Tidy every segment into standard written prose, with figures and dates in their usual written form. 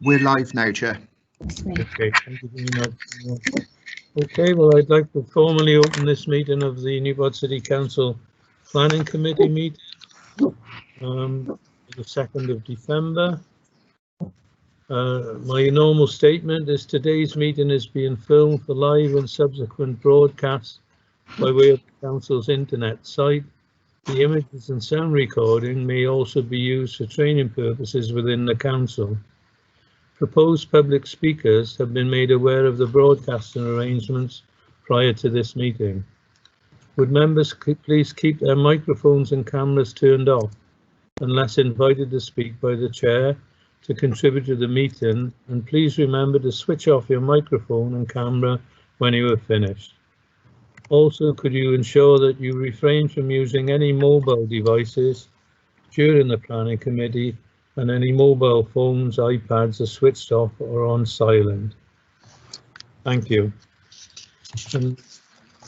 We're live now, Chair. Okay, thank you very much. Okay, well, I'd like to formally open this meeting of the Newport City Council Planning Committee meeting, the 2nd of December. My normal statement is today's meeting is being filmed for live and subsequent broadcasts by way of the Council's internet site. The images and sound recording may also be used for training purposes within the Council. Proposed public speakers have been made aware of the broadcasting arrangements prior to this meeting. Would members please keep their microphones and cameras turned off unless invited to speak by the Chair to contribute to the meeting, and please remember to switch off your microphone and camera when you are finished. Also, could you ensure that you refrain from using any mobile devices during the planning committee, and any mobile phones, iPads are switched off or on silent. Thank you. And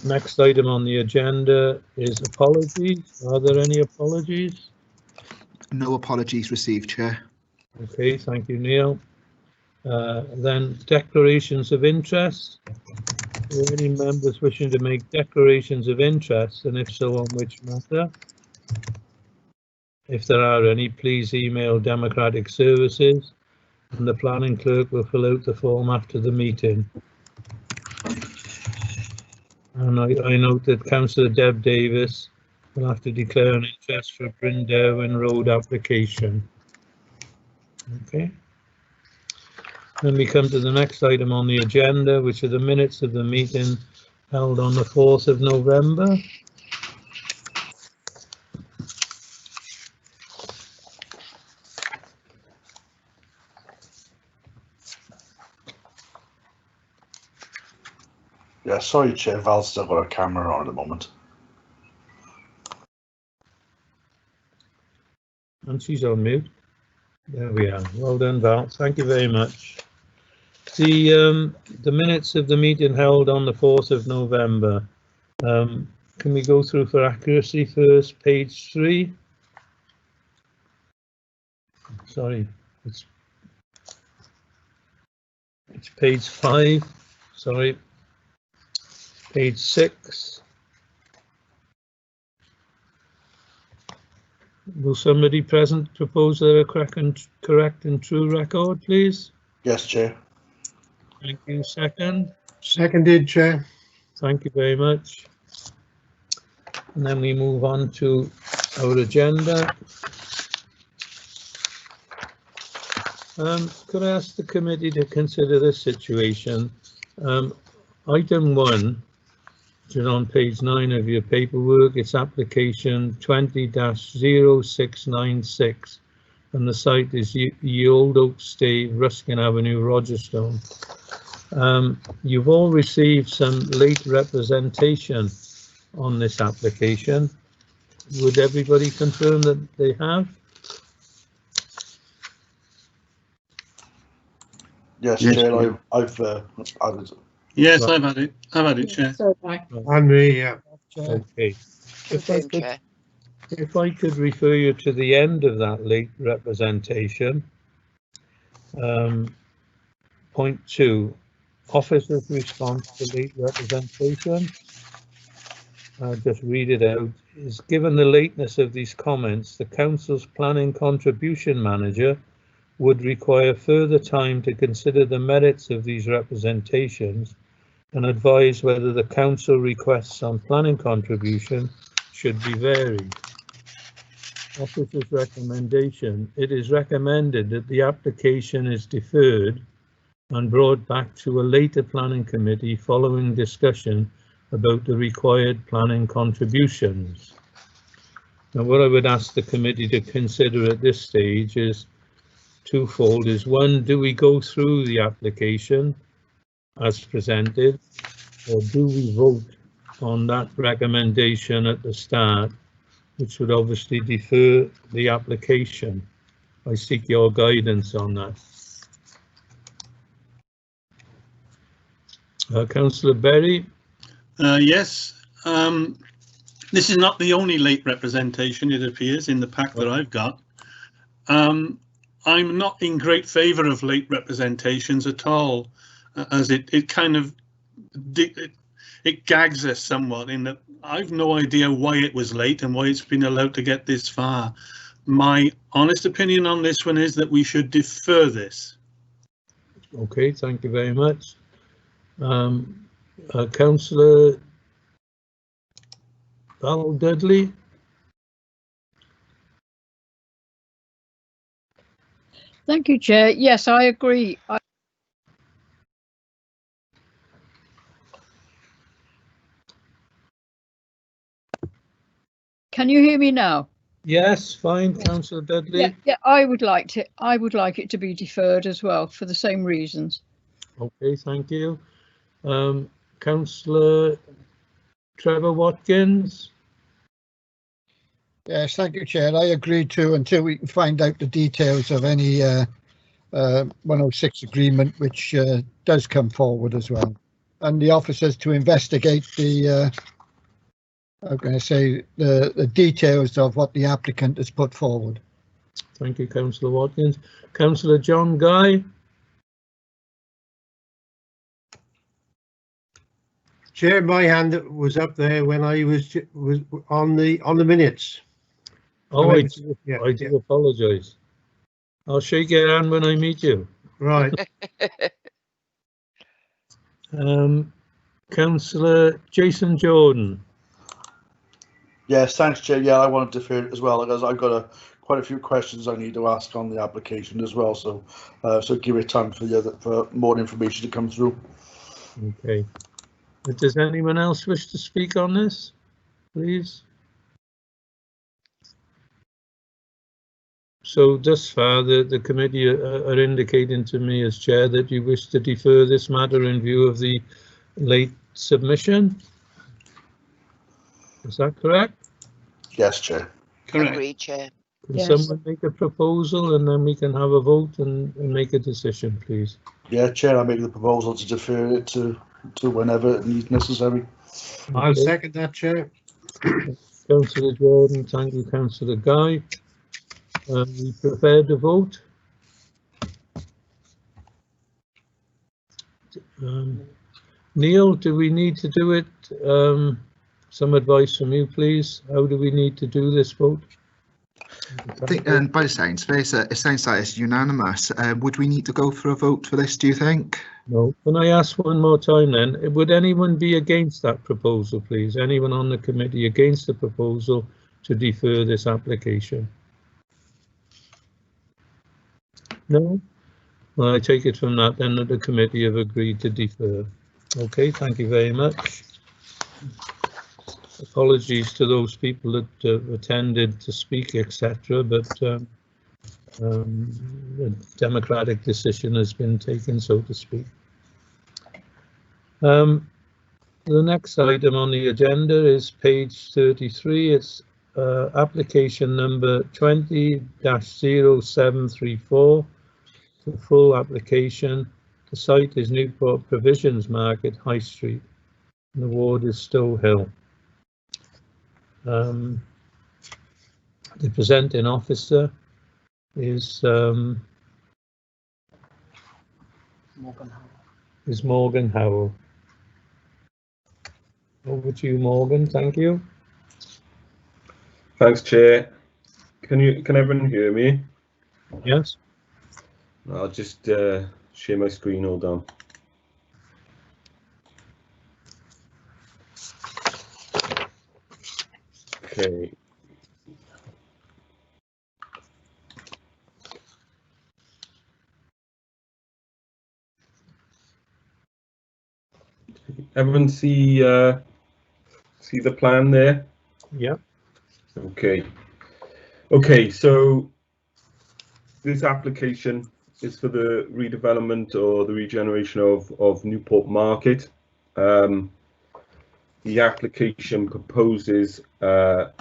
next item on the agenda is apologies. Are there any apologies? No apologies received, Chair. Okay, thank you, Neil. Then declarations of interest. Are there any members wishing to make declarations of interest, and if so, on which matter? If there are any, please email Democratic Services and the planning clerk will fill out the form after the meeting. And I note that Councillor Deb Davis will have to declare an interest for Brynderwen Road application. Okay. Then we come to the next item on the agenda, which are the minutes of the meeting held on the 4th of November. Yeah, sorry, Chair. Val's still got a camera on at the moment. And she's on mute. There we are. Well done, Val. Thank you very much. The minutes of the meeting held on the 4th of November. Can we go through for accuracy first? Page 3. Sorry, it's page 5. Sorry. Page 6. Will somebody present propose a correct and true record, please? Yes, Chair. Thank you. Second. Seconded, Chair. Thank you very much. And then we move on to our agenda. Could I ask the committee to consider this situation? Item 1. Which is on page 9 of your paperwork. It's application 20-0696 and the site is the Old Oak Stave, Ruskin Avenue, Rogerstone. You've all received some late representation on this application. Would everybody confirm that they have? Yes, Yes, Chair. Chair. I've Yes, I've had it. I've had it, Chair. And me, yeah. Okay. Confirmed, Chair. If I could refer you to the end of that late representation. Point 2, officer's response to late representation. I'll just read it out. Is given the lateness of these comments, the Council's planning contribution manager would require further time to consider the merits of these representations and advise whether the Council requests on planning contribution should be varied. Officer's recommendation. It is recommended that the application is deferred and brought back to a later planning committee following discussion about the required planning contributions. Now, what I would ask the committee to consider at this stage is twofold. Is one, do we go through the application as presented, or do we vote on that recommendation at the start, which would obviously defer the application? I seek your guidance on that. Councillor Berry. Yes. This is not the only late representation, it appears, in the pack that I've got. I'm not in great favour of late representations at all, as it kind of it gags us somewhat in that I've no idea why it was late and why it's been allowed to get this far. My honest opinion on this one is that we should defer this. Okay, thank you very much. Councillor Val Dudley. Thank you, Chair. Yes, I agree. Can you hear me now? Yes, fine, Councillor Dudley. Yeah, I would like it to be deferred as well for the same reasons. Okay, thank you. Councillor Trevor Watkins. Yes, thank you, Chair. I agree too, until we can find out the details of any 106 agreement, which does come forward as well. And the officers to investigate the, I'm going to say, the details of what the applicant has put forward. Thank you, Councillor Watkins. Councillor John Guy. Chair, my hand was up there when I was on the minutes. Oh, I do Yeah. apologise. I'll shake your hand when I meet you. Right. Councillor Jason Jordan. Yes, thanks, Chair. Yeah, I want to defer it as well, because I've got quite a few questions I need to ask on the application as well. So, so give it time for more information to come through. Okay. Does anyone else wish to speak on this, please? So thus far, the committee are indicating to me as chair that you wish to defer this matter in view of the late submission. Is that correct? Yes, Chair. Correct. Agreed, Chair. Can Yes. someone make a proposal and then we can have a vote and make a decision, please? Yeah, Chair, I make the proposal to defer it to whenever it is necessary. I'll Okay. second that, Chair. Councillor Jordan, thank you, Councillor Guy. We prepared to vote. Neil, do we need to do it? Some advice from you, please. How do we need to do this vote? I think, by the sounds of it, it sounds like it's unanimous. Would we need to go for a vote for this, do you think? No. Can I ask one more time then? Would anyone be against that proposal, please? Anyone on the committee against the proposal to defer this application? No? Well, I take it from that then that the committee have agreed to defer. Okay, thank you very much. Apologies to those people that attended to speak, etc. But the democratic decision has been taken, so to speak. The next item on the agenda is page 33. It's application number 20-0734. The full application. The site is Newport Provisions Market, High Street, and the ward is Stowe Hill. The presenting officer is Morgan Howell. Over to you, Morgan. Thank you. Thanks, Chair. Can everyone hear me? Yes. I'll just share my screen. Hold on. Okay. Everyone see the plan there? Yeah. Okay. Okay, so this application is for the redevelopment or the regeneration of Newport Market. The application proposes sorry.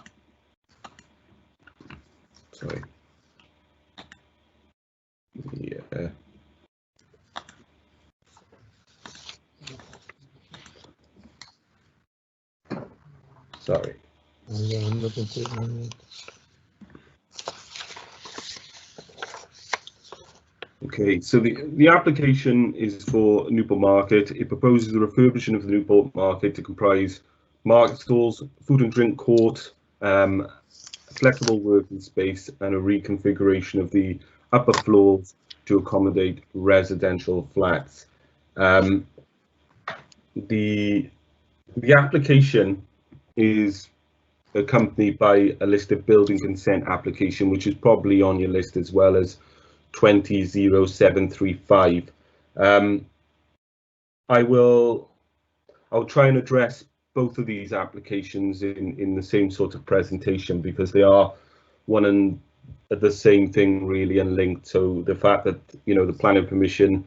Yeah. Sorry. looking for it now. Okay, so the application is for Newport Market. It proposes the refurbishing of the Newport Market to comprise market stalls, food and drink court, flexible working space, and a reconfiguration of the upper floors to accommodate residential flats. The application is accompanied by a listed building consent application, which is probably on your list as well as 200735. I'll try and address both of these applications in the same sort of presentation, because they are one and the same thing really, and linked. So the fact that, you know, the planning permission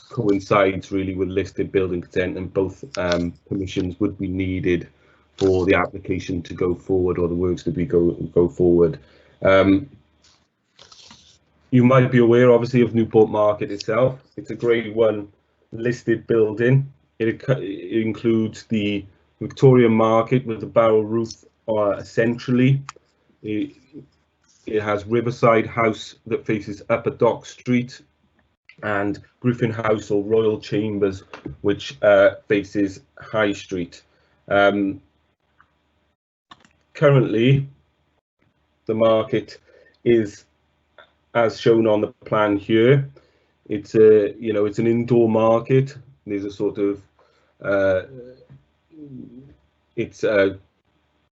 coincides really with listed building consent, and both permissions would be needed for the application to go forward, or the works to be go forward. You might be aware, obviously, of Newport Market itself. It's a Grade 1 listed building. It includes the Victorian Market with the barrel roof centrally. It has Riverside House that faces Upper Dock Street, and Griffin House or Royal Chambers, which faces High Street. Currently, the market is, as shown on the plan here, it's it's an indoor market. There's a sort of it's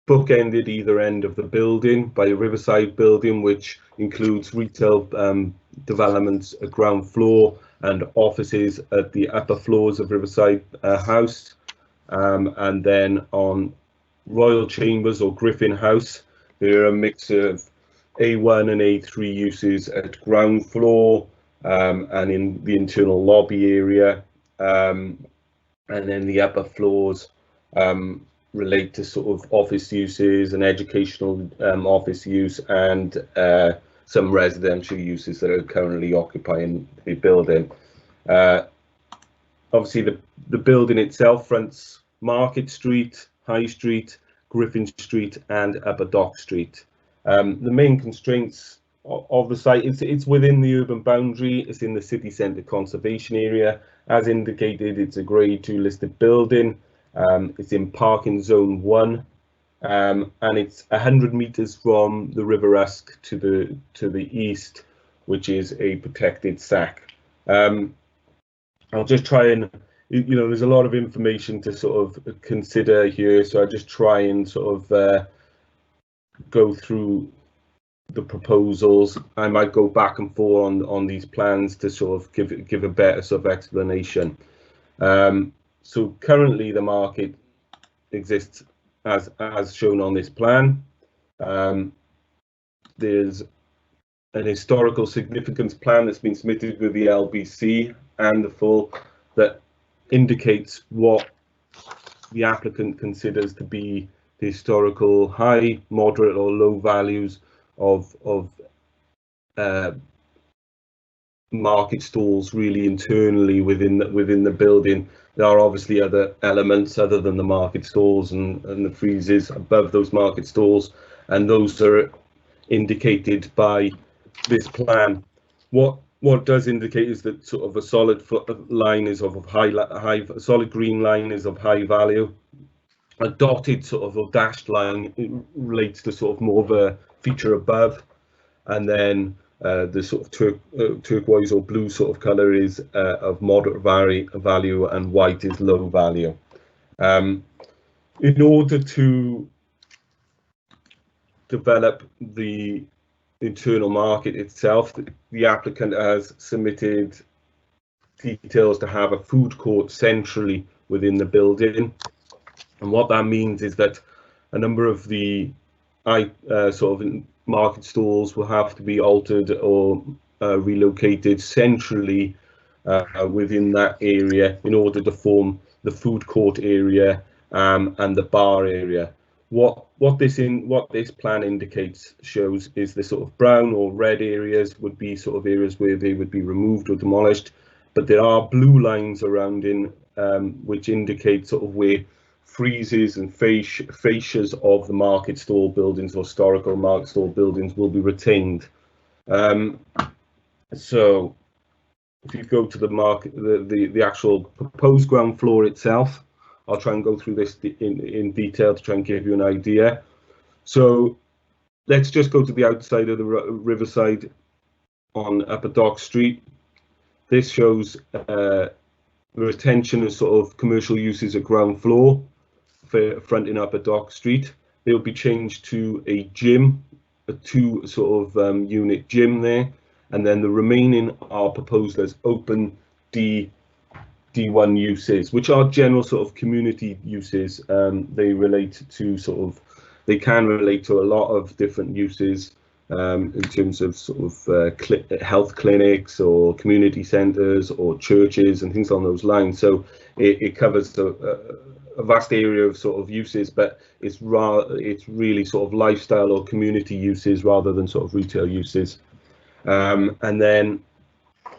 bookended either end of the building by a Riverside building, which includes retail developments at ground floor and offices at the upper floors of Riverside House, and then on Royal Chambers or Griffin House, there are a mix of A1 and A3 uses at ground floor and in the internal lobby area, and then the upper floors relate to sort of office uses and educational office use, and some residential uses that are currently occupying the building. Obviously, the building itself fronts Market Street, High Street, Griffin Street, and Upper Dock Street. The main constraints of the site, it's within the urban boundary. It's in the city centre conservation area. As indicated, it's a Grade 2 listed building. It's in parking zone 1, and it's 100 metres from the River Usk to the east, which is a protected SAC. I'll just try and, there's a lot of information to sort of consider here, so I'll just try and sort of go through the proposals. I might go back and forth on these plans to sort of give a better sort of explanation. So currently the market exists as shown on this plan. There's an historical significance plan that's been submitted with the LBC and the full that indicates what the applicant considers to be the historical high, moderate or low values of market stalls really internally within the building. There are obviously other elements other than the market stalls and the freezers above those market stalls, and those are indicated by this plan. What does indicate is that sort of a solid line is of high, solid green line is of high value. A dotted sort of a dashed line relates to sort of more of a feature above, and then the sort of turquoise or blue sort of colour is of moderate value, and white is low value. In order to develop the internal market itself, the applicant has submitted details to have a food court centrally within the building, and what that means is that a number of the sort of market stalls will have to be altered or relocated centrally within that area in order to form the food court area and the bar area. What this plan indicates shows is the sort of brown or red areas would be sort of areas where they would be removed or demolished, but there are blue lines surrounding which indicate sort of where friezes and fascias of the market stall buildings or historical market stall buildings will be retained. So if you go to the actual proposed ground floor itself, I'll try and go through this in detail to try and give you an idea. So let's just go to the outside of the riverside on Upper Dock Street. This shows retention of sort of commercial uses at ground floor for fronting Upper Dock Street. They'll be changed to a gym, a 2 sort of unit gym there, and then the remaining are proposed as open D1 uses, which are general sort of community uses. They relate to they can relate to a lot of different uses in terms of sort of health clinics or community centres or churches and things along those lines. So it covers a vast area of sort of uses, but it's really sort of lifestyle or community uses rather than sort of retail uses. And then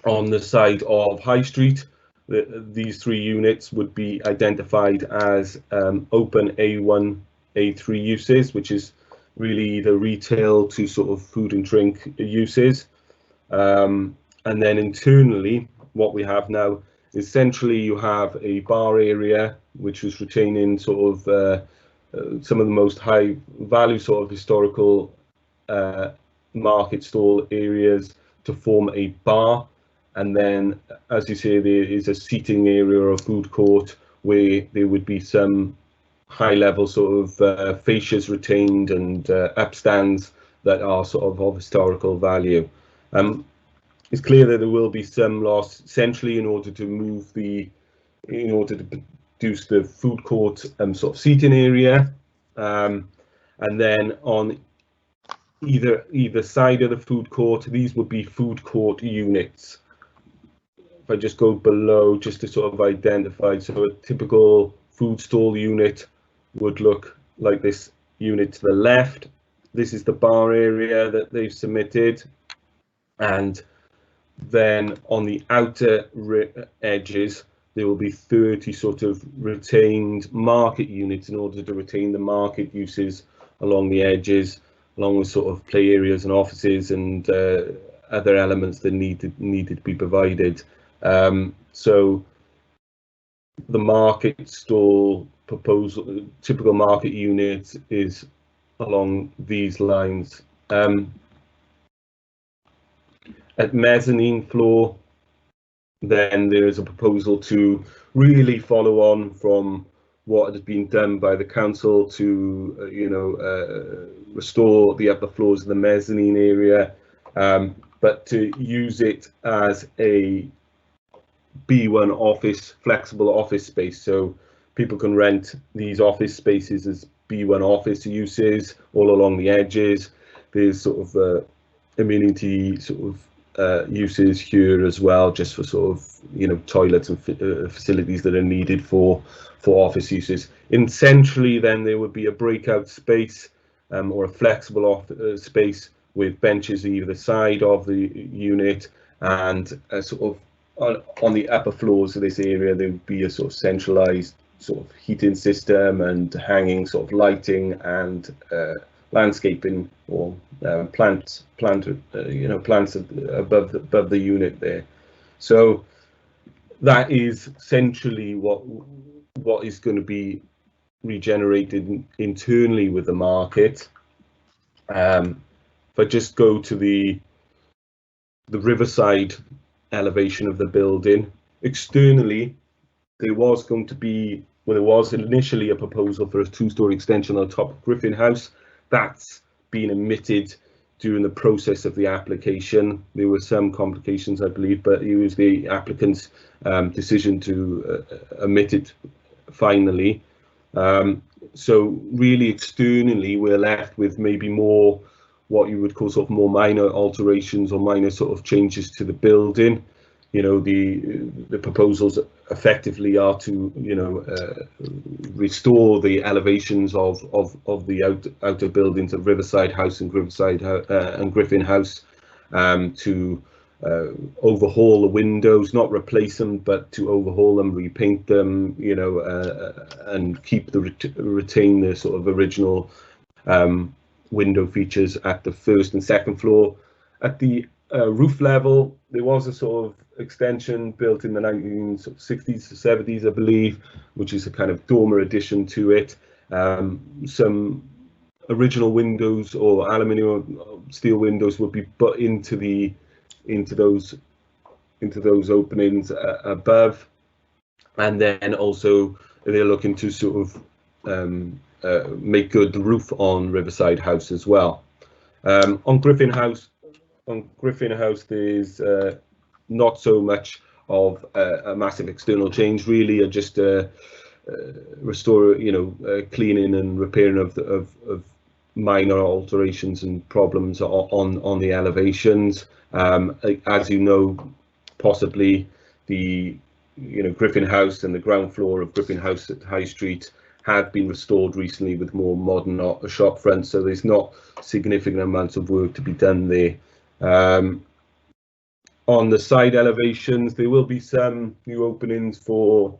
on the side of High Street, these 3 units would be identified as open A1, A3 uses, which is really the retail to sort of food and drink uses. And then internally, what we have now is centrally you have a bar area, which is retaining sort of some of the most high value sort of historical market stall areas to form a bar. And then, as you say, there is a seating area or a food court where there would be some high level sort of fascias retained and upstands that are sort of historical value. It's clear that there will be some loss centrally in order to produce the food court sort of seating area, and then on either side of the food court, these would be food court units. If I just go below, just to sort of identify, so a typical food stall unit would look like this unit to the left. This is the bar area that they've submitted, and then on the outer edges there will be 30 sort of retained market units in order to retain the market uses along the edges, along with sort of play areas and offices and other elements that needed to be provided. So the market stall proposal, typical market unit, is along these lines. At mezzanine floor, then there is a proposal to really follow on from what has been done by the council to restore the upper floors of the mezzanine area, but to use it as a B1 office, flexible office space, so people can rent these office spaces as B1 office uses all along the edges. There's sort of amenity sort of uses here as well, just for sort of toilets and facilities that are needed for office uses. In centrally, then there would be a breakout space or a flexible space with benches either side of the unit, and sort of on the upper floors of this area there would be a sort of centralized sort of heating system and hanging sort of lighting and landscaping or plants above the unit there. So that is centrally what is going to be regenerated internally with the market. If I just go to the riverside elevation of the building, externally there was going to be, well, there was initially a proposal for a 2-story extension on top of Griffin House. That's been omitted during the process of the application. There were some complications, I believe, but it was the applicant's decision to omit it finally. So really externally we're left with maybe more what you would call sort of more minor alterations or minor sort of changes to the building. The proposals effectively are to restore the elevations of the outer buildings of Riverside House and Griffin House to overhaul the windows, not replace them, but to overhaul them, repaint them, you know, and keep retain the sort of original window features at the first and second floor. At the roof level, there was a sort of extension built in the 1960s to 70s, I believe, which is a kind of dormer addition to it. Some original windows or aluminium or steel windows would be put into those openings above, and then also they're looking to sort of make good the roof on Riverside House as well. On Griffin House, there's not so much of a massive external change, really, just restore, you know, cleaning and repairing of minor alterations and problems on the elevations. As you know, possibly the Griffin House and the ground floor of Griffin House at High Street had been restored recently with more modern shop fronts, so there's not significant amounts of work to be done there. On the side elevations, there will be some new openings for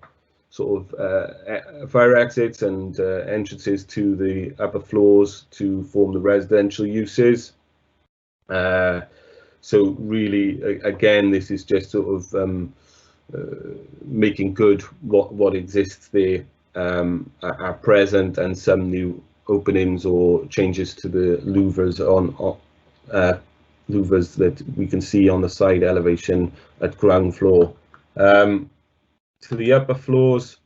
sort of fire exits and entrances to the upper floors to form the residential uses. So really, again, this is just sort of making good what exists there at present, and some new openings or changes to the louvers louvers that we can see on the side elevation at ground floor. To the upper floors,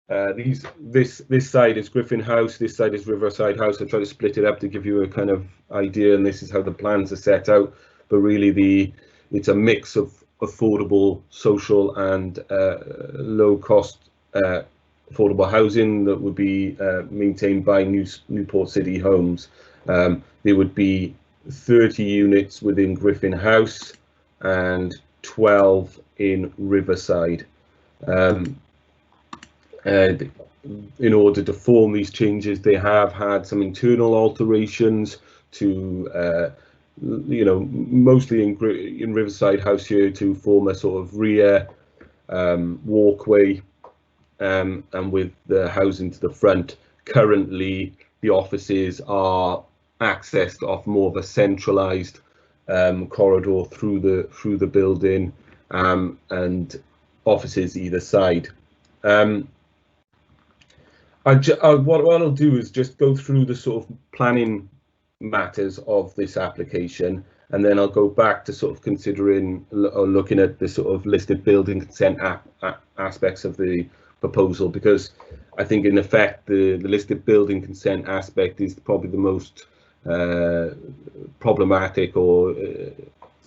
this side is Griffin House, this side is Riverside House. I try to split it up to give you a kind of idea, and this is how the plans are set out. But really, it's a mix of affordable, social, and low-cost affordable housing that would be maintained by Newport City Homes. There would be 30 units within Griffin House and 12 in Riverside. And in order to form these changes, they have had some internal alterations to, mostly in Riverside House here, to form a sort of rear walkway, and with the housing to the front. Currently, the offices are accessed off more of a centralised corridor through the building, and offices either side. What I'll do is just go through the sort of planning matters of this application, and then I'll go back to sort of considering or looking at the sort of listed building consent aspects of the proposal, because I think in effect the listed building consent aspect is probably the most problematic or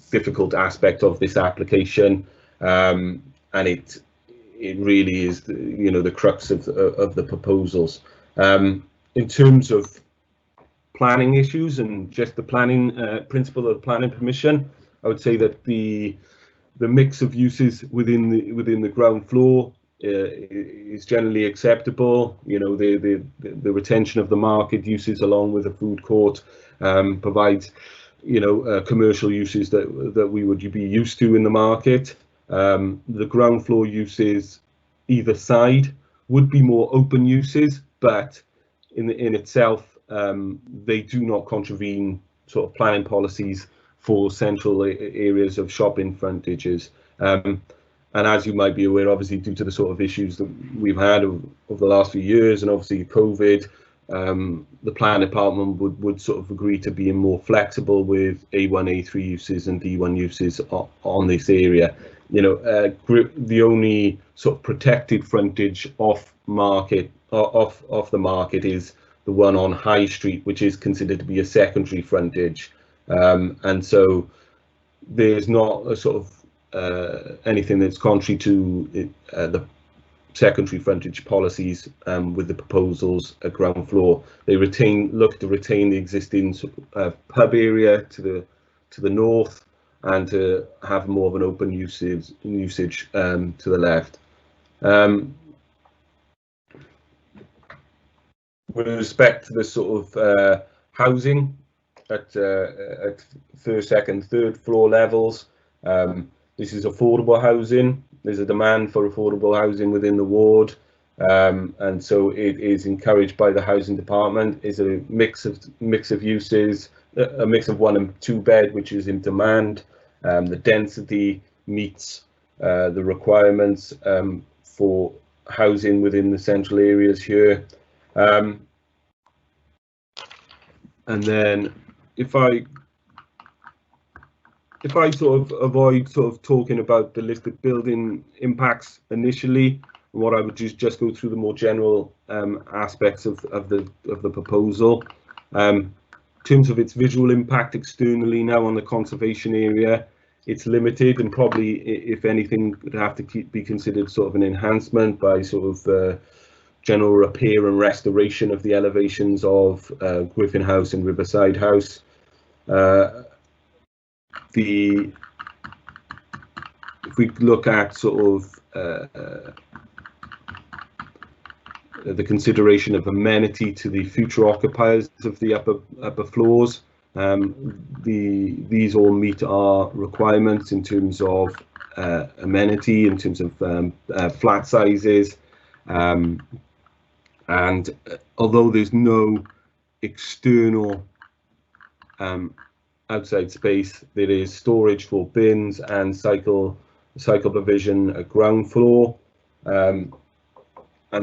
difficult aspect of this application, and it really is the crux of the proposals. In terms of planning issues and just the planning principle of planning permission, I would say that the mix of uses within the ground floor is generally acceptable. The retention of the market uses along with the food court provides commercial uses that we would be used to in the market. The ground floor uses either side would be more open uses, but in itself they do not contravene sort of planning policies for central areas of shopping frontages. And as you might be aware, obviously due to the sort of issues that we've had over the last few years, and obviously COVID, the planning department would sort of agree to being more flexible with A1, A3 uses and D1 uses on this area. The only sort of protected frontage off the market is the one on High Street, which is considered to be a secondary frontage, and so there's not a sort of anything that's contrary to the secondary frontage policies with the proposals at ground floor. They look to retain the existing pub area to the north, and to have more of an open usage to the left. With respect to the sort of housing at first, second, third floor levels, This is affordable housing. There's a demand for affordable housing within the ward, and so it is encouraged by the housing department. It's a mix of uses, a mix of 1 and 2 bed, which is in demand. The density meets the requirements for housing within the central areas here. And then if I sort of avoid sort of talking about the listed building impacts initially, what I would just go through the more general aspects of the proposal. In terms of its visual impact externally now on the conservation area, it's limited, and probably, if anything, would have to be considered sort of an enhancement by sort of general repair and restoration of the elevations of Griffin House and Riverside House. If we look at sort of the consideration of amenity to the future occupiers of the upper floors, these all meet our requirements in terms of amenity, in terms of flat sizes, and although there's no external outside space, there is storage for bins and cycle provision at ground floor, and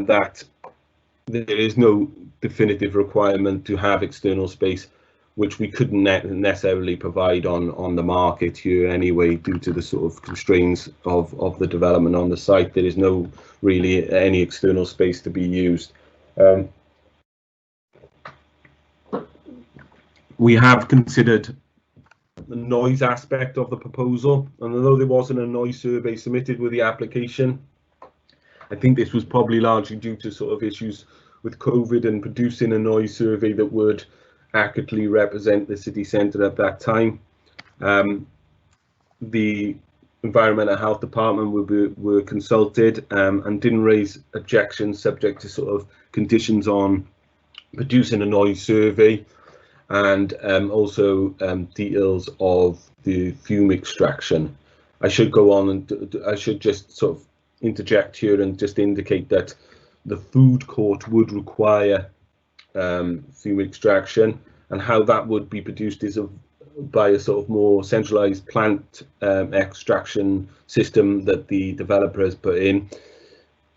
that there is no definitive requirement to have external space, which we couldn't necessarily provide on the market here anyway, due to the sort of constraints of the development on the site. There is no really any external space to be used. We have considered the noise aspect of the proposal, and although there wasn't a noise survey submitted with the application, I think this was probably largely due to sort of issues with COVID and producing a noise survey that would accurately represent the city centre at that time. The Environmental Health Department were consulted and didn't raise objections, subject to sort of conditions on producing a noise survey, and also details of the fume extraction. I should go on and I should just sort of interject here and just indicate that the food court would require fume extraction, and how that would be produced is by a sort of more centralized plant extraction system that the developer has put in.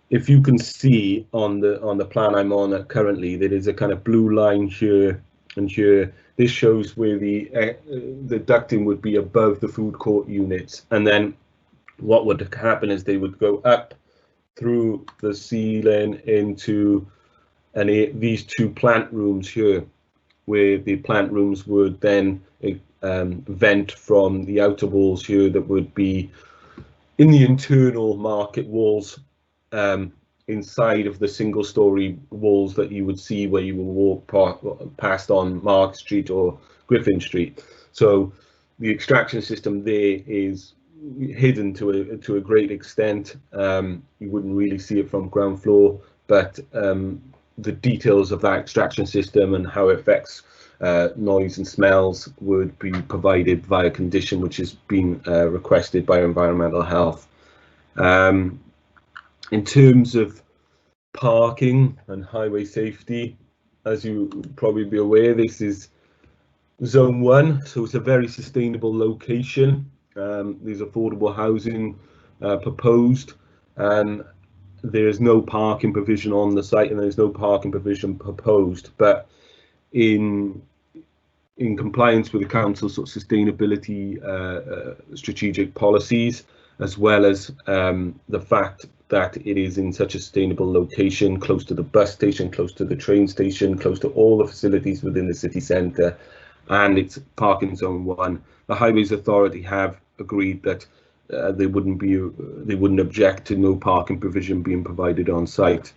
If you can see on the plan I'm on currently, there is a kind of blue line here and here. This shows where the ducting would be above the food court units, and then what would happen is they would go up through the ceiling into these 2 plant rooms here, where the plant rooms would then vent from the outer walls here that would be in the internal market walls, inside of the single-story walls that you would see where you will walk past on Mark Street or Griffin Street. So the extraction system there is hidden to a great extent. You wouldn't really see it from ground floor, but the details of that extraction system and how it affects noise and smells would be provided via condition which has been requested by Environmental Health. In terms of parking and highway safety, as you probably be aware, this is Zone 1, so it's a very sustainable location. There's affordable housing proposed, and there is no parking provision on the site, and there's no parking provision proposed. But in compliance with the council's sort of sustainability strategic policies, as well as the fact that it is in such a sustainable location, close to the bus station, close to the train station, close to all the facilities within the city centre, and it's parking Zone 1. The Highways Authority have agreed that they wouldn't object to no parking provision being provided on site.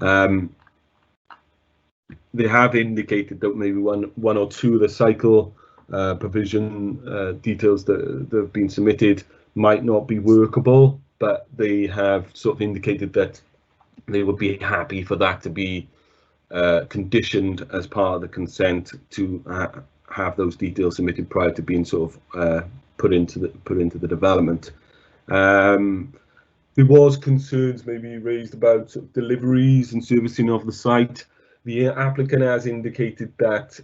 They have indicated that maybe one or two of the cycle provision details that have been submitted might not be workable, but they have sort of indicated that they would be happy for that to be conditioned as part of the consent to have those details submitted prior to being sort of put into the development. There was concerns maybe raised about sort of deliveries and servicing of the site. The applicant has indicated that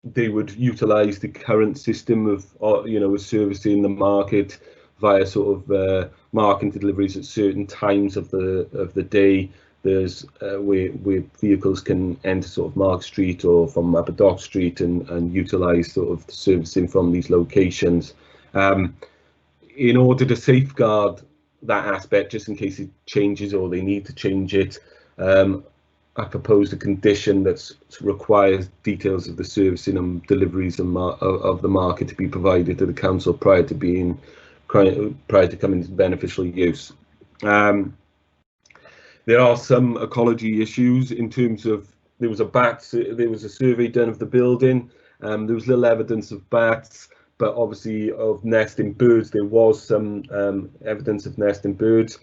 they would utilise the current system of servicing the market via sort of marketing deliveries at certain times of the day. There's where vehicles can enter sort of Mark Street or from Aberdock Street and utilise sort of the servicing from these locations. In order to safeguard that aspect, just in case it changes or they need to change it, I proposed a condition that requires details of the servicing and deliveries of the market to be provided to the council prior to coming into beneficial use. There are some ecology issues in terms of there was a survey done of the building. There was little evidence of bats, but obviously of nesting birds. There was some evidence of nesting birds.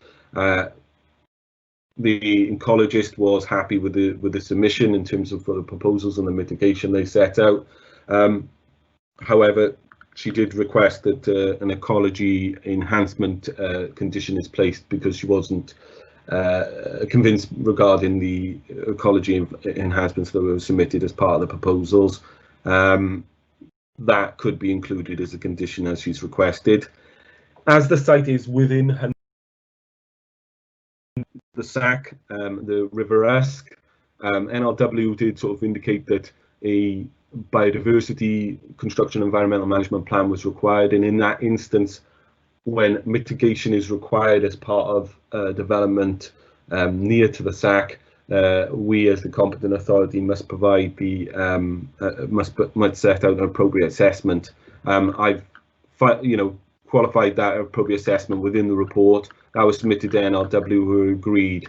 The ecologist was happy with the submission in terms of the proposals and the mitigation they set out. However, she did request that an ecology enhancement condition is placed because she wasn't convinced regarding the ecology enhancements that were submitted as part of the proposals. That could be included as a condition as she's requested. As the site is within the SAC, the River Esk, NRW did sort of indicate that a biodiversity construction environmental management plan was required, and in that instance, when mitigation is required as part of development near to the SAC, we as the competent authority must provide the must set out an appropriate assessment. I've qualified that appropriate assessment within the report that was submitted to NRW, who agreed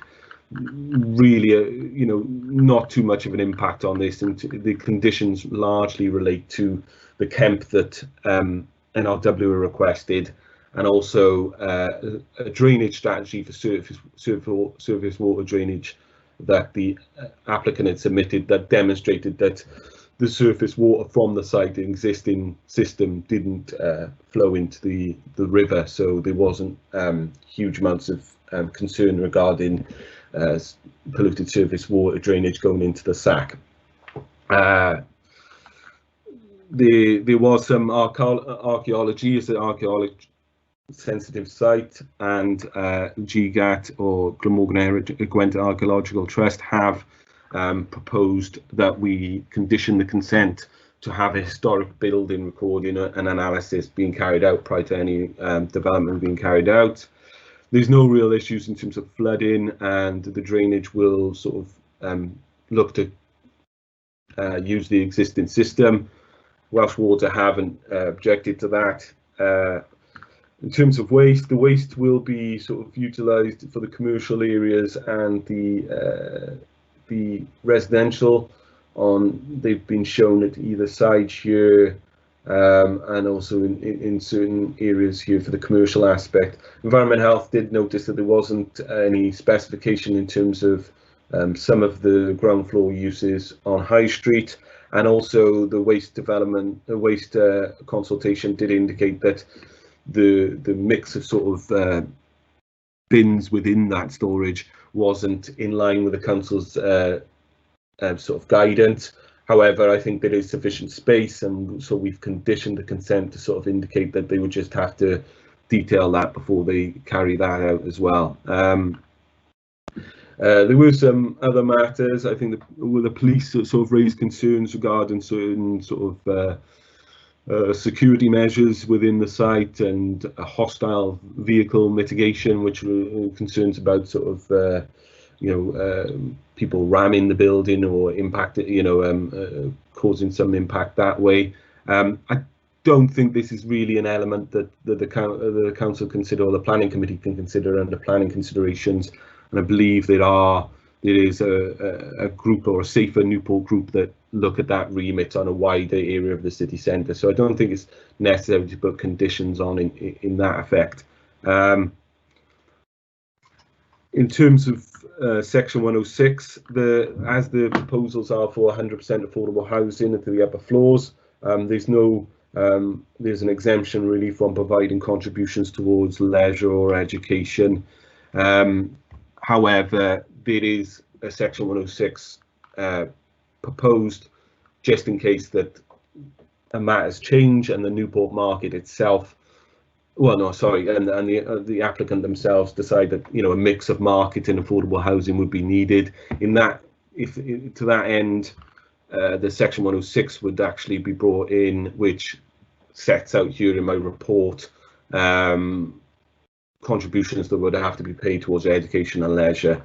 really not too much of an impact on this, and the conditions largely relate to the KEMP that NRW requested, and also a drainage strategy for surface water drainage that the applicant had submitted that demonstrated that the surface water from the site, the existing system, didn't flow into the river, so there wasn't huge amounts of concern regarding polluted surface water drainage going into the SAC. There was some archaeology, as an archaeological sensitive site, and GGAT, or Glamorgan Gwent Archaeological Trust, have proposed that we condition the consent to have a historic building recording and analysis being carried out prior to any development being carried out. There's no real issues in terms of flooding, and the drainage will sort of look to use the existing system. Welsh Water haven't objected to that. In terms of waste, the waste will be sort of utilised for the commercial areas and the residential. They've been shown at either side here, and also in certain areas here for the commercial aspect. Environment Health did notice that there wasn't any specification in terms of some of the ground floor uses on High Street, and also the waste consultation did indicate that the mix of sort of bins within that storage wasn't in line with the council's sort of guidance. However, I think there is sufficient space, and so we've conditioned the consent to sort of indicate that they would just have to detail that before they carry that out as well. There were some other matters. I think the police sort of raised concerns regarding certain sort of security measures within the site and a hostile vehicle mitigation, which were concerns about sort of people ramming the building or causing some impact that way. I don't think this is really an element that the council consider, or the planning committee can consider under planning considerations, and I believe there is a group, or a Safer Newport group, that look at that remit on a wider area of the city centre. So I don't think it's necessary to put conditions on in that effect. In terms of section 106, as the proposals are for 100% affordable housing at the upper floors, there's no There's an exemption really from providing contributions towards leisure or education. However, there is a Section 106 proposed just in case that matters change and the Newport market itself, well, no, sorry, and the applicant themselves decide that, you know, a mix of market and affordable housing would be needed. In that, if to that end, the Section 106 would actually be brought in, which sets out here in my report contributions that would have to be paid towards education and leisure.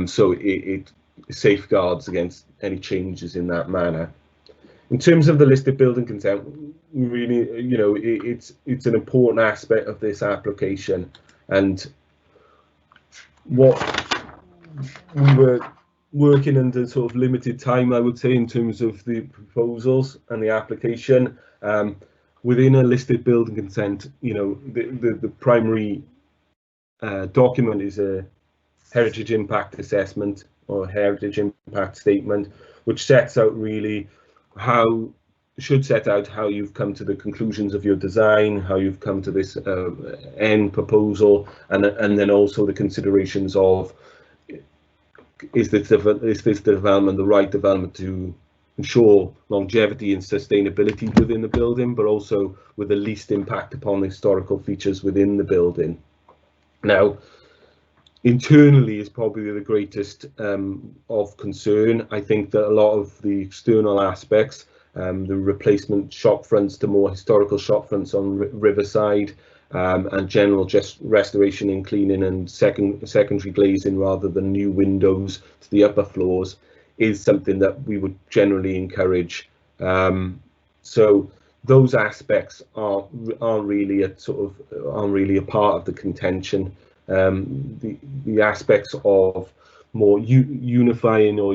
So it safeguards against any changes in that manner. In terms of the listed building consent, really, you know, it's an important aspect of this application, and what we were working under sort of limited time, I would say, in terms of the proposals and the application. Within a listed building consent, you know, the primary document is a heritage impact assessment or heritage impact statement, which sets out really should set out how you've come to the conclusions of your design, how you've come to this end proposal, and then also the considerations of is this development the right development to ensure longevity and sustainability within the building, but also with the least impact upon the historical features within the building. Now, internally is probably the greatest of concern. I think that a lot of the external aspects, the replacement shop fronts to more historical shop fronts on Riverside, and general just restoration and cleaning and secondary glazing rather than new windows to the upper floors, is something that we would generally encourage. So those aspects aren't really a part of the contention. The aspects of more unifying or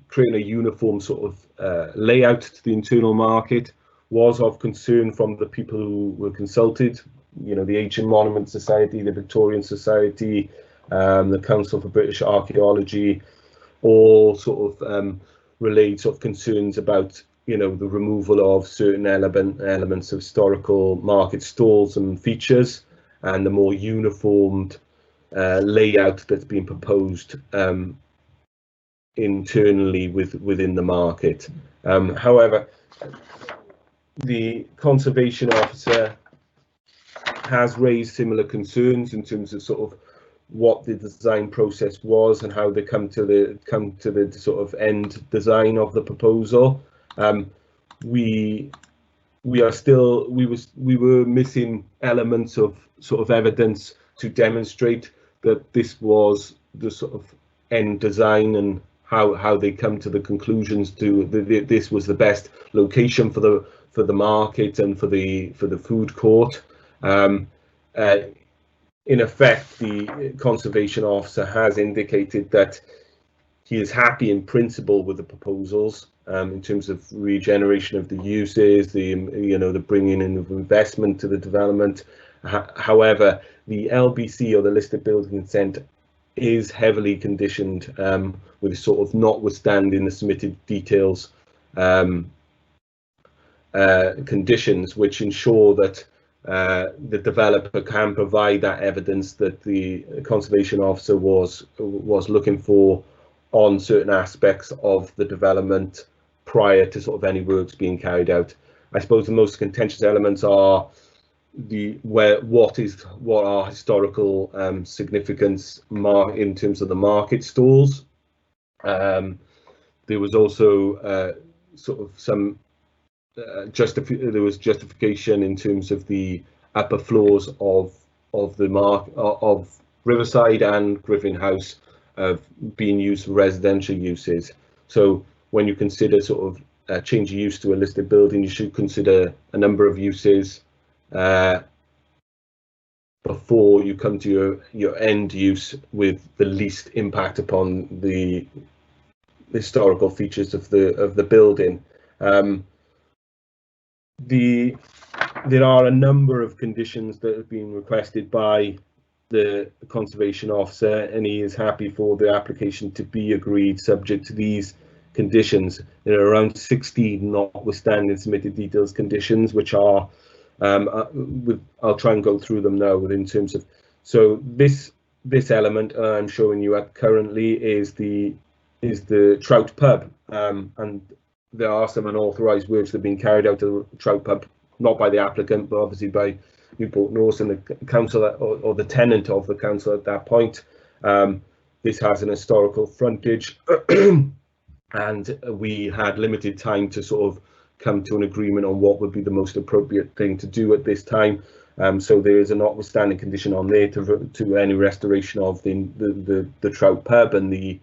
creating a uniform sort of layout to the internal market was of concern from the people who were consulted. You know, the Ancient Monument Society, the Victorian Society, the Council for British Archaeology, all sort of relayed sort of concerns about, you know, the removal of certain elements of historical market stalls and features, and the more uniformed layout that's been proposed internally within the market. However, the conservation officer has raised similar concerns in terms of sort of what the design process was and how they come to the sort of end design of the proposal. We were missing elements of sort of evidence to demonstrate that this was the sort of end design and how they come to the conclusions to this was the best location for the market and for the food court. In effect, the conservation officer has indicated that he is happy in principle with the proposals in terms of regeneration of the uses, the bringing in of investment to the development. However, the LBC, or the listed building consent, is heavily conditioned with sort of notwithstanding the submitted details conditions, which ensure that the developer can provide that evidence that the conservation officer was looking for on certain aspects of the development prior to sort of any works being carried out. I suppose the most contentious elements are what are historical significance in terms of the market stalls. There was also sort of some there was justification in terms of the upper floors of Riverside and Griffin House being used for residential uses. So when you consider sort of change of use to a listed building, you should consider a number of uses before you come to your end use with the least impact upon the historical features of the building. There are a number of conditions that have been requested by the conservation officer, and he is happy for the application to be agreed subject to these conditions. There are around 60 notwithstanding submitted details conditions, which are, I'll try and go through them now in terms of, so this element I'm showing you at currently is the trout pub, and there are some unauthorised works that have been carried out to the trout pub, not by the applicant, but obviously by Newport North and the council, or the tenant of the council at that point. This has an historical frontage, and we had limited time to sort of come to an agreement on what would be the most appropriate thing to do at this time. So there is a notwithstanding condition on there to any restoration of the trout pub and the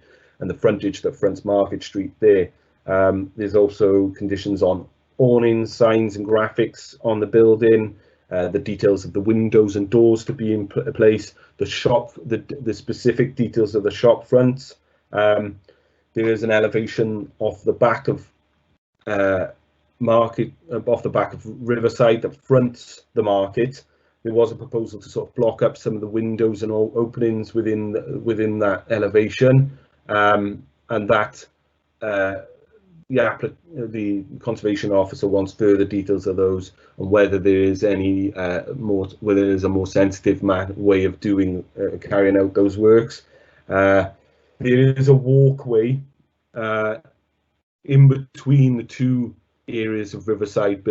frontage that fronts Market Street there. There's also conditions on awnings, signs and graphics on the building, the details of the windows and doors to be in place, the specific details of the shop fronts. There is an elevation off the back of Riverside that fronts the market. There was a proposal to sort of block up some of the windows and all openings within that elevation, and that the conservation officer wants further details of those, and whether there is any whether there's a more sensitive way of doing carrying out those works. There is a walkway in between the two areas of Riverside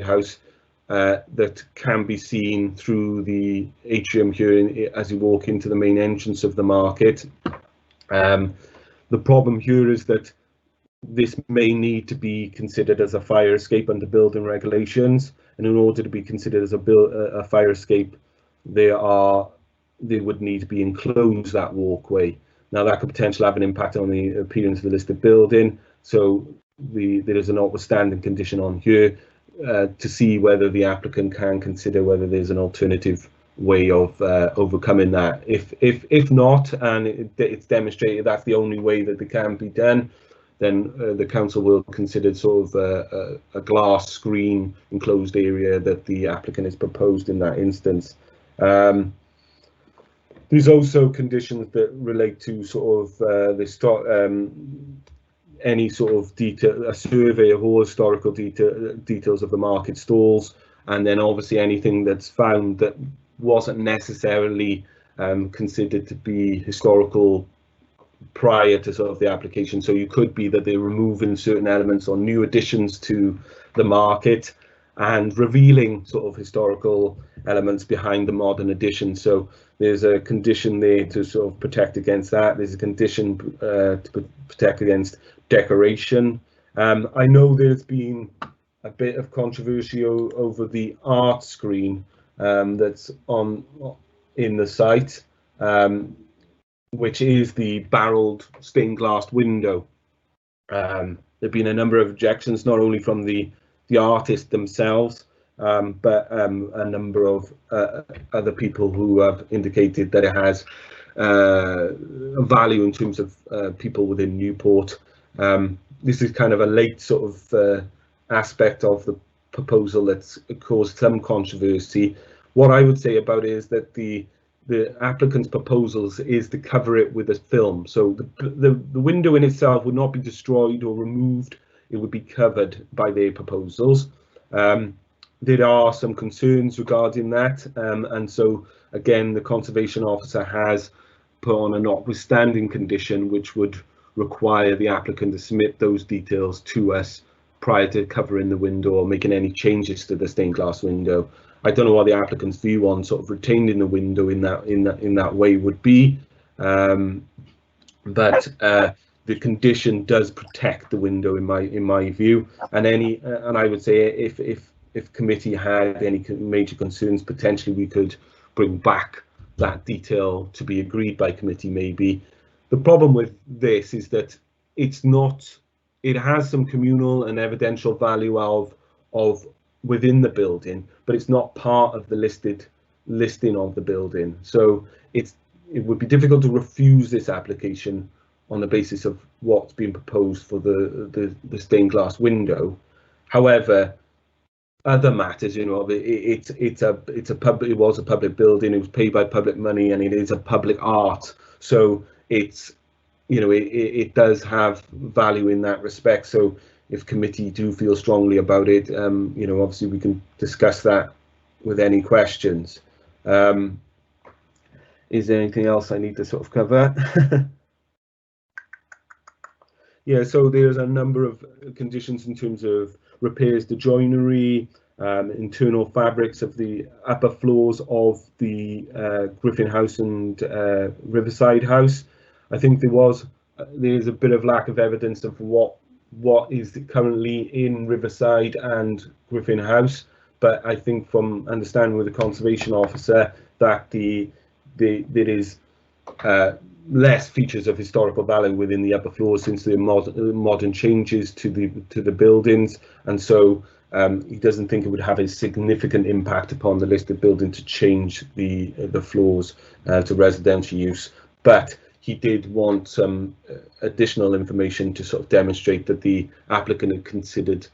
House that can be seen through the atrium here as you walk into the main entrance of the market. The problem here is that this may need to be considered as a fire escape under building regulations, and in order to be considered as a fire escape, they would need to be enclosed, that walkway. Now that could potentially have an impact on the appearance of the listed building, so there is a notwithstanding condition on here to see whether the applicant can consider whether there's an alternative way of overcoming that. If not, and it's demonstrated that's the only way that it can be done, then the council will consider sort of a glass screen enclosed area that the applicant has proposed in that instance. There's also conditions that relate to sort of any sort of detail, a survey of all historical details of the market stalls, and then obviously anything that's found that wasn't necessarily considered to be historical prior to sort of the application. So you could be that they're removing certain elements or new additions to the market and revealing sort of historical elements behind the modern addition. So there's a condition there to sort of protect against that. There's a condition to protect against decoration. I know there's been a bit of controversy over the art screen that's in the site, which is the barreled stained glass window. There have been a number of objections, not only from the artists themselves, but a number of other people who have indicated that it has a value in terms of people within Newport. This is kind of a late sort of aspect of the proposal that's caused some controversy. What I would say about it is that the applicant's proposals is to cover it with a film. So the window in itself would not be destroyed or removed. It would be covered by their proposals. There are some concerns regarding that, and so again the conservation officer has put on a notwithstanding condition which would require the applicant to submit those details to us prior to covering the window or making any changes to the stained glass window. I don't know what the applicant's view on sort of retaining the window in that way would be, but the condition does protect the window in my view. And I would say if committee had any major concerns, potentially we could bring back that detail to be agreed by committee maybe. The problem with this is that it has some communal and evidential value of within the building, but it's not part of the listing of the building. So it would be difficult to refuse this application on the basis of what's been proposed for the stained glass window. However, other matters, you know, it was a public building, it was paid by public money, and it is a public art. So it's you know, it does have value in that respect. So if committee do feel strongly about it, you know, obviously we can discuss that with any questions. Is there anything else I need to sort of cover? Yeah, so there's a number of conditions in terms of repairs to joinery, internal fabrics of the upper floors of the Griffin House and Riverside House. I think there's a bit of lack of evidence of what is currently in Riverside and Griffin House, but I think from understanding with the conservation officer that there is less features of historical value within the upper floors since the modern changes to the buildings, and so he doesn't think it would have a significant impact upon the listed building to change the floors to residential use. But he did want some additional information to sort of demonstrate that the applicant had considered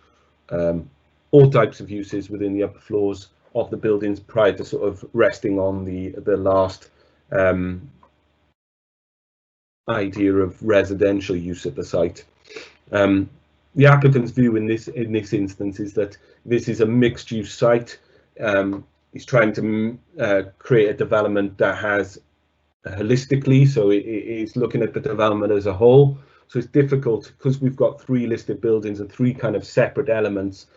all types of uses within the upper floors of the buildings prior to sort of resting on the last idea of residential use at the site. The applicant's view in this instance is that this is a mixed-use site. He's trying to create a development that has holistically, so it's looking at the development as a whole. So it's difficult because we've got 3 listed buildings and 3 kind of separate elements.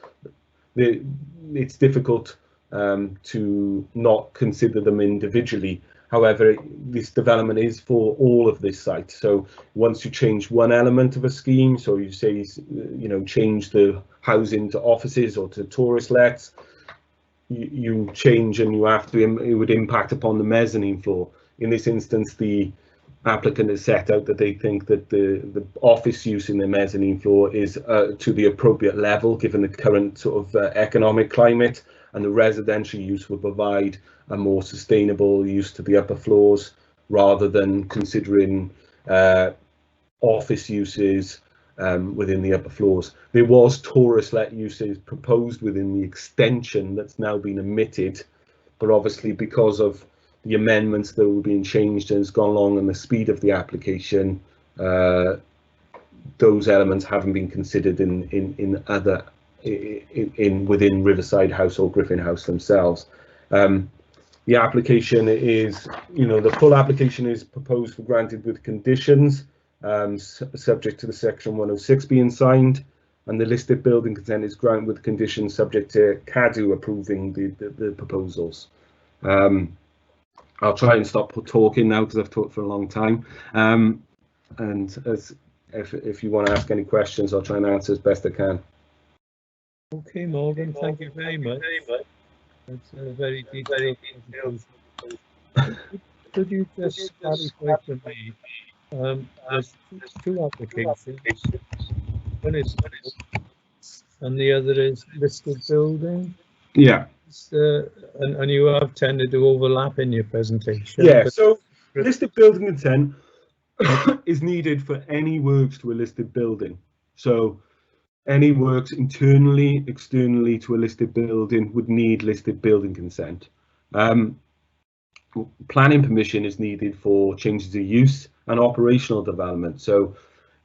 It's difficult to not consider them individually. However, this development is for all of this site. So once you change one element of a scheme, so you say, you know, change the housing to offices or to tourist lets, you change and you have to, it would impact upon the mezzanine floor. In this instance, the applicant has set out that they think that the office use in the mezzanine floor is to the appropriate level given the current sort of economic climate, and the residential use will provide a more sustainable use to the upper floors rather than considering office uses within the upper floors. There was tourist let uses proposed within the extension that's now been omitted, but obviously because of the amendments that were being changed and has gone along and the speed of the application, those elements haven't been considered within Riverside House or Griffin House themselves. The application is, you know, the full application is proposed for granted with conditions, subject to the section 106 being signed, and the listed building consent is granted with conditions subject to CADU approving the proposals. I'll try and stop talking now because I've talked for a long time. And if you want to ask any questions, I'll try and answer as best I can. Okay, Morgan, thank you very much. It's a very detailed presentation. Could you just clarify for me? There's 2 applications. One is and the other is listed building. Yeah. And you have tended to overlap in your presentation. Yeah, so listed building consent is needed for any works to a listed building. So any works internally, externally to a listed building would need listed building consent. Planning permission is needed for changes of use and operational development. So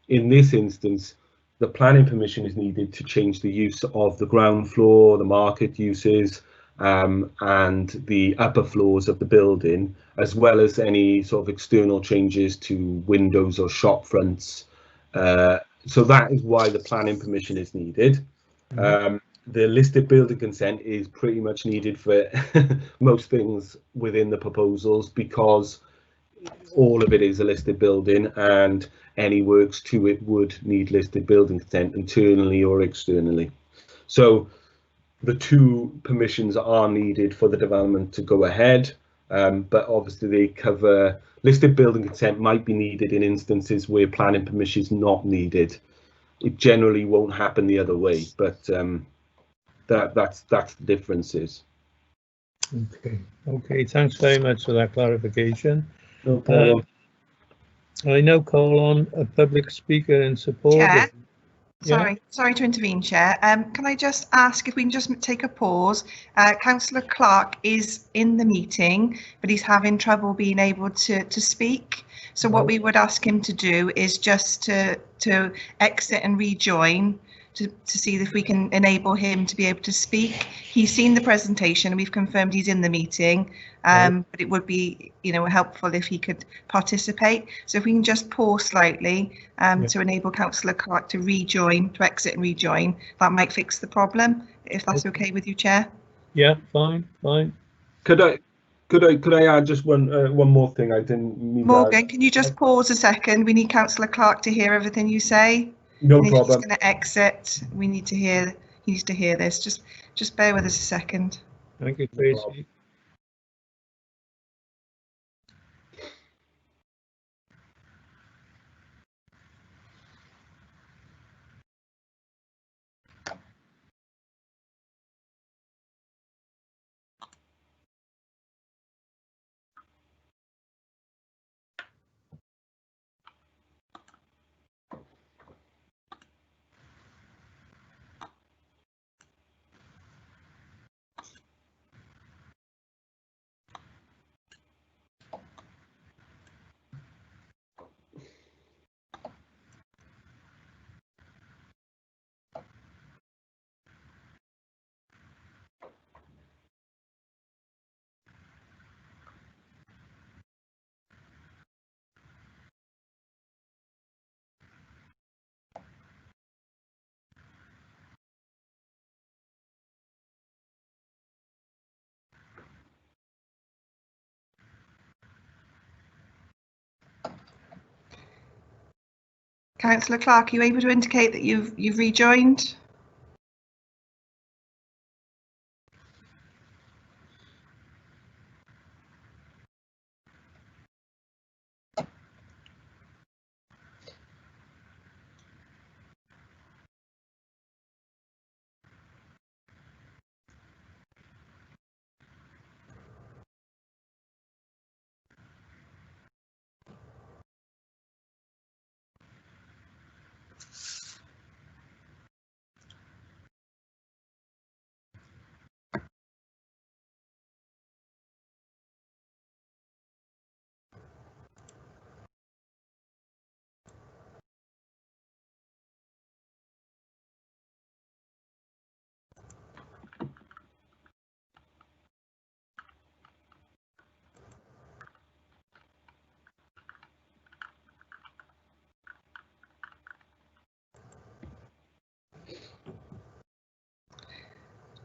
in this instance, the planning permission is needed to change the use of the ground floor, the market uses, and the upper floors of the building, as well as any sort of external changes to windows or shop fronts. So that is why the planning permission is needed. The listed building consent is pretty much needed for most things within the proposals because all of it is a listed building and any works to it would need listed building consent internally or externally. So the 2 permissions are needed for the development to go ahead, but obviously they cover listed building consent might be needed in instances where planning permission is not needed. It generally won't happen the other way, but that's the differences. Okay, thanks very much for that clarification. No problem. I now call on a public speaker in support. Chair? Sorry to intervene, Chair. Can I just ask if we can just take a pause? Councillor Clark is in the meeting, but he's having trouble being able to speak. So what we would ask him to do is just to exit and rejoin to see if we can enable him to be able to speak. He's seen the presentation and we've confirmed he's in the meeting, but it would be, helpful if he could participate. So if we can just pause slightly to enable Councillor Clark to exit and rejoin, that might fix the problem, if that's okay with you, Chair. Yeah, fine. Could I add just one more thing? I didn't mean Morgan, can you just pause a second? We need Councillor Clark to hear everything you say. No and if problem. he's going to exit, we need to hear. He needs to hear this. Just bear with us a second. Thank you, Tracy. Councillor Clark, are you able to indicate that you've rejoined?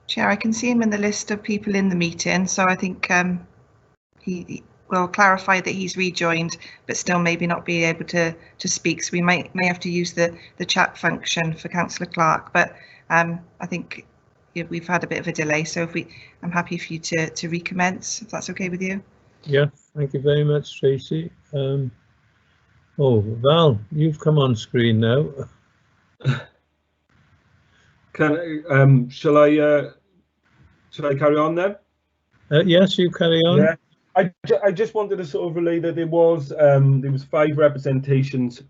Chair, I can see him in the list of people in the meeting, so I think he will clarify that he's rejoined, but still maybe not be able to speak. So we may have to use the chat function for Councillor Clark. But I think we've had a bit of a delay, so I'm happy for you to recommence, if that's okay with you. Yeah, thank you very much, Tracy. Oh, Val, you've come on screen now. Shall I carry on then? Yes, you carry on. Yeah, I just wanted to sort of relay that there was 5 representations,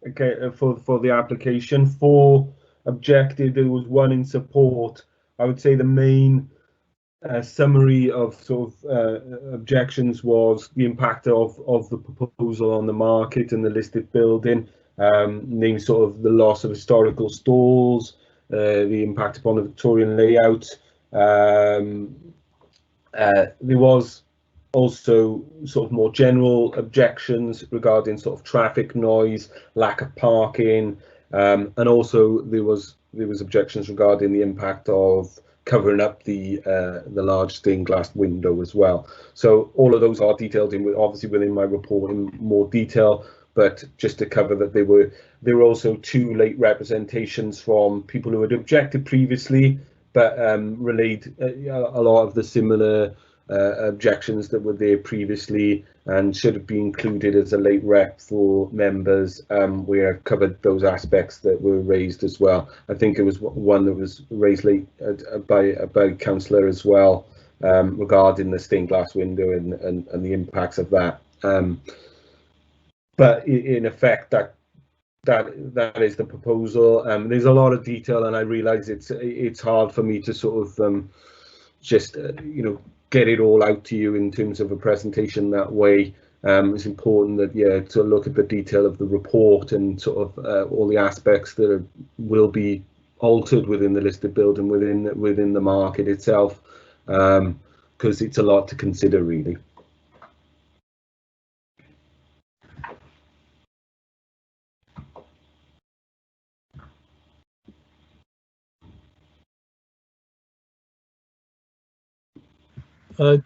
okay, for the application. 4 objected, there was 1 in support. I would say the main summary of sort of objections was the impact of the proposal on the market and the listed building, namely sort of the loss of historical stalls, the impact upon the Victorian layout. There was also sort of more general objections regarding sort of traffic noise, lack of parking, and also there was objections regarding the impact of covering up the large stained glass window as well. So all of those are detailed obviously within my report in more detail, but just to cover that there were also 2 late representations from people who had objected previously, but relayed a lot of the similar objections that were there previously and should have been included as a late rep for members, where I covered those aspects that were raised as well. I think it was one that was raised late by Councillor as well, regarding the stained glass window and the impacts of that. But in effect, that is the proposal. There's a lot of detail, and I realise it's hard for me to sort of just get it all out to you in terms of a presentation that way. It's important that to look at the detail of the report and sort of all the aspects that will be altered within the listed building within the market itself, because it's a lot to consider, really.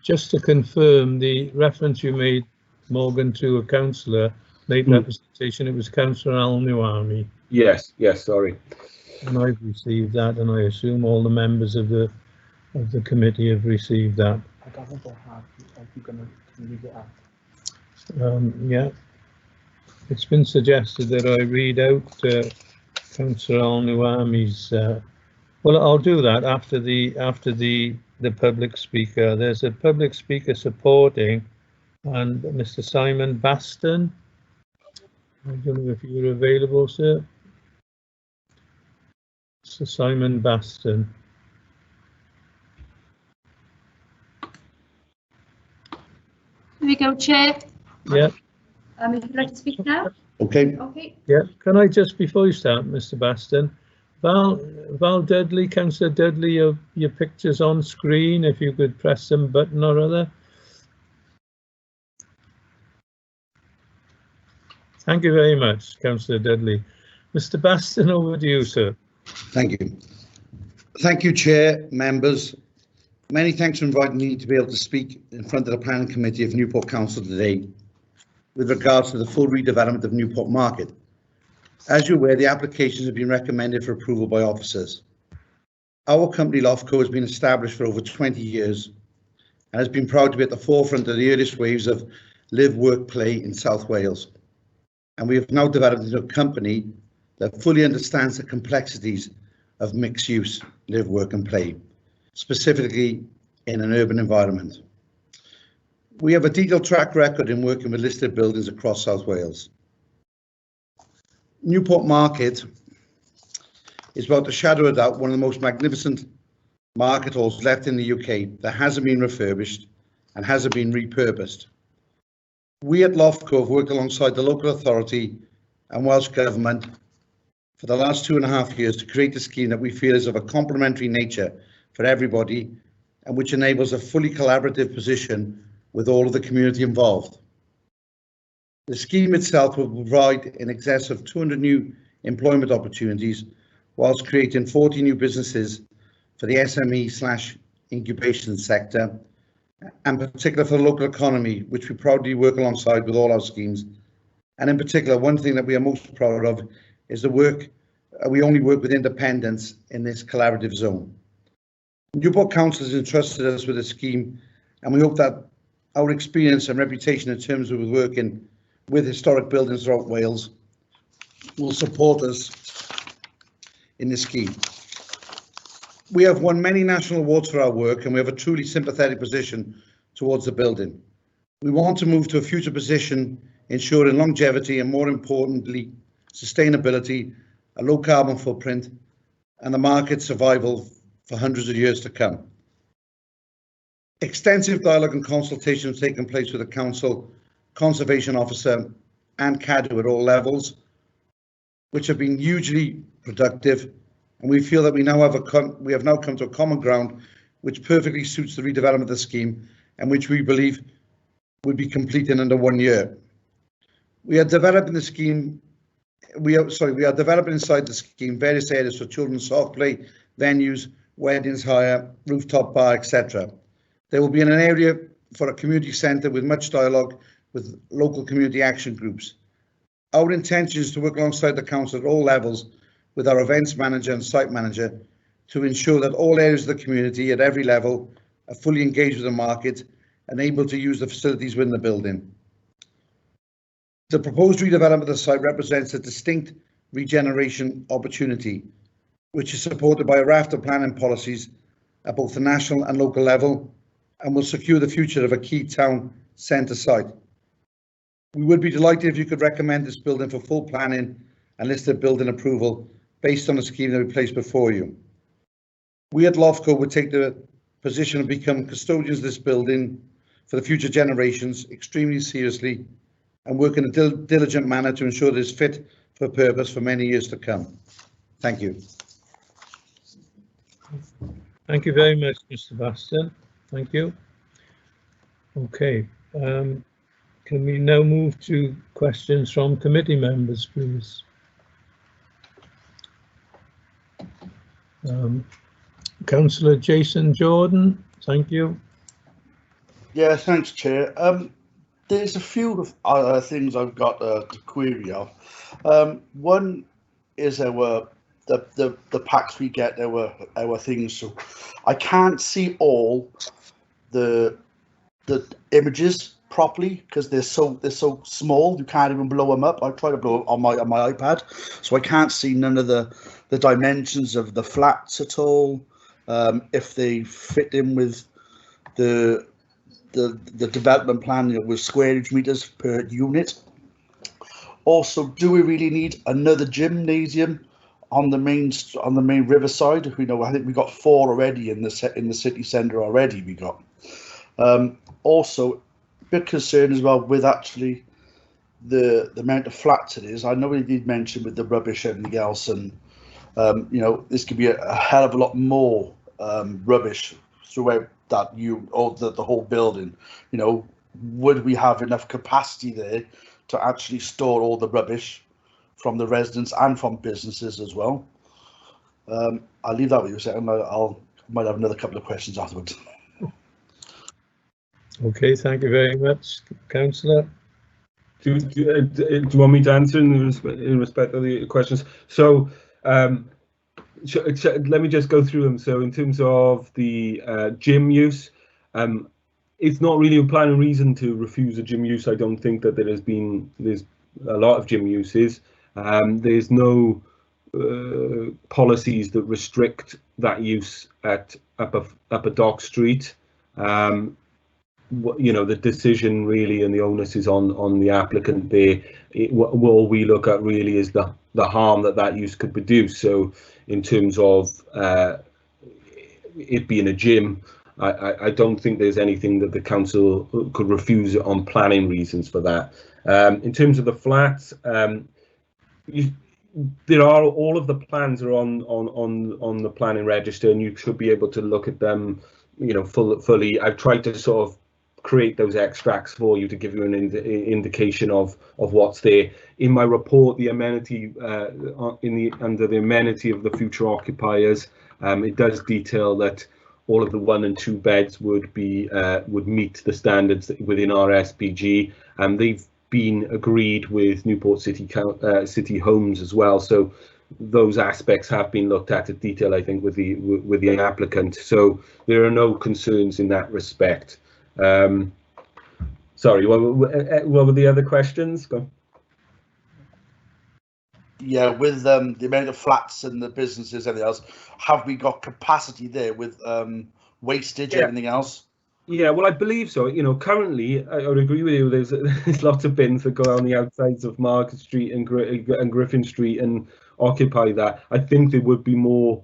Just to confirm, the reference you made, Morgan, to a councillor, late representation, it was Councillor Al-Nuami. Yes, sorry. And I've received that, and I assume all the members of the committee have received that. I don't think I have. Are you going to read it out? Yeah. It's been suggested that I read out Councillor Al-Nuami's. Well, I'll do that after the public speaker. There's a public speaker supporting, and Mr. Simon Baston. I don't know if you're available, sir. Mr. Simon Baston. Here we go, Chair. Yeah. If you'd like to speak now. Okay. Okay. Yeah. Can I just, before you start, Mr. Baston, Val Dudley, Councillor Dudley, your picture's on screen. If you could press some button or other. Thank you very much, Councillor Dudley. Mr. Baston, over to you, sir. Thank you. Thank you, Chair, members. Many thanks for inviting me to be able to speak in front of the Planning Committee of Newport Council today with regards to the full redevelopment of Newport Market. As you're aware, the applications have been recommended for approval by officers. Our company, Lofco, has been established for over 20 years and has been proud to be at the forefront of the earliest waves of live, work, play in South Wales. And we have now developed into a company that fully understands the complexities of mixed use, live, work and play, specifically in an urban environment. We have a detailed track record in working with listed buildings across South Wales. Newport Market is, without a shadow of a doubt, one of the most magnificent market halls left in the UK that hasn't been refurbished and hasn't been repurposed. We at Lofco have worked alongside the local authority and Welsh Government for the last 2.5 years to create a scheme that we feel is of a complementary nature for everybody and which enables a fully collaborative position with all of the community involved. The scheme itself will provide in excess of 200 new employment opportunities whilst creating 40 new businesses for the SME/incubation sector, and particular for the local economy, which we proudly work alongside with all our schemes. And in particular, one thing that we are most proud of is the work, we only work with independents in this collaborative zone. Newport Council has entrusted us with a scheme, and we hope that our experience and reputation in terms of working with historic buildings throughout Wales will support us in this scheme. We have won many national awards for our work, and we have a truly sympathetic position towards the building. We want to move to a future position ensuring longevity and, more importantly, sustainability, a low carbon footprint, and the market survival for hundreds of years to come. Extensive dialogue and consultation have taken place with the Council, Conservation Officer and CADU at all levels, which have been hugely productive, and we feel that we have now come to a common ground which perfectly suits the redevelopment of the scheme and which we believe would be complete in under 1 year. We are developing the scheme. We are developing inside the scheme various areas for children's soft play, venues, weddings hire, rooftop bar, etc. There will be an area for a community centre with much dialogue with local community action groups. Our intention is to work alongside the council at all levels with our events manager and site manager to ensure that all areas of the community at every level are fully engaged with the market and able to use the facilities within the building. The proposed redevelopment of the site represents a distinct regeneration opportunity, which is supported by a raft of planning policies at both the national and local level and will secure the future of a key town centre site. We would be delighted if you could recommend this building for full planning and listed building approval based on the scheme that we placed before you. We at LOFCO would take the position of become custodians of this building for the future generations extremely seriously and work in a diligent manner to ensure that it is fit for purpose for many years to come. Thank you. Thank you very much, Mr. Baston. Thank you. Okay, can we now move to questions from committee members, please? Councillor Jason Jordan, thank you. Yeah, thanks, Chair. There's a few things I've got to query of. One is the packs we get, our things. So I can't see all the images properly because they're so small. You can't even blow them up. I try to blow it on my iPad, so I can't see none of the dimensions of the flats at all. If they fit in with the development plan, with squareage meters per unit. Also, do we really need another gymnasium on the main riverside? I think we got 4 already in the city centre already. We got. Also, a bit concerned as well with actually the amount of flats it is. I know we did mention with the rubbish and everything else, and this could be a hell of a lot more rubbish throughout that the whole building. Would we have enough capacity there to actually store all the rubbish from the residents and from businesses as well? I'll leave that with you a second. I might have another couple of questions afterwards. Okay, thank you very much, Councillor. Do you want me to answer in respect of the questions? So let me just go through them. So in terms of the gym use, it's not really a planning reason to refuse a gym use. I don't think that there's a lot of gym uses. There's no policies that restrict that use at Upper Dock Street. The decision really and the onus is on the applicant there. What we look at really is the harm that use could produce. So in terms of it being a gym, I don't think there's anything that the council could refuse on planning reasons for that. In terms of the flats, there are all of the plans are on the planning register, and you should be able to look at them, fully. I've tried to sort of create those extracts for you to give you an indication of what's there. In my report, the amenity under the amenity of the future occupiers, it does detail that all of the 1 and 2 beds would meet the standards within our SPG, and they've been agreed with Newport City Homes as well. So those aspects have been looked at in detail, I think, with the applicant. So there are no concerns in that respect. Sorry, what were the other questions? Go. Yeah, with the amount of flats and the businesses, everything else, have we got capacity there with wastage, everything else? Yeah, well, I believe so. Currently, I would agree with you. There's lots of bins that go on the outsides of Market Street and Griffin Street and occupy that. I think there would be more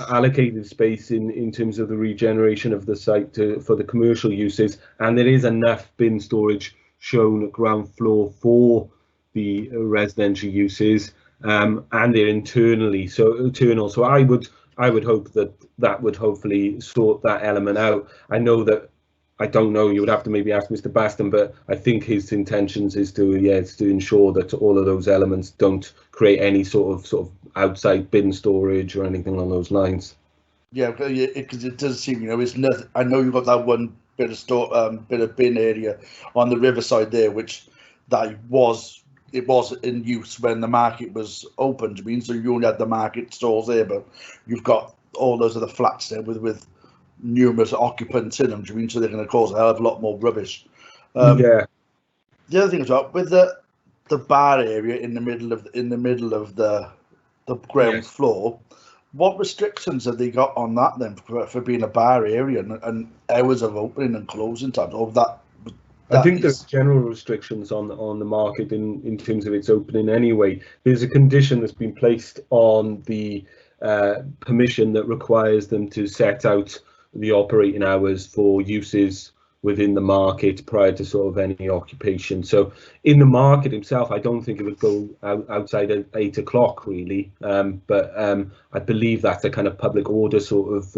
allocated space in terms of the regeneration of the site for the commercial uses, and there is enough bin storage shown at ground floor for the residential uses, and they're internal. So I would hope that would hopefully sort that element out. I don't know, you would have to maybe ask Mr. Baston, but I think his intentions is to ensure that all of those elements don't create any sort of outside bin storage or anything along those lines. Yeah, because it does seem, it's nothing. I know you've got that one bit of bin area on the riverside there, which it was in use when the market was opened. So you only had the market stalls there, but you've got all those other flats there with numerous occupants in them. So they're going to cause a hell of a lot more rubbish. Yeah. The other thing as well, with the bar area in the middle of the ground floor, what restrictions have they got on that then for being a bar area and hours of opening and closing times? Or I think there's general restrictions on the market in terms of its opening anyway. There's a condition that's been placed on the permission that requires them to set out the operating hours for uses within the market prior to sort of any occupation. So in the market itself, I don't think it would go outside at 8 o'clock really, but I believe that's a kind of public order sort of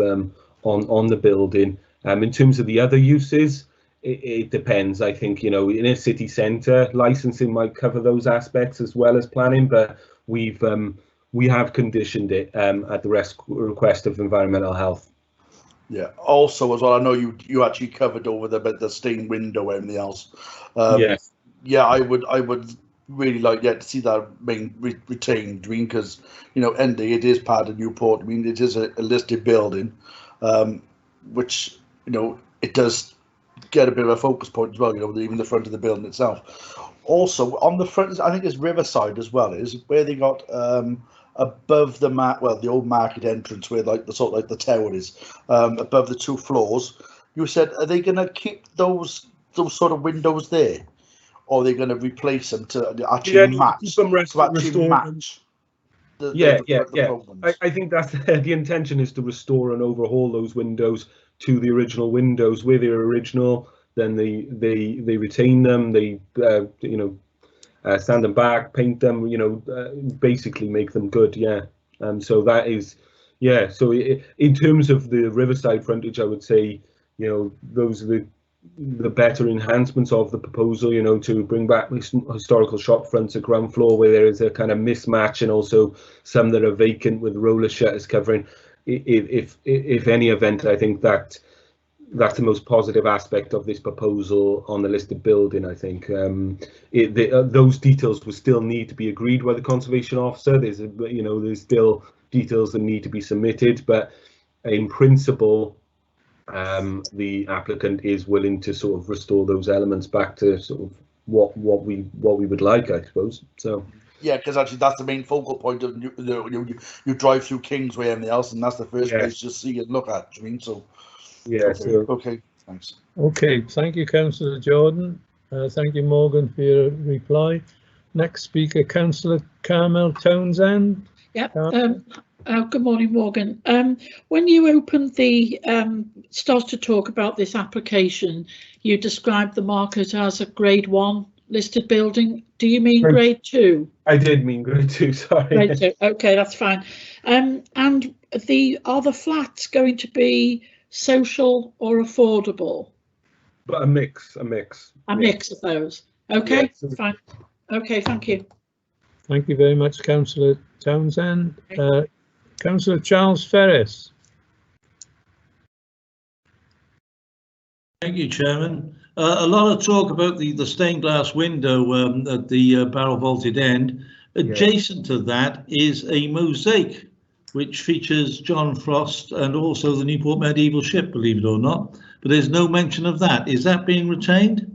on the building. In terms of the other uses, it depends. I think, you know, in a city centre, licensing might cover those aspects as well as planning, but we have conditioned it at the request of environmental health. Yeah. Also, as well, I know you actually covered over the stained window and everything else. Yes. Yeah, I would really like to see that being retained. I mean, because you know, it is part of Newport. I mean, it is a listed building, which you know it does get a bit of a focus point as well. You know, even the front of the building itself. Also, on the front, I think it's Riverside as well. Is where they got above the old market entrance where like the sort of like the tower is, above the 2 floors. You said, are they going to keep those sort of windows there, or are they going to replace them to actually match? I think that's the intention, is to restore and overhaul those windows to the original windows. Where they're original, then they retain them. They you know, sand them back, paint them, you know, basically make them good. Yeah. So that is, yeah. So in terms of the Riverside frontage, I would say, you know, those are the better enhancements of the proposal, you know, to bring back historical shop fronts at ground floor where there is a kind of mismatch, and also some that are vacant with roller shutters covering. If any event, I think that's the most positive aspect of this proposal on the listed building. I think those details will still need to be agreed by the conservation officer. There's still details that need to be submitted, but in principle, the applicant is willing to sort of restore those elements back to sort of what we would like, I suppose. So. Yeah, because actually that's the main focal point of you drive through Kingsway and everything else, and that's the first place you see and look at. I mean, so. Yeah. Okay. Thanks. Okay. Thank you, Councillor Jordan. Thank you, Morgan, for your reply. Next speaker, Councillor Carmel Townsend. Yep. Good morning, Morgan. When you opened started to talk about this application, you described the market as a Grade 1 listed building. Do you mean Grade 2? I did mean Grade 2. Sorry. Grade 2. Okay, that's fine. And are the flats going to be social or affordable? But a mix. A mix of those. Okay, fine. Okay, thank you. Thank you very much, Councillor Townsend. Councillor Charles Ferris. Thank you, Chairman. A lot of talk about the stained glass window at the barrel vaulted end. Adjacent to that is a mosaic which features John Frost and also the Newport medieval ship, believe it or not. But there's no mention of that. Is that being retained?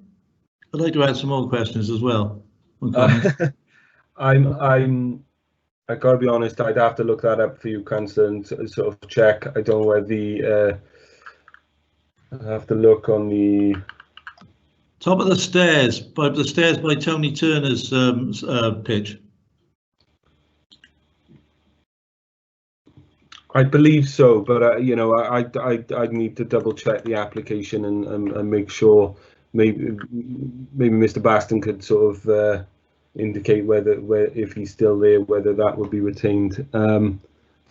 I'd like to add some more questions as well. I gotta be honest, I'd have to look that up for you, Councillor, and sort of check. I don't know whether I have to look on the top of the stairs, by Tony Turner's pitch. I believe so, but you know, I'd need to double check the application and make sure. Maybe Mr. Baston could sort of indicate if he's still there, whether that would be retained. There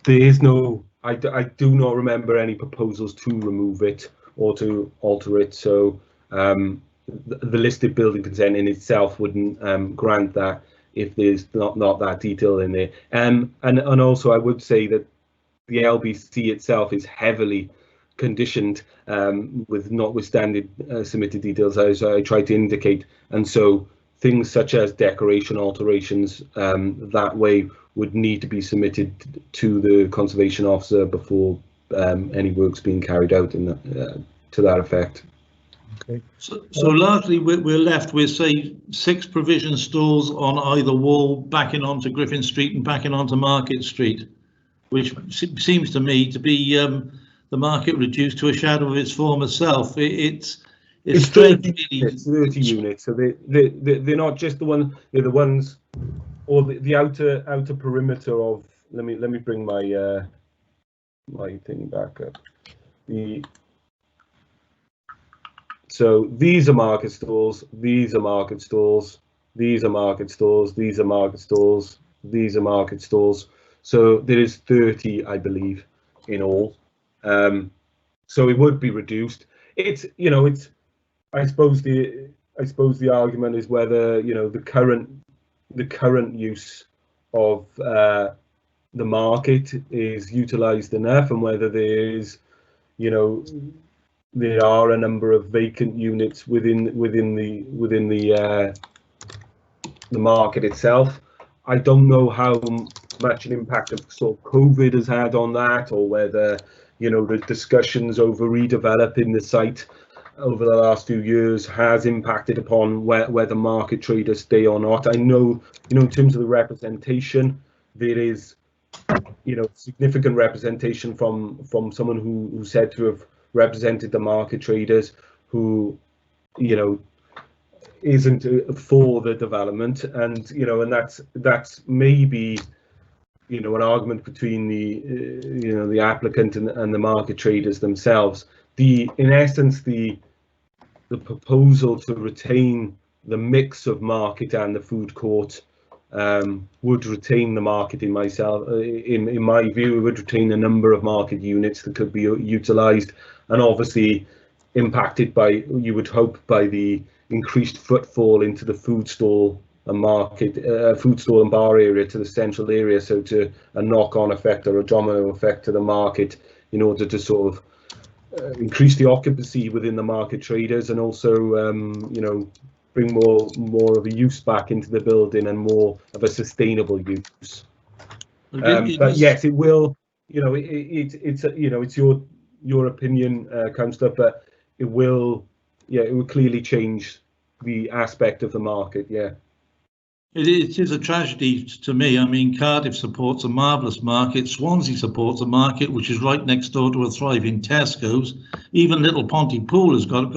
is no. I do not remember any proposals to remove it or to alter it. So the listed building consent in itself wouldn't grant that if there's not that detail in there. And also I would say that the LBC itself is heavily conditioned with notwithstanding submitted details, as I tried to indicate, and so things such as decoration alterations that way would need to be submitted to the conservation officer before any work's being carried out to that effect. Okay. So largely we're left with, say, 6 provision stalls on either wall backing onto Griffin Street and backing onto Market Street, which seems to me to be the market reduced to a shadow of its former self. It's It's It's 30 strange, units, 30 units. So they're not just the one. They're the ones, or the outer perimeter of. Let me bring my my thing back up. So these are market stalls. These are market stalls. These are market stalls. These are market stalls. These are market stalls. So there is 30, I believe, in all. So it would be reduced. It's I suppose the argument is whether the current use of the market is utilised enough, and whether there are a number of vacant units within the market itself. I don't know how much an impact of sort of COVID has had on that, or whether the discussions over redeveloping the site over the last few years has impacted upon whether market traders stay or not. I know, in terms of the representation, there is, significant representation from someone who said to have represented the market traders, who, isn't for the development, and and that's maybe an argument between the applicant and the market traders themselves. In essence, the proposal to retain the mix of market and the food court would retain the market. In my view, it would retain a number of market units that could be utilised, and obviously impacted by, you would hope, by the increased footfall into the food stall and food stall and bar area to the central area, so to a knock-on effect or a domino effect to the market, in order to sort of increase the occupancy within the market traders, and also bring more of a use back into the building, and more of a sustainable use. But yes, it will. It's your opinion, Councillor, but it will clearly change the aspect of the market. Yeah. It is a tragedy to me. I mean, Cardiff supports a marvellous market. Swansea supports a market which is right next door to a thriving Tesco's. Even Little Pontypool has got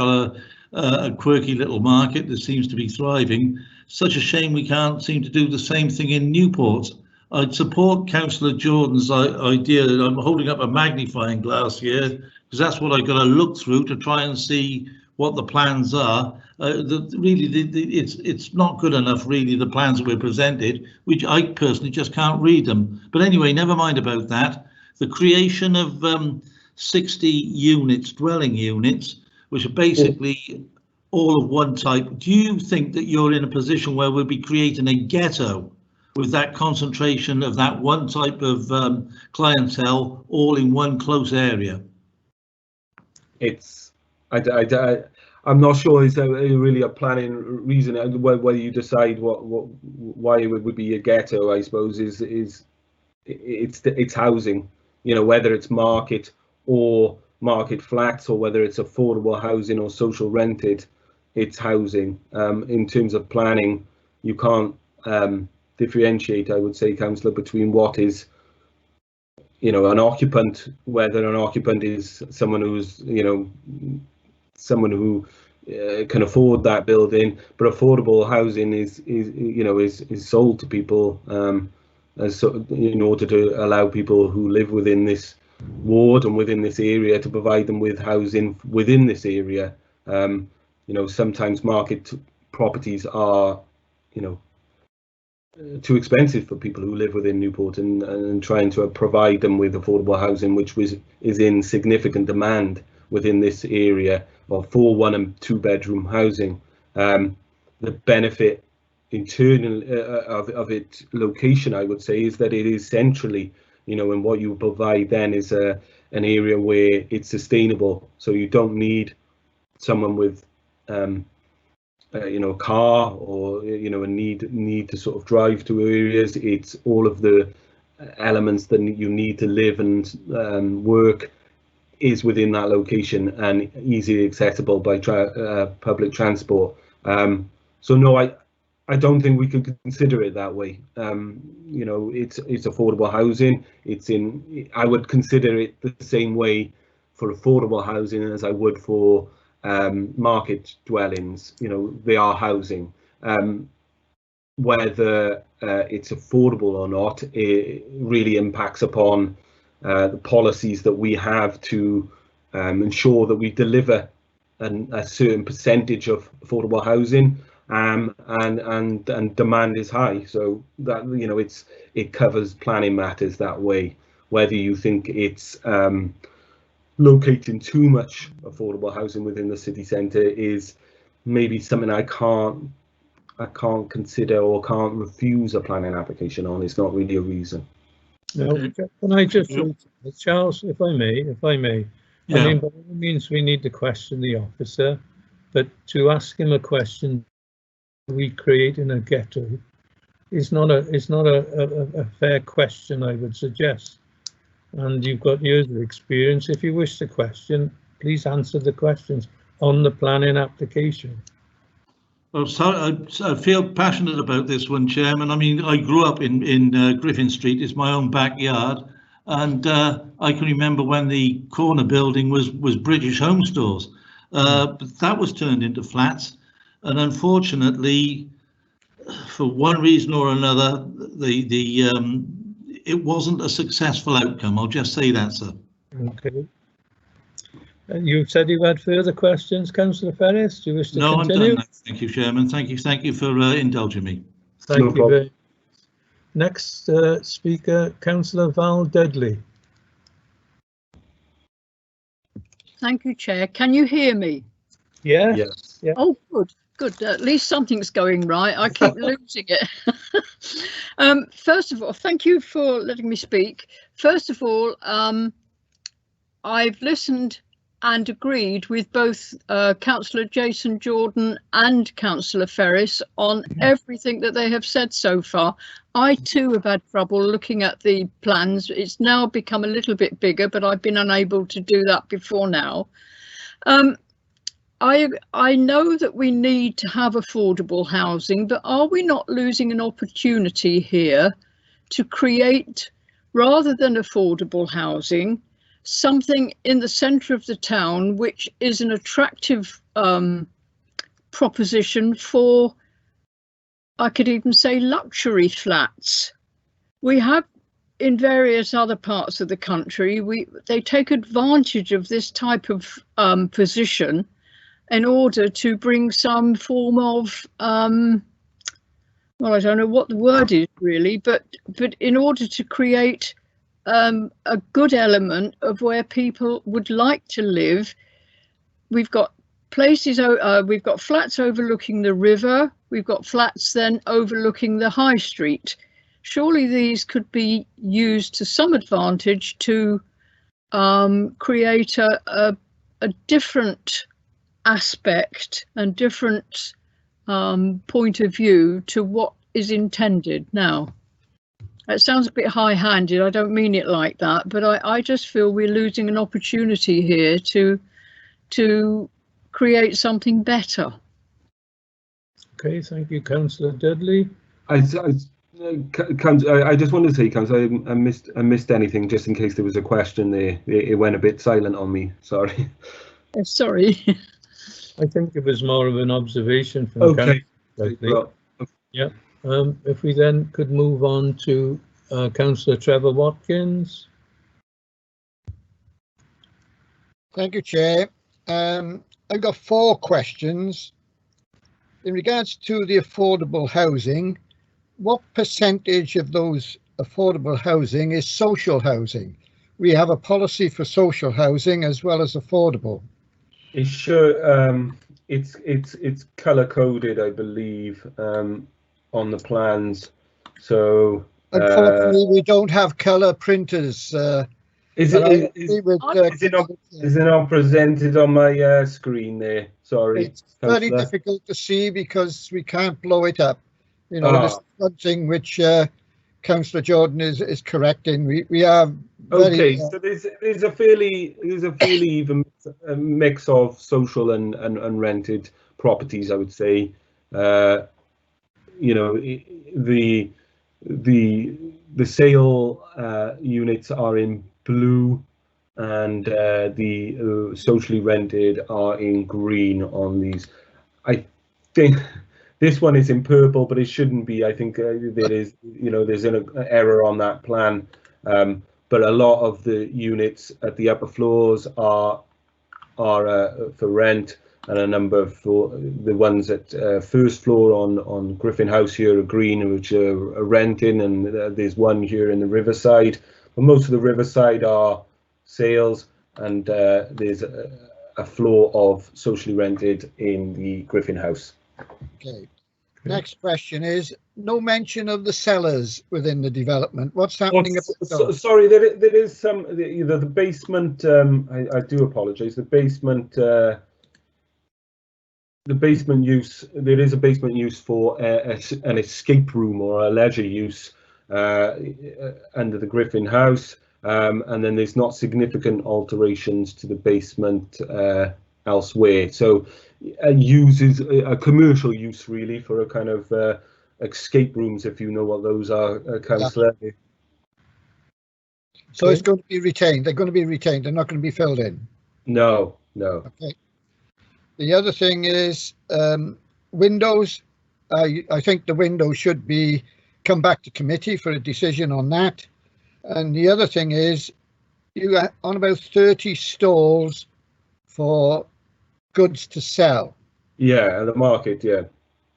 a quirky little market that seems to be thriving. Such a shame we can't seem to do the same thing in Newport. I'd support Councillor Jordan's idea that I'm holding up a magnifying glass here, because that's what I've got to look through to try and see what the plans are. It's not good enough, really, the plans that were presented, which I personally just can't read them. But anyway, never mind about that. The creation of 60 units, dwelling units, which are basically all of one type. Do you think that you're in a position where we'll be creating a ghetto with that concentration of that one type of clientele all in one close area? I'm not sure is really a planning reason whether you decide why it would be a ghetto. I suppose it's housing, whether it's market or market flats, or whether it's affordable housing or social rented, it's housing. In terms of planning, you can't differentiate, I would say, Councillor, between what is an occupant, whether an occupant is someone who's someone who can afford that building, but affordable housing is sold to people in order to allow people who live within this ward and within this area to provide them with housing within this area. Sometimes market properties are too expensive for people who live within Newport, and trying to provide them with affordable housing, which is in significant demand within this area, or for 1 and 2 bedroom housing. The benefit internally of its location, I would say, is that it is centrally, and what you provide then is an area where it's sustainable. So you don't need someone with a car, or a need to sort of drive to areas. It's all of the elements that you need to live and work is within that location, and easily accessible by public transport. So no, I don't think we could consider it that way. It's affordable housing. I would consider it the same way for affordable housing as I would for market dwellings, you know, they are housing. Whether it's affordable or not, it really impacts upon the policies that we have to ensure that we deliver a certain percentage of affordable housing, and demand is high. So that, you know, it covers planning matters that way. Whether you think it's locating too much affordable housing within the city centre is maybe something I can't consider or can't refuse a planning application on. It's not really a reason. Now, can I just, Charles, if I may, Yeah. I mean, by all means, we need to question the officer, but to ask him a question, we create in a ghetto, is not a fair question, I would suggest. And you've got years of experience. If you wish to question, please answer the questions on the planning application. Well, so I feel passionate about this one, Chairman. I mean, I grew up in Griffin Street. It's my own backyard, and I can remember when the corner building was British Home Stores, but that was turned into flats, and unfortunately, for one reason or another, it wasn't a successful outcome. I'll just say that, sir. Okay. You said you had further questions, Councillor Ferris. Do you wish to continue? No, I'm done. Thank you, Chairman. Thank you for indulging me. Thank you very much. Next speaker, Councillor Val Dudley. Thank you, Chair. Can you hear me? Yeah. Yes. Yeah. Oh, good. At least something's going right. I keep losing it. First of all, thank you for letting me speak. First of all, I've listened and agreed with both Councillor Jason Jordan and Councillor Ferris on everything that they have said so far. I too have had trouble looking at the plans. It's now become a little bit bigger, but I've been unable to do that before now. I know that we need to have affordable housing, but are we not losing an opportunity here to create, rather than affordable housing, something in the centre of the town which is an attractive proposition for, I could even say, luxury flats? We have in various other parts of the country, they take advantage of this type of position in order to bring some form of, well, I don't know what the word is really, but in order to create a good element of where people would like to live. We've got places, we've got flats overlooking the river, we've got flats then overlooking the high street. Surely these could be used to some advantage to create a different aspect and different point of view to what is intended now. It sounds a bit high-handed, I don't mean it like that, but I just feel we're losing an opportunity here to create something better. Okay, thank you, Councillor Dudley. I just wanted to say, Councillor, I missed anything, just in case there was a question there. It went a bit silent on me, sorry. Sorry. I think it was more of an observation from okay. Councillor Dudley. Yeah. If we then could move on to Councillor Trevor Watkins. Thank you, Chair. I've got 4 questions. In regards to the affordable housing, what percentage of those affordable housing is social housing? We have a policy for social housing as well as affordable. It's sure, it's colour coded, I believe, on the plans. So unfortunately, we don't have colour printers. Is it not presented on my screen there? Sorry. It's very difficult to see because we can't blow it up. You know, this is something which Councillor Jordan is correcting. We are very, so there's a fairly even mix of social and rented properties, I would say. You know, the sale units are in blue, and the socially rented are in green on these. I think this one is in purple, but it shouldn't be. I think there is, there's an error on that plan. But a lot of the units at the upper floors are for rent, and a number for the ones at first floor on Griffin House here are green, which are renting, and there's one here in the Riverside. But most of the Riverside are sales, and there's a floor of socially rented in the Griffin House. Okay. Next question is, no mention of the cellars within the development. What's happening? Sorry, there is some, the basement, I do apologize, the basement use, there is a basement use for an escape room or a leisure use under the Griffin House, and then there's not significant alterations to the basement elsewhere. So uses a commercial use really for a kind of escape rooms, if you know what those are, Councillor. Yeah. So it's going to be retained. They're going to be retained. They're not going to be filled in. No. Okay. The other thing is windows. I think the windows should be come back to committee for a decision on that. And the other thing is you are on about 30 stalls for goods to sell. Yeah, the market, yeah.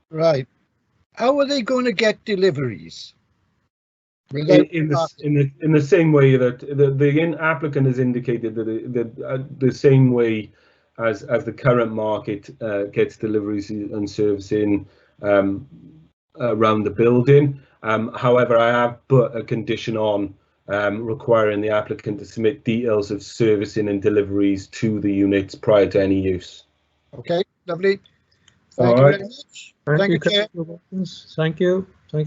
Right. How are they going to get deliveries? In the same way that the applicant has indicated that the same way as the current market gets deliveries and servicing around the building. However, I have put a condition on requiring the applicant to submit details of servicing and deliveries to the units prior to any use. Okay, lovely. Thank you very much. Thank you, Chair. Councillor Watkins. Thank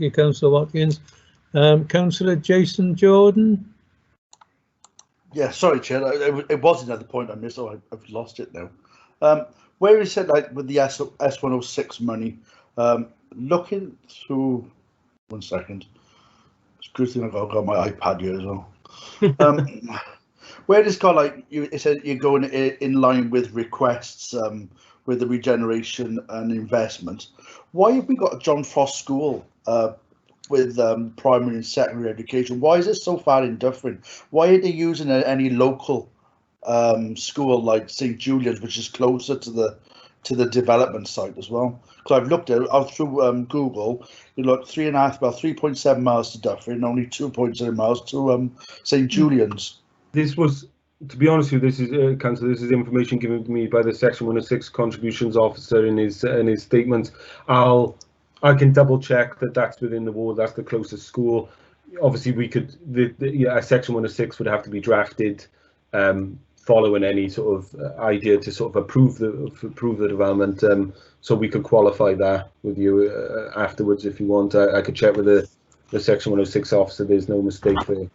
you, Councillor Watkins. Councillor Jason Jordan. Yeah, sorry, Chair. It was another point I missed. Oh, I've lost it now. Where he said like with the S106 money, looking through. 1 second. It's a good thing I've got my iPad here as well. Where it's got like it said you're going in line with requests with the regeneration and investment. Why have we got a John Frost School with primary and secondary education? Why is it so far indifferent? Why are they using any local school like St. Julian's, which is closer to the development site as well? Because I've looked at it through Google. You look about 3.7 miles to Dufferin, only 2.0 miles to St. Julian's. This was, to be honest with you, this is Councillor. This is information given to me by the Section 106 contributions officer in his statements. I can double check that that's within the ward. That's the closest school. Obviously, we could. Section 106 would have to be drafted following any sort of idea to sort of approve the development. So we could qualify that with you afterwards if you want. I could check with the Section 106 officer. There's no mistake there.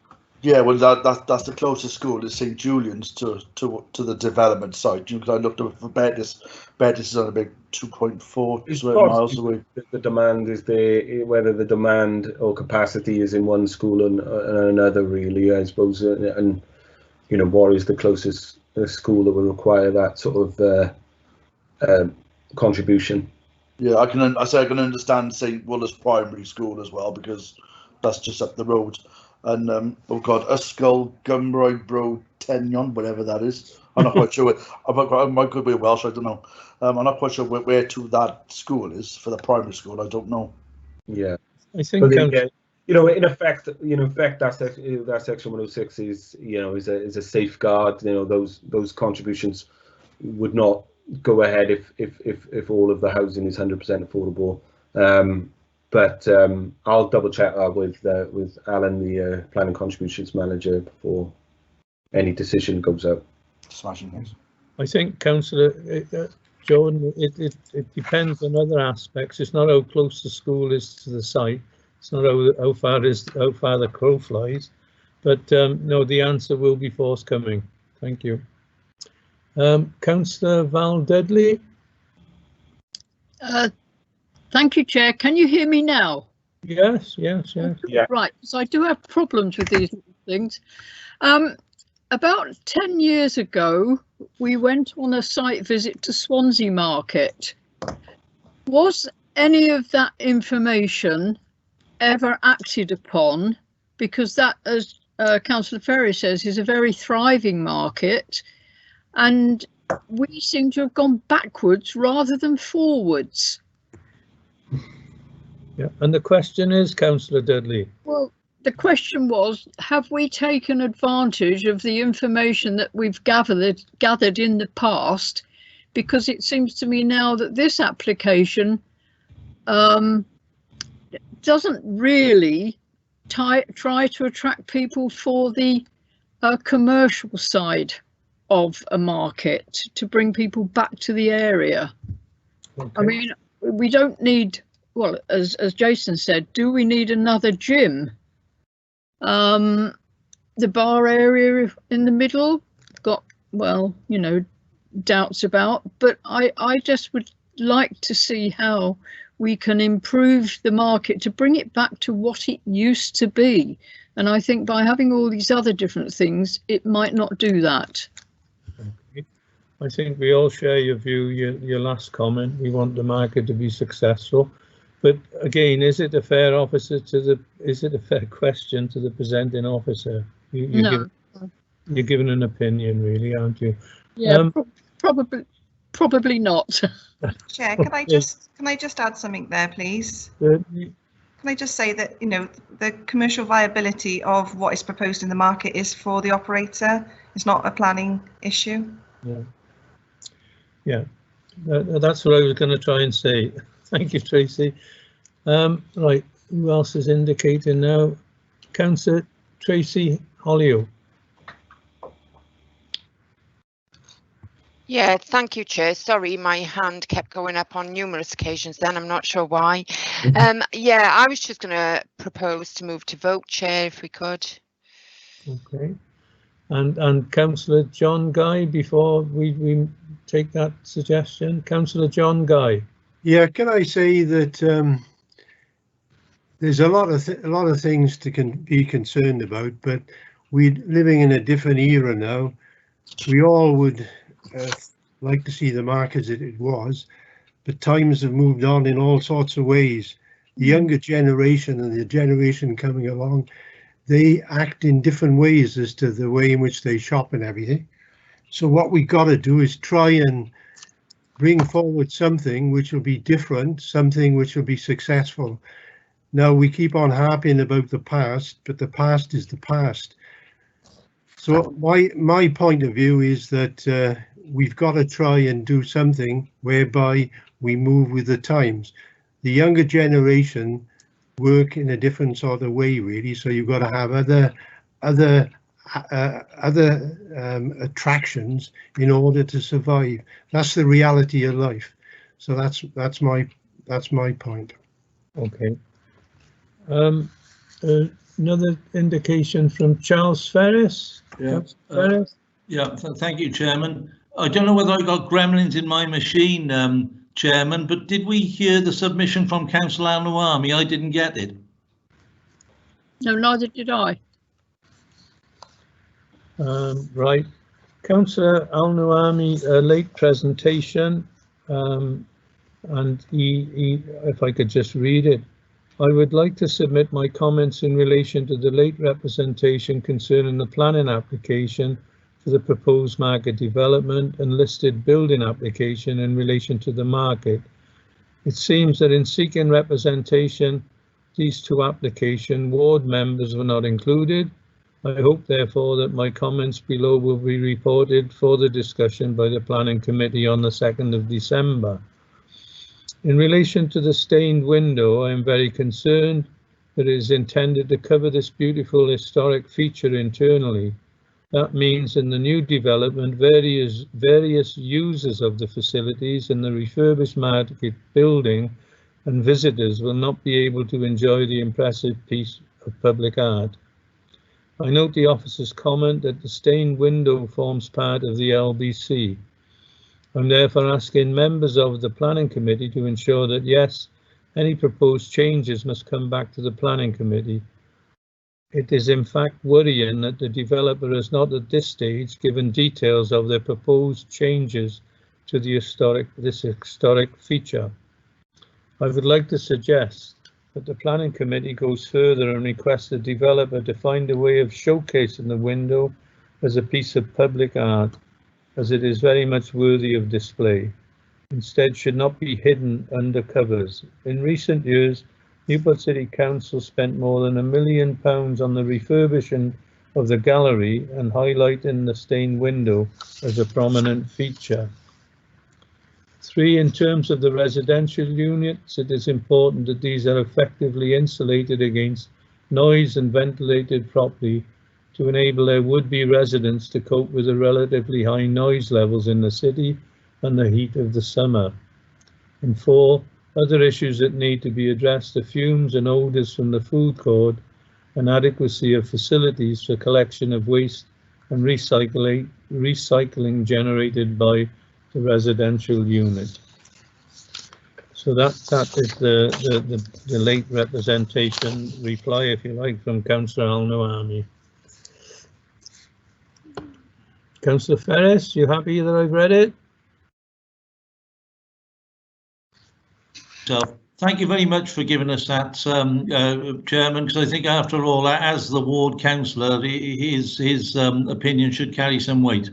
Yeah, well, that's the closest school is St. Julian's to the development site. Because I looked up for Bettis. Bettis is on about 2.4 miles away. The demand is there, whether the demand or capacity is in one school and another, really, I suppose. And what is the closest school that will require that sort of contribution? Yeah, I can understand St. Wooler's Primary School as well, because that's just up the road. And oh god, Ysgol Gymroed Bro Tenion, whatever that is. I'm not quite sure. I might could be Welsh. I don't know. I'm not quite sure where to that school is for the primary school. I don't know. Yeah, I think in effect, that Section 106 is is a safeguard. Those contributions would not go ahead if all of the housing is 100% affordable. But I'll double check with Alan, the planning contributions manager, before any decision goes out. Smashing things. I think, Councillor Jordan, it depends on other aspects. It's not how close the school is to the site. It's not how far the crow flies. But no, the answer will be forthcoming. Thank you. Councillor Val Dudley. Thank you, Chair. Can you hear me now? Yes. Yeah. Right, so I do have problems with these things. about 10 years ago, we went on a site visit to Swansea Market. Was any of that information ever acted upon? Because that, as Councillor Ferry says, is a very thriving market, and we seem to have gone backwards rather than forwards. Yeah, and the question is, Councillor Dudley. Well, the question was, have we taken advantage of the information that we've gathered in the past? Because it seems to me now that this application doesn't really try to attract people for the commercial side of a market, to bring people back to the area. Okay. I mean, we don't need, well, as Jason said, do we need another gym? The bar area in the middle got, well, you know, doubts about, but I just would like to see how we can improve the market to bring it back to what it used to be. And I think by having all these other different things, it might not do that. Okay. I think we all share your view, your last comment. We want the market to be successful. But again, is it a fair question to the presenting officer? You're giving an opinion, really, aren't you? Yeah, probably not. Chair, can I just add something there, please? Can I just say that, you know, the commercial viability of what is proposed in the market is for the operator. It's not a planning issue. Yeah, that's what I was going to try and say. Thank you, Tracy. Right, who else is indicating now? Councillor Tracy Hollio. Yeah, thank you, Chair. Sorry, my hand kept going up on numerous occasions then. I'm not sure why. Yeah, I was just going to propose to move to vote, Chair, if we could. Okay. And Councillor John Guy, before we take that suggestion. Councillor John Guy. Yeah, can I say that there's a lot of things to be concerned about, but we're living in a different era now. We all would like to see the market as it was, but times have moved on in all sorts of ways. The younger generation and the generation coming along, they act in different ways as to the way in which they shop and everything. So what we got to do is try and bring forward something which will be different, something which will be successful. Now we keep on harping about the past, but the past is the past. So my point of view is that we've got to try and do something whereby we move with the times. The younger generation work in a different sort of way, really. So you've got to have other attractions in order to survive. That's the reality of life. So that's my point. Okay. Another indication from Charles Ferris. Yeah. Thank you, Chairman. I don't know whether I got gremlins in my machine, Chairman, but did we hear the submission from Councillor Al-Nuami? I didn't get it. No, neither did I. Right. Councillor Al-Nuami, a late presentation, and he, if I could just read it. I would like to submit my comments in relation to the late representation concerning the planning application for the proposed market development and listed building application in relation to the market. It seems that in seeking representation, these two application ward members were not included. I hope, therefore, that my comments below will be reported for the discussion by the Planning Committee on the 2nd of December. In relation to the stained window, I am very concerned that it is intended to cover this beautiful historic feature internally. That means in the new development, various users of the facilities in the refurbished market building and visitors will not be able to enjoy the impressive piece of public art. I note the officer's comment that the stained window forms part of the LBC. I'm therefore asking members of the Planning Committee to ensure that, yes, any proposed changes must come back to the Planning Committee. It is in fact worrying that the developer has not at this stage given details of their proposed changes to this historic feature. I would like to suggest that the planning committee goes further and requests the developer to find a way of showcasing the window as a piece of public art, as it is very much worthy of display. Instead, should not be hidden under covers. In recent years, Newport City Council spent more than £1 million on the refurbishing of the gallery and highlighting the stained window as a prominent feature. 3, in terms of the residential units, it is important that these are effectively insulated against noise and ventilated properly to enable their would-be residents to cope with the relatively high noise levels in the city and the heat of the summer. And 4, other issues that need to be addressed are fumes and odours from the food court and adequacy of facilities for collection of waste and recycling generated by the residential unit. So that is the late representation reply, if you like, from Councillor Al-Nuami. Councillor Ferris, you happy that I've read it? So thank you very much for giving us that, Chairman, because I think after all, as the ward councillor, his opinion should carry some weight.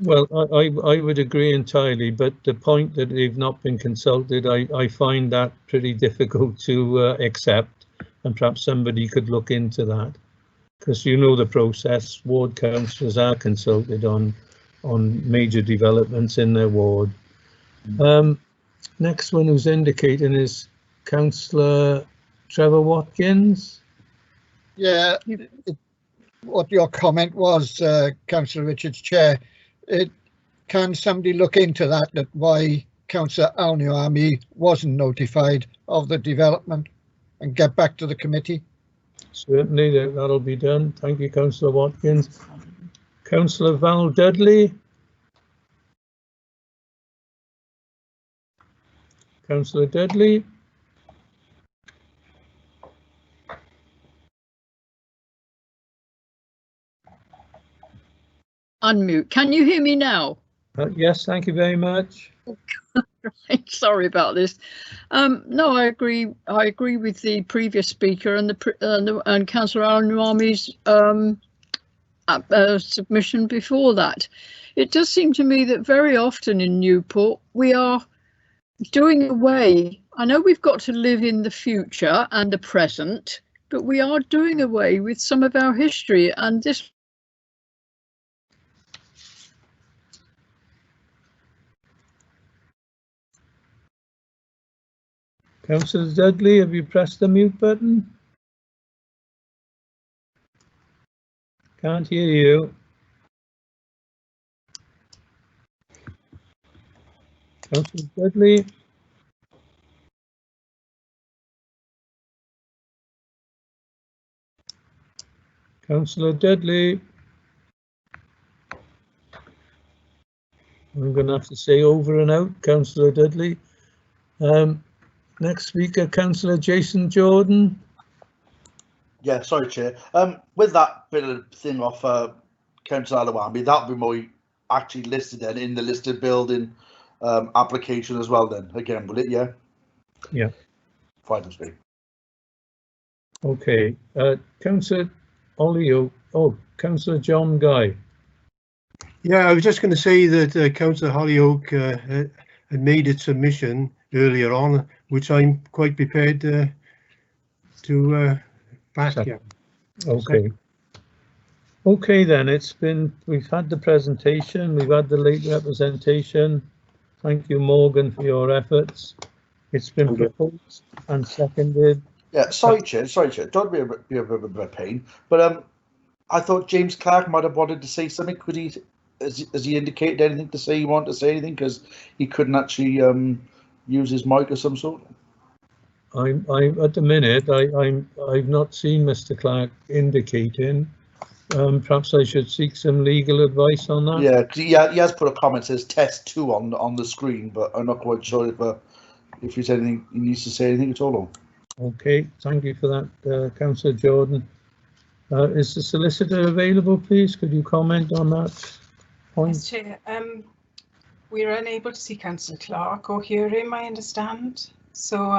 Well, I would agree entirely, but the point that they've not been consulted, I find that pretty difficult to accept, and perhaps somebody could look into that, because you know the process. Ward councillors are consulted on major developments in their ward. Next one who's indicating is Councillor Trevor Watkins. Yeah, what your comment was, Councillor Richards, Chair. Can somebody look into that why Councillor Al-Nuami wasn't notified of the development and get back to the committee? Certainly, that'll be done. Thank you, Councillor Watkins. Councillor Val Dudley. Councillor Dudley. Unmute. Can you hear me now? Yes, thank you very much. Right, sorry about this. No, I agree. I agree with the previous speaker and Councillor Al-Nuami's submission before that. It does seem to me that very often in Newport we are doing away. I know we've got to live in the future and the present, but we are doing away with some of our history, and this. Councillor Dudley, have you pressed the mute button? Can't hear you. Councillor Dudley. Councillor Dudley. I'm going to have to say over and out, Councillor Dudley. Next speaker, Councillor Jason Jordan. Yeah, sorry, Chair. With that bit of thing off Councillor Al-Nuami, that'll be more actually listed then in the listed building application as well then, again, will it? Yeah? Yeah. Fine with me. Okay. Councillor Olio. Oh, Councillor John Guy. Yeah, I was just going to say that Councillor Hollyoak had made its submission earlier on, which I'm quite prepared to back. Yeah. Okay. Okay, then we've had the presentation, we've had the late representation. Thank you, Morgan, for your efforts. It's been proposed and seconded. Yeah, sorry, Chair. Don't be a bit of a pain, but I thought James Clark might have wanted to say something. Could he? Has he indicated anything to say? He wanted to say anything because he couldn't actually use his mic of some sort. I'm at the minute. I've not seen Mr. Clark indicating. Perhaps I should seek some legal advice on that. Yeah, because he has put a comment that says test 2 on the screen, but I'm not quite sure if he's anything he needs to say anything at all. Okay, thank you for that, Councillor Jordan. Is the solicitor available, please? Could you comment on that point? Yes, Chair. We're unable to see Councillor Clark or hear him, I understand. So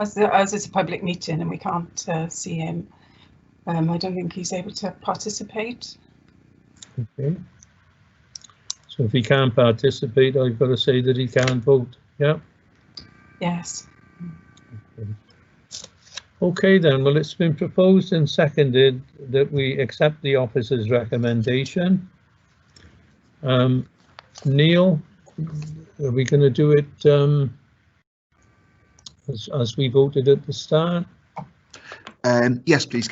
as it's a public meeting and we can't see him, I don't think he's able to participate. Okay. So if he can't participate, I've got to say that he can't vote. Yeah. Yes. Okay. Okay then, well, it's been proposed and seconded that we accept the officer's recommendation. Neil, are we going to do it as we voted at the start? Yes, please,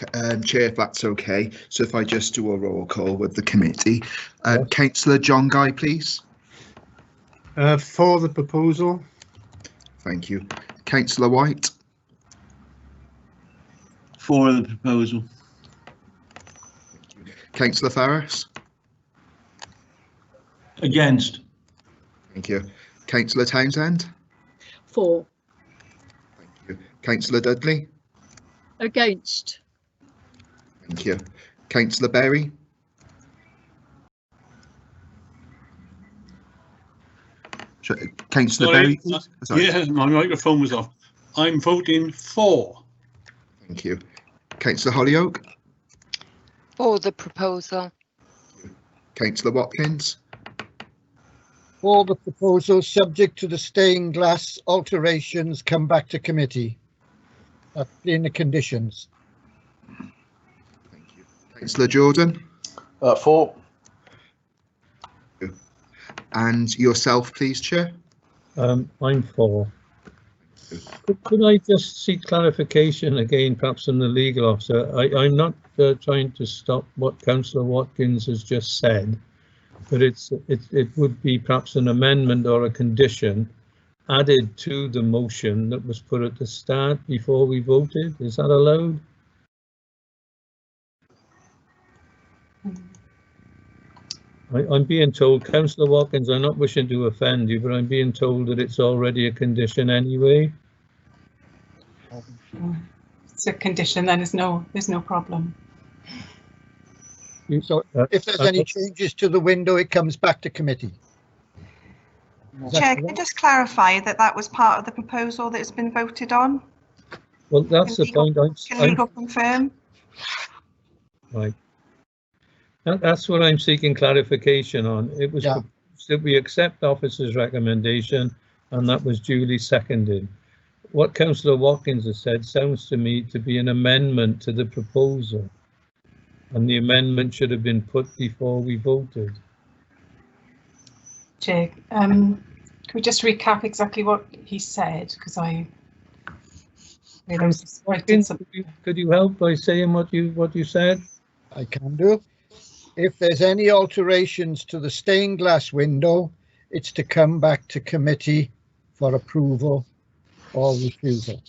Chair, if that's okay. So if I just do a roll call with the committee. Yes. Councillor John Guy, please. For the proposal. Thank you. Councillor White. For the proposal. Councillor Ferris. Against. Thank you. Councillor Townsend. For. Thank you. Councillor Dudley. Against. Thank you. Councillor Berry. Councillor Berry, please. Sorry. Yeah, my microphone was off. I'm voting for. Thank you. Councillor Hollyoak. For the proposal. Councillor Watkins. For the proposal, subject to the stained glass alterations, come back to committee. In the conditions. Thank you. Councillor Jordan. For. And yourself, please, Chair. I'm for. Could I just seek clarification again, perhaps from the legal officer? I'm not trying to stop what Councillor Watkins has just said, but it would be perhaps an amendment or a condition added to the motion that was put at the start before we voted. Is that allowed? I'm being told, Councillor Watkins, I'm not wishing to offend you, but I'm being told that it's already a condition anyway. It's a condition, then there's no problem. So if there's any changes to the window, it comes back to committee. Chair, can I just clarify that was part of the proposal that's been voted on? Well, that's the point. Can legal confirm? Right. That's what I'm seeking clarification on. It was proposed that we accept officer's recommendation, and that was duly seconded. What Councillor Watkins has said sounds to me to be an amendment to the proposal, and the amendment should have been put before we voted. Chair, can we just recap exactly what he said? Because could you help by saying what you said? I can do. If there's any alterations to the stained glass window, it's to come back to committee for approval or refusal.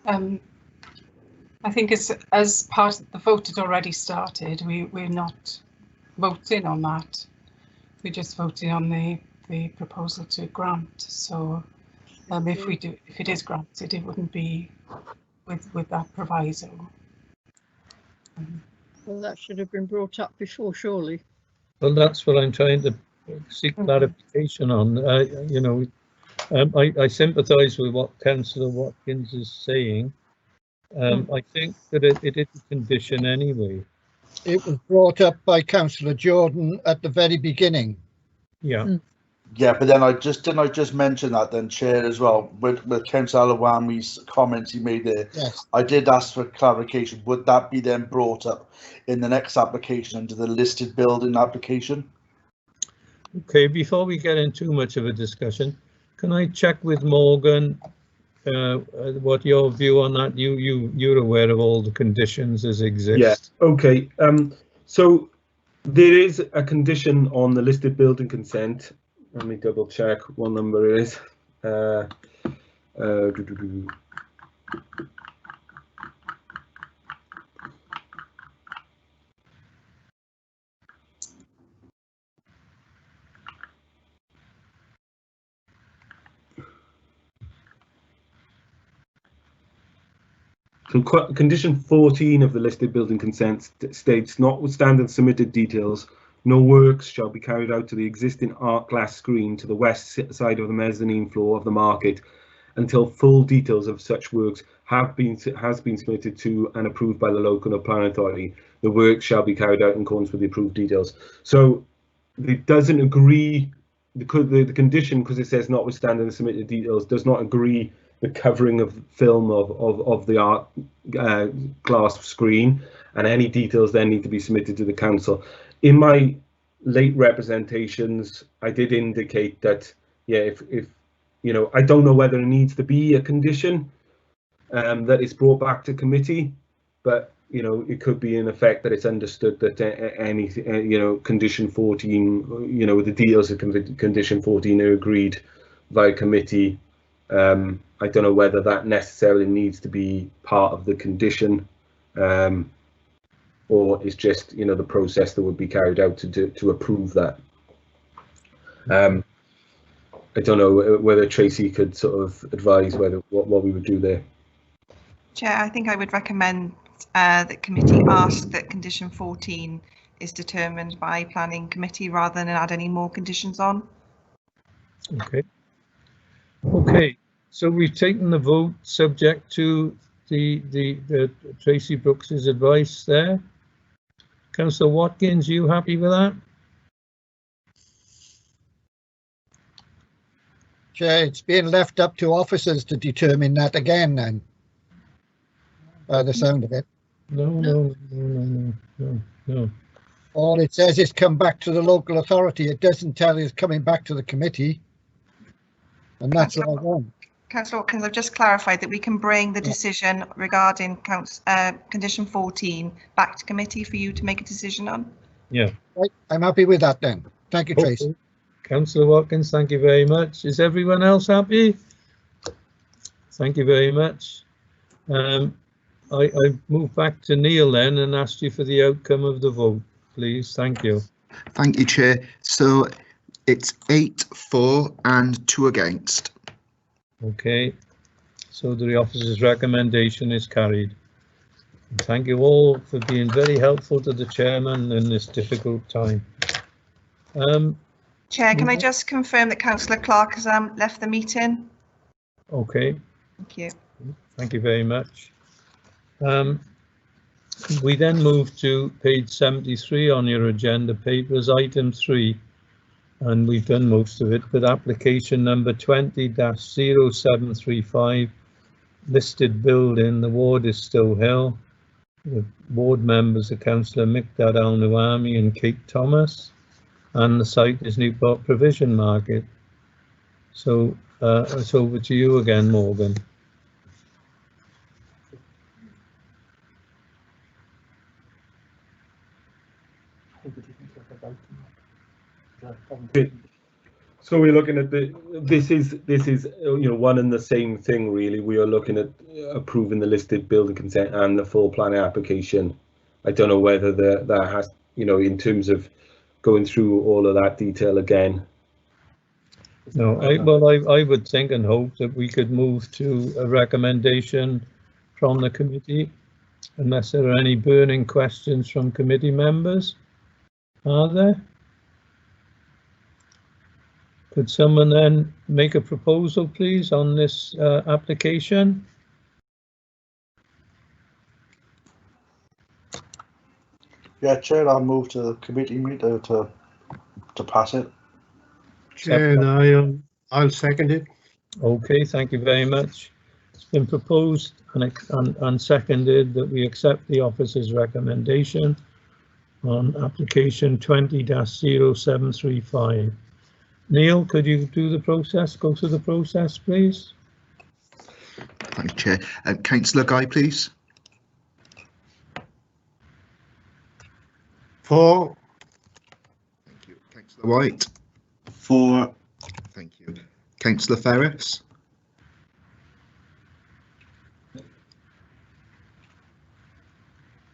I think as part of the vote had already started, we're not voting on that. We're just voting on the proposal to grant. So if it is granted, it wouldn't be with that proviso. Well, that should have been brought up before, surely. Well, that's what I'm trying to seek clarification on. You know, I sympathise with what Councillor Watkins is saying. I think that it is a condition anyway. It was brought up by Councillor Jordan at the very beginning. Yeah. Yeah, but then I just mention that then, Chair, as well, with Councillor Alawami's comments he made there. Yes. I did ask for clarification. Would that be then brought up in the next application under the listed building application? Okay, before we get into too much of a discussion, can I check with Morgan what your view on that? You're aware of all the conditions as exist. Yeah. Okay. So there is a condition on the listed building consent. Let me double check what number it is. So condition 14 of the listed building consent states, notwithstanding submitted details, no works shall be carried out to the existing art glass screen to the west side of the mezzanine floor of the market until full details of such works has been submitted to and approved by the local planning authority. The work shall be carried out in accordance with the approved details. So it doesn't agree, the condition, because it says notwithstanding the submitted details, does not agree the covering of film of the art glass screen, and any details then need to be submitted to the council. In my late representations, I did indicate that, yeah, if you know, I don't know whether it needs to be a condition that it's brought back to committee, but you know, it could be in effect that it's understood that any you know, condition 14, you know, the details of condition 14 are agreed by committee. I don't know whether that necessarily needs to be part of the condition, or it's just, you know, the process that would be carried out to approve that. I don't know whether Tracy could sort of advise whether what we would do there. Chair, I think I would recommend that committee ask that condition 14 is determined by planning committee rather than add any more conditions on. Okay. Okay. So we've taken the vote subject to the Tracy Brooks's advice there. Councillor Watkins, you happy with that? Chair, it's being left up to officers to determine that again then, by the sound of it. No. All it says is come back to the local authority. It doesn't tell you it's coming back to the committee. And that's what I want. Councillor Watkins, I've just clarified that we can bring the decision regarding condition 14 back to committee for you to make a decision on. Yeah. Right, I'm happy with that then. Thank you, Tracy. Okay. Councillor Watkins, thank you very much. Is everyone else happy? Thank you very much. I move back to Neil then and ask you for the outcome of the vote, please. Thank you. Thank you, Chair. So it's 8 for and 2 against. Okay, so the officer's recommendation is carried. Thank you all for being very helpful to the chairman in this difficult time. Chair, can I just confirm that Councillor Clark has left the meeting? Okay. Thank you. Thank you very much. We then move to page 73 on your agenda papers, item 3, and we've done most of it, but application number 20-0735, listed building, the ward is Stow Hill. The ward members are Councillor Miqdad Al-Nuami and Kate Thomas, and the site is Newport Provision Market. So it's over to you again, Morgan. So we're looking at this is you know, one and the same thing really. We are looking at approving the listed building consent and the full planning application. I don't know whether that has, you know, in terms of going through all of that detail again. No, I would think and hope that we could move to a recommendation from the committee, unless there are any burning questions from committee members. Are there? Could someone then make a proposal, please, on this application? Yeah, Chair, I'll move to the committee meeting to pass it. Chair, and I'll second it. Okay, thank you very much. It's been proposed and seconded that we accept the officer's recommendation on application 20-0735. Neil, could you do the process? Go through the process, please. Thank you, Chair. Councillor Guy, please. For. Thank you. Councillor White. For. Thank you. Councillor Ferris.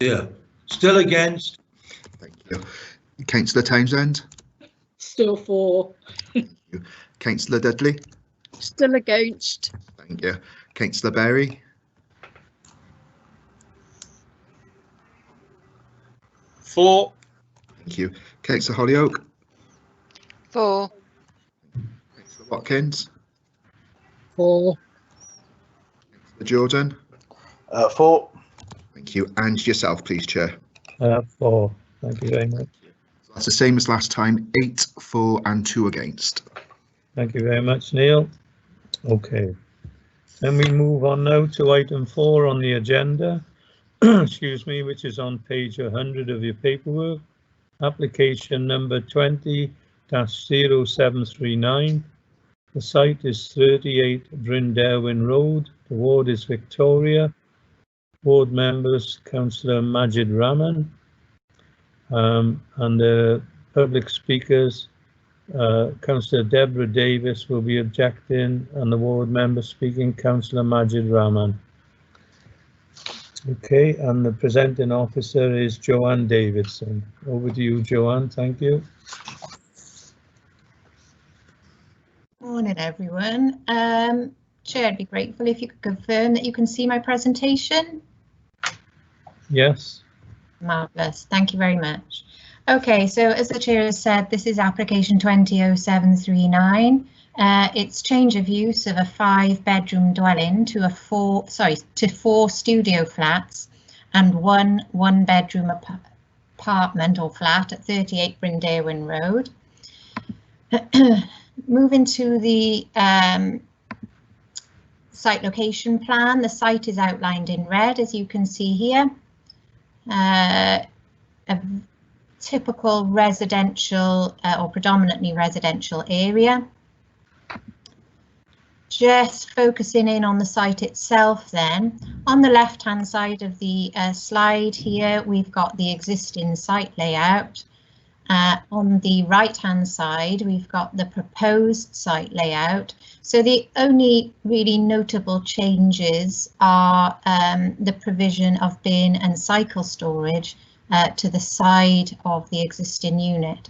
Yeah. Still against. Thank you. Councillor Townsend. Still for. Thank you. Councillor Dudley. Still against. Thank you. Councillor Berry. 4. Thank you. Councillor Holyoke. 4. Councillor Watkins. 4. Councillor Jordan. 4. Thank you. And yourself, please, Chair. 4. Thank you very much. That's the same as last time. 8 for and 2 against. Thank you very much, Neil. Okay. Then we move on now to item 4 on the agenda, excuse me, which is on page 100 of your paperwork. Application number 20-0739. The site is 38 Brynderwyn Road. The ward is Victoria. Ward members, Councillor Majid Rahman, and the public speakers, Councillor Deborah Davis will be objecting, and the ward member speaking, Councillor Majid Rahman. Okay, and the presenting officer is Joanne Davidson. Over to you, Joanne. Thank you. Morning, everyone. Chair, I'd be grateful if you could confirm that you can see my presentation. Yes. Marvellous. Thank you very much. Okay, so as the chair has said, this is application 20-0739. It's change of use of a 5-bedroom dwelling to 4 studio flats and one bedroom apartment or flat at 38 Brynderwyn Road. Moving to the site location plan, the site is outlined in red, as you can see here. A typical residential or predominantly residential area. Just focusing in on the site itself then, on the left hand side of the slide here we've got the existing site layout. On the right hand side we've got the proposed site layout. So the only really notable changes are the provision of bin and cycle storage to the side of the existing unit.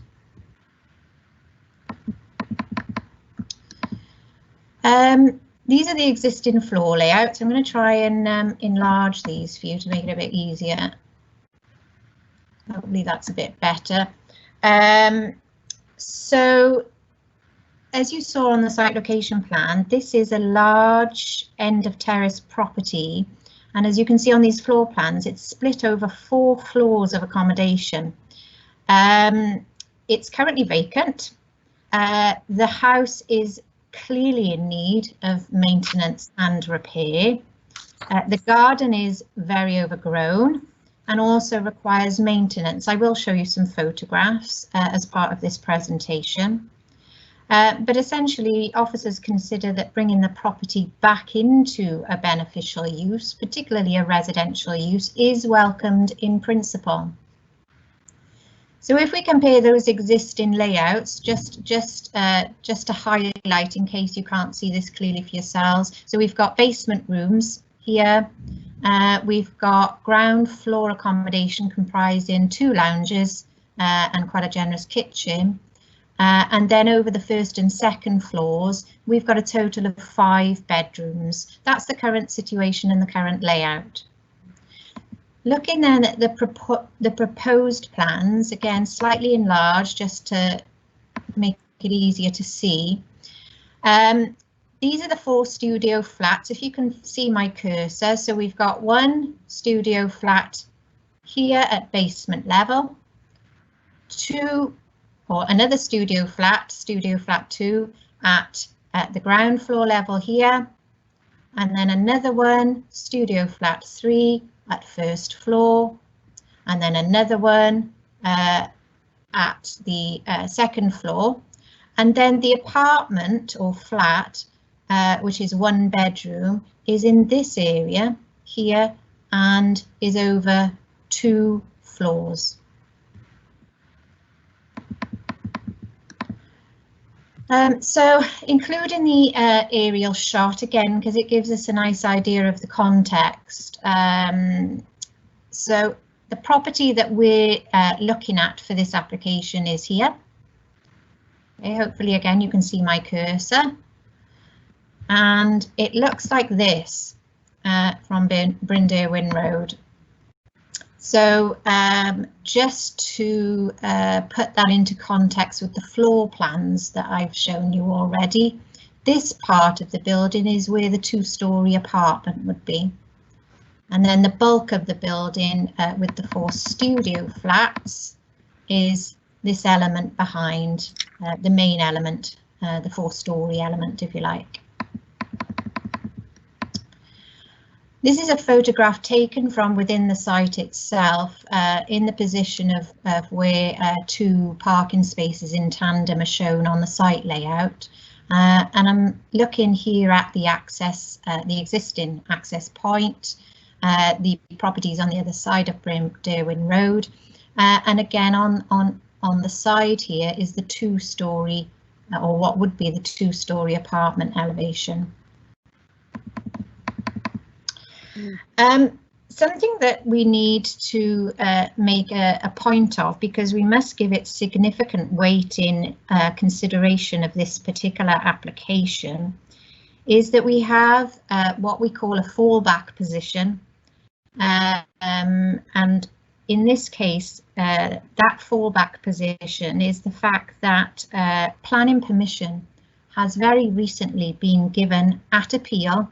These are the existing floor layouts. I'm going to try and enlarge these for you to make it a bit easier. Hopefully that's a bit better. So as you saw on the site location plan, this is a large end of terrace property, and as you can see on these floor plans, it's split over 4 floors of accommodation. It's currently vacant. The house is clearly in need of maintenance and repair. The garden is very overgrown and also requires maintenance. I will show you some photographs as part of this presentation. But essentially, officers consider that bringing the property back into a beneficial use, particularly a residential use, is welcomed in principle. So if we compare those existing layouts, just to highlight in case you can't see this clearly for yourselves. So we've got basement rooms here. We've got ground floor accommodation comprising 2 lounges and quite a generous kitchen. And then over the first and second floors, we've got a total of 5 bedrooms. That's the current situation and the current layout. Looking then at the proposed plans, again slightly enlarged just to make it easier to see. These are the 4 studio flats, if you can see my cursor. So we've got 1 studio flat here at basement level, 2 or another studio flat 2 at the ground floor level here, and then another one, studio flat 3 at first floor, and then another one at the second floor, and then the apartment or flat, which is 1 bedroom, is in this area here and is over 2 floors. So including the aerial shot again, because it gives us a nice idea of the context. So the property that we're looking at for this application is here. Okay, hopefully again you can see my cursor. And it looks like this from Brynderwyn Road. So just to put that into context with the floor plans that I've shown you already, this part of the building is where the 2-storey apartment would be. And then the bulk of the building with the 4 studio flats is this element behind, the main element, the 4-storey element, if you like. This is a photograph taken from within the site itself, in the position of where 2 parking spaces in tandem are shown on the site layout. And I'm looking here at the access, the existing access point, the properties on the other side of Derwin Road. And again, on the side here is the 2-storey, or what would be the 2-storey apartment elevation. Something that we need to make a point of, because we must give it significant weight in consideration of this particular application, is that we have what we call a fallback position. And in this case, that fallback position is the fact that planning permission has very recently been given at appeal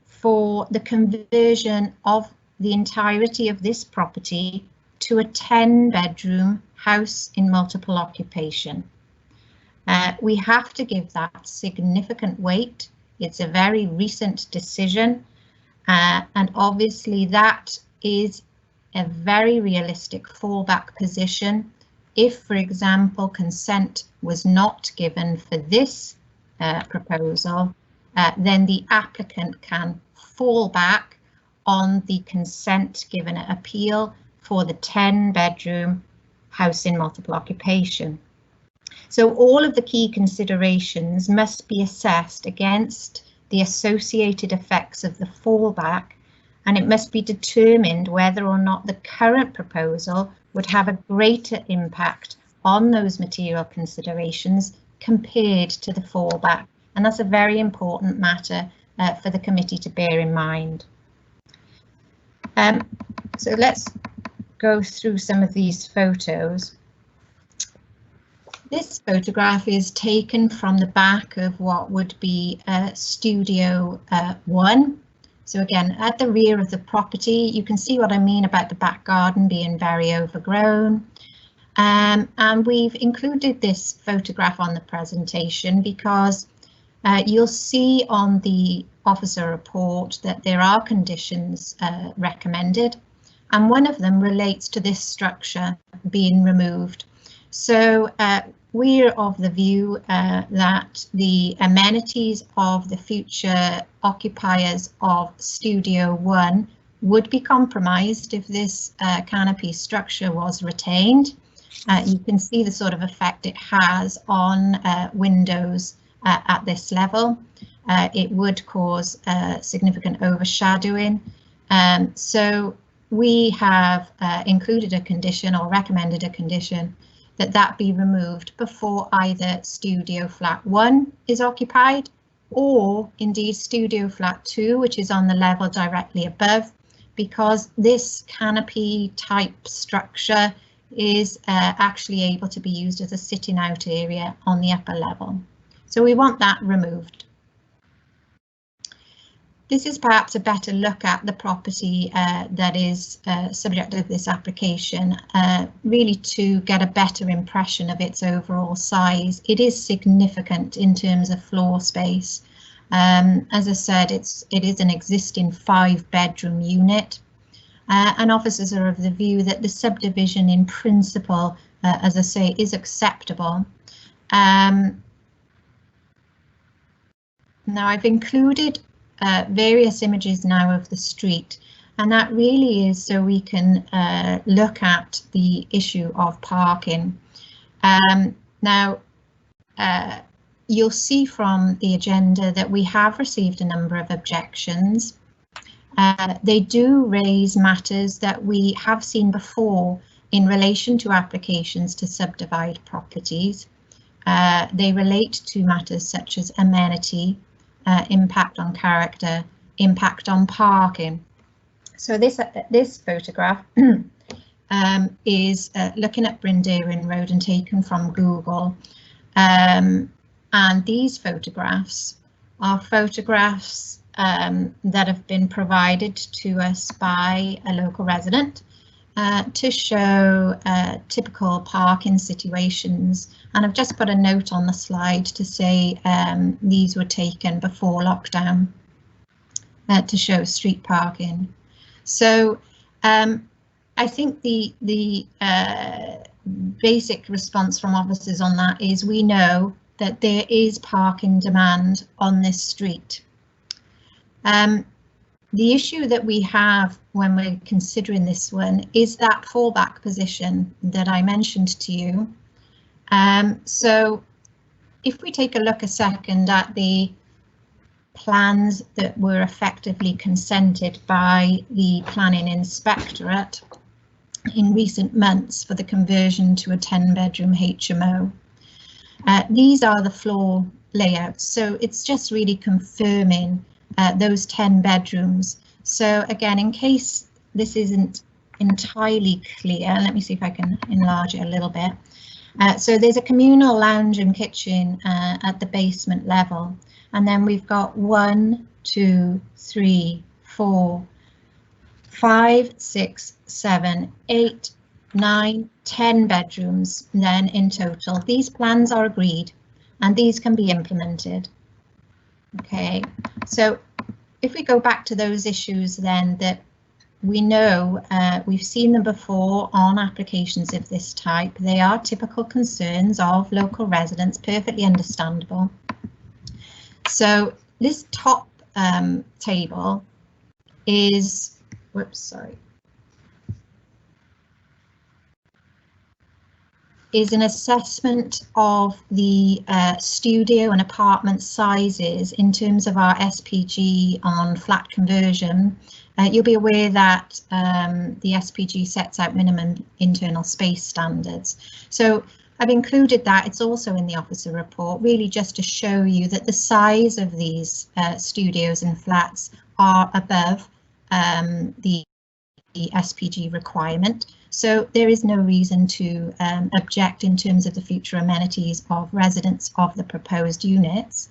for the conversion of the entirety of this property to a 10-bedroom house in multiple occupation. We have to give that significant weight. It's a very recent decision, and obviously that is a very realistic fallback position. If, for example, consent was not given for this proposal, then the applicant can fall back on the consent given at appeal for the 10-bedroom house in multiple occupation. So all of the key considerations must be assessed against the associated effects of the fallback, and it must be determined whether or not the current proposal would have a greater impact on those material considerations compared to the fallback. And that's a very important matter for the committee to bear in mind. So let's go through some of these photos. This photograph is taken from the back of what would be Studio 1. So again, at the rear of the property, you can see what I mean about the back garden being very overgrown. And we've included this photograph on the presentation because you'll see on the officer report that there are conditions recommended, and one of them relates to this structure being removed. So we're of the view that the amenities of the future occupiers of Studio 1 would be compromised if this canopy structure was retained. You can see the sort of effect it has on windows at this level. It would cause significant overshadowing. So we have included a condition, or recommended a condition, that be removed before either Studio Flat 1 is occupied, or indeed Studio Flat 2, which is on the level directly above, because this canopy type structure is actually able to be used as a sitting out area on the upper level. So we want that removed. This is perhaps a better look at the property that is subject of this application, really to get a better impression of its overall size. It is significant in terms of floor space. As I said, it is an existing 5-bedroom unit, and officers are of the view that the subdivision in principle, as I say, is acceptable. Now I've included various images now of the street, and that really is so we can look at the issue of parking. Now you'll see from the agenda that we have received a number of objections. They do raise matters that we have seen before in relation to applications to subdivide properties. They relate to matters such as amenity, impact on character, impact on parking. So this photograph is looking at Bryn Deeren Road and taken from Google. And these photographs are photographs that have been provided to us by a local resident to show typical parking situations. And I've just put a note on the slide to say these were taken before lockdown to show street parking. So I think the basic response from officers on that is we know that there is parking demand on this street. The issue that we have when we're considering this one is that fallback position that I mentioned to you. So if we take a look a second at the plans that were effectively consented by the Planning Inspectorate in recent months for the conversion to a 10-bedroom HMO. These are the floor layouts, so it's just really confirming those 10 bedrooms. So again, in case this isn't entirely clear, let me see if I can enlarge it a little bit. So there's a communal lounge and kitchen at the basement level. And then we've got 1, 2, 3, 4, 5, 6, 7, 8, 9, 10 bedrooms then in total. These plans are agreed and these can be implemented. Okay, so if we go back to those issues then that we know we've seen them before on applications of this type, they are typical concerns of local residents, perfectly understandable. So this top table is, is an assessment of the studio and apartment sizes in terms of our SPG on flat conversion. You'll be aware that the SPG sets out minimum internal space standards. So I've included that, it's also in the officer report, really just to show you that the size of these studios and flats are above the SPG requirement. So there is no reason to object in terms of the future amenities of residents of the proposed units.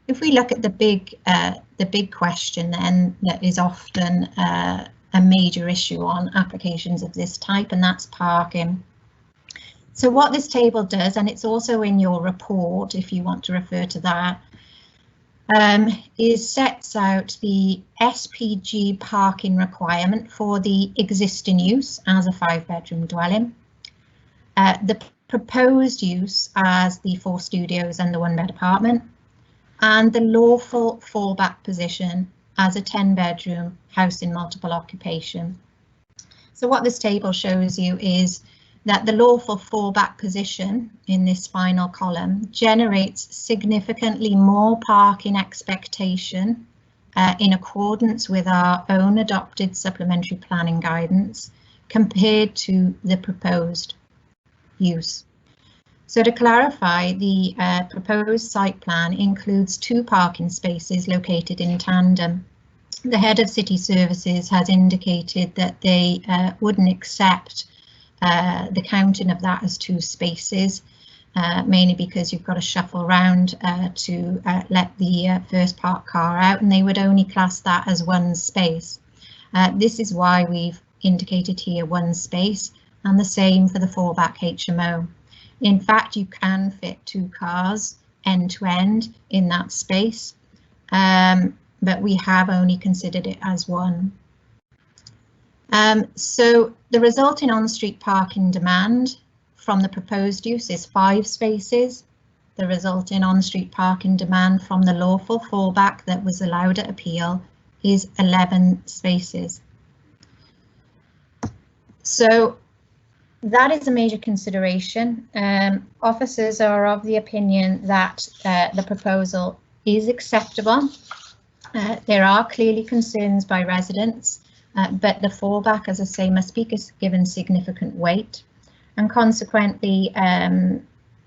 If we look at the big question then that is often a major issue on applications of this type, and that's parking. So what this table does, and it's also in your report if you want to refer to that, is sets out the SPG parking requirement for the existing use as a 5-bedroom dwelling, the proposed use as the 4 studios and the 1-bed apartment, and the lawful fallback position as a 10-bedroom house in multiple occupation. So what this table shows you is that the lawful fallback position in this final column generates significantly more parking expectation in accordance with our own adopted supplementary planning guidance compared to the proposed use. So to clarify, the proposed site plan includes 2 parking spaces located in tandem. The head of city services has indicated that they wouldn't accept the counting of that as 2 spaces, mainly because you've got to shuffle around to let the first parked car out, and they would only class that as 1 space. This is why we've indicated here 1 space, and the same for the fallback HMO. In fact, you can fit 2 cars end to end in that space, but we have only considered it as 1. So the resulting on-street parking demand from the proposed use is 5 spaces. The resulting on-street parking demand from the lawful fallback that was allowed at appeal is 11 spaces. So that is a major consideration. Officers are of the opinion that the proposal is acceptable. There are clearly concerns by residents. But the fallback, as I say, must be given significant weight, and consequently,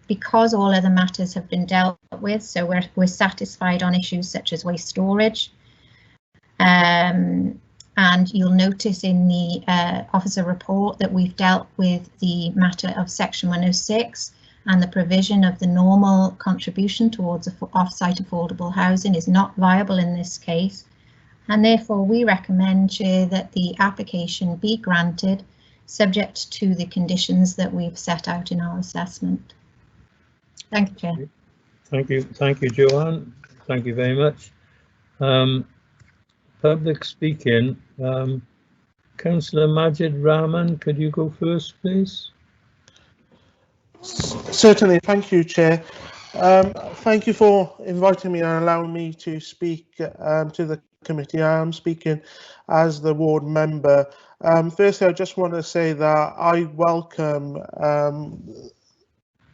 because all other matters have been dealt with, so we're satisfied on issues such as waste storage, And you'll notice in the officer report that we've dealt with the matter of Section 106, and the provision of the normal contribution towards off-site affordable housing is not viable in this case. And therefore we recommend, Chair, that the application be granted subject to the conditions that we've set out in our assessment. Thank you, Chair. Thank you, Joanne. Thank you very much. Public speaking, Councillor Majid Rahman, could you go first, please? Certainly, thank you, Chair. Thank you for inviting me and allowing me to speak to the committee. I am speaking as the ward member. Firstly, I just want to say that I welcome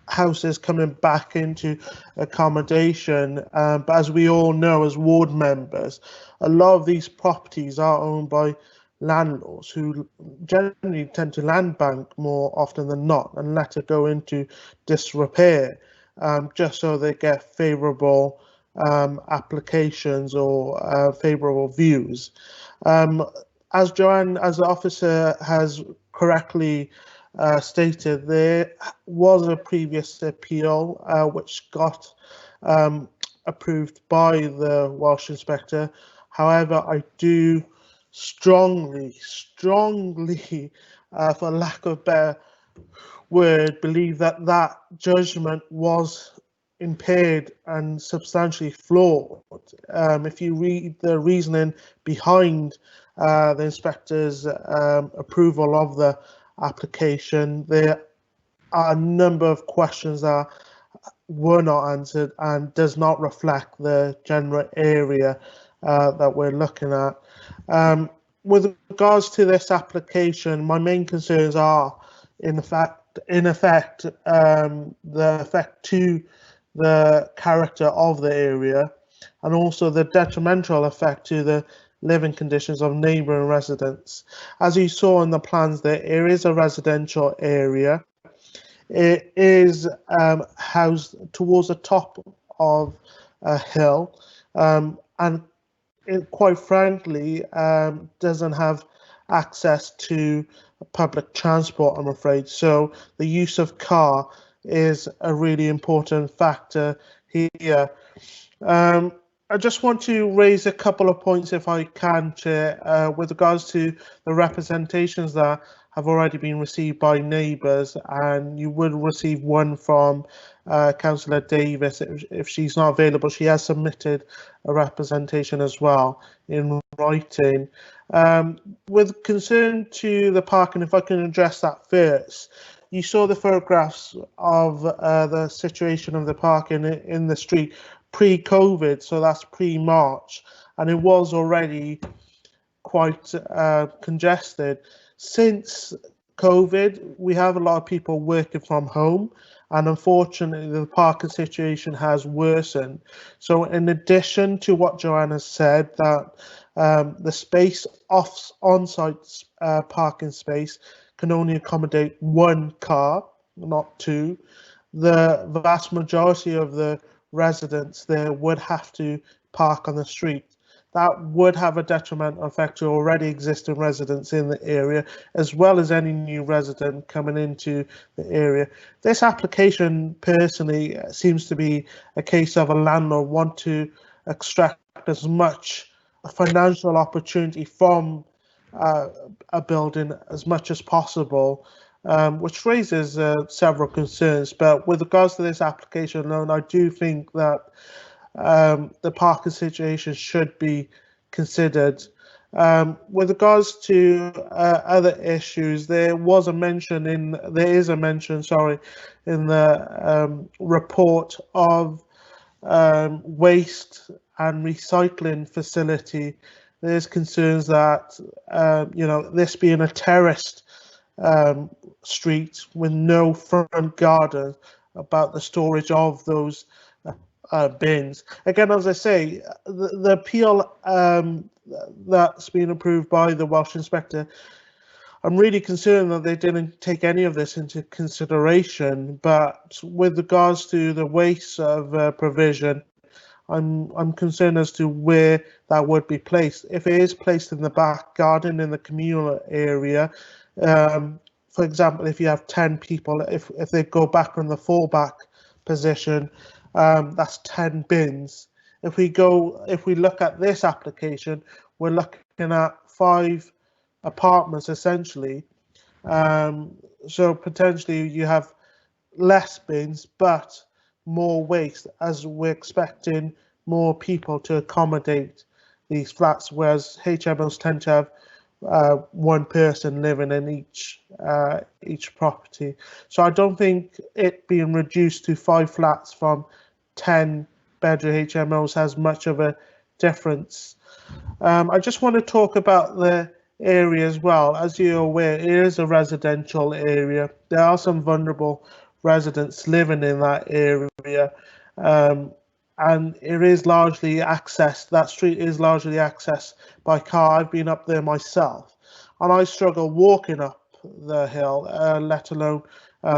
houses coming back into accommodation, but as we all know as ward members, a lot of these properties are owned by landlords who generally tend to land bank more often than not and let it go into disrepair, just so they get favourable applications or favourable views. As Joanne, as the officer has correctly stated, there was a previous appeal which got approved by the Welsh Inspector. However, I do strongly, for lack of a better word, believe that that judgment was impaired and substantially flawed. If you read the reasoning behind the inspector's approval of the application, there are a number of questions that were not answered and does not reflect the general area that we're looking at. With regards to this application, my main concerns are in effect the effect to the character of the area, and also the detrimental effect to the living conditions of neighbouring residents. As you saw in the plans, there is a residential area. It is housed towards the top of a hill, and it, quite frankly, doesn't have access to public transport, I'm afraid. So the use of car is a really important factor here. I just want to raise a couple of points, if I can, Chair, with regards to the representations that have already been received by neighbours, and you would receive one from Councillor Davis. If she's not available, she has submitted a representation as well in writing. With concern to the parking, if I can address that first, you saw the photographs of the situation of the parking in the street pre-COVID, so that's pre-March, and it was already quite congested. Since COVID, we have a lot of people working from home, and unfortunately the parking situation has worsened. So in addition to what Joanna said, that the space on-site parking space can only accommodate one car, not two, the vast majority of the residents there would have to park on the street. That would have a detrimental effect to already existing residents in the area, as well as any new resident coming into the area. This application personally seems to be a case of a landlord want to extract as much financial opportunity from a building as much as possible, which raises several concerns. But with regards to this application alone, I do think that the parking situation should be considered. With regards to other issues, there is a mention, in the report of waste and recycling facility. There's concerns that this being a terraced street with no front garden, about the storage of those bins. Again, as I say, the appeal that's been approved by the Welsh Inspector, I'm really concerned that they didn't take any of this into consideration. But with regards to the waste of provision, I'm concerned as to where that would be placed. If it is placed in the back garden in the communal area, for example, if you have 10 people, if they go back on the fallback position, that's 10 bins. If we look at this application, we're looking at 5 apartments essentially. So potentially you have less bins, but more waste, as we're expecting more people to accommodate these flats, whereas HMOs tend to have one person living in each property. So I don't think it being reduced to 5 flats from 10 bedroom HMOs has much of a difference. I just want to talk about the area as well. As you're aware, it is a residential area. There are some vulnerable residents living in that area, and it is largely accessed. That street is largely accessed by car. I've been up there myself, and I struggle walking up the hill, let alone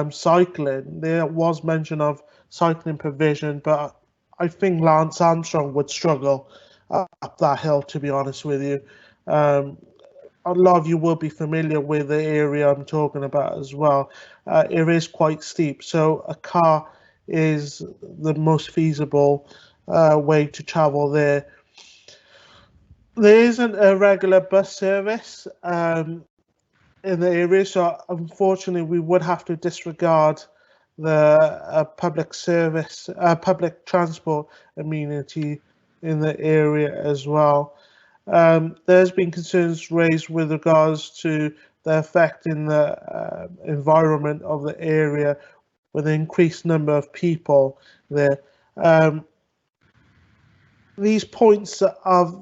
cycling. There was mention of cycling provision, but I think Lance Armstrong would struggle up that hill, to be honest with you. A lot of you will be familiar with the area I'm talking about as well. It is quite steep, so a car is the most feasible way to travel there. There isn't a regular bus service in the area, so unfortunately we would have to disregard the public transport amenity in the area as well. There's been concerns raised with regards to the effect in the environment of the area with an increased number of people there. These points are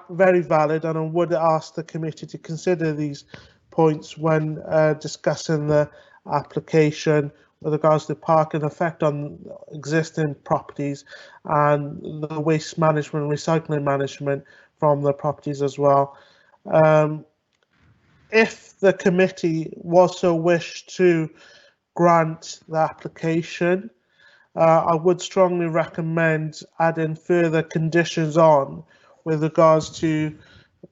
very valid, and I would ask the committee to consider these points when discussing the application with regards to parking effect on existing properties and the waste management and recycling management from the properties as well. If the committee was so wished to grant the application, I would strongly recommend adding further conditions on with regards to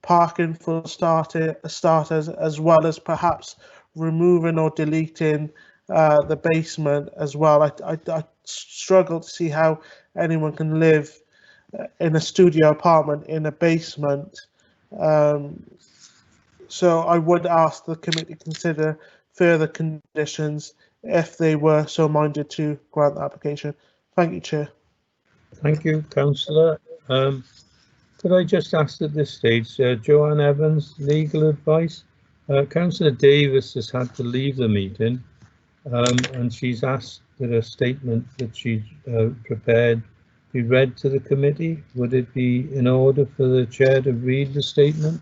parking for starters, as well as perhaps removing or deleting the basement as well. I struggle to see how anyone can live in a studio apartment in a basement. So I would ask the committee to consider further conditions if they were so minded to grant the application. Thank you, Chair. Thank you, Councillor. Could I just ask at this stage, Joanne Evans, legal advice? Councillor Davis has had to leave the meeting, and she's asked that a statement that she prepared be read to the committee. Would it be in order for the chair to read the statement?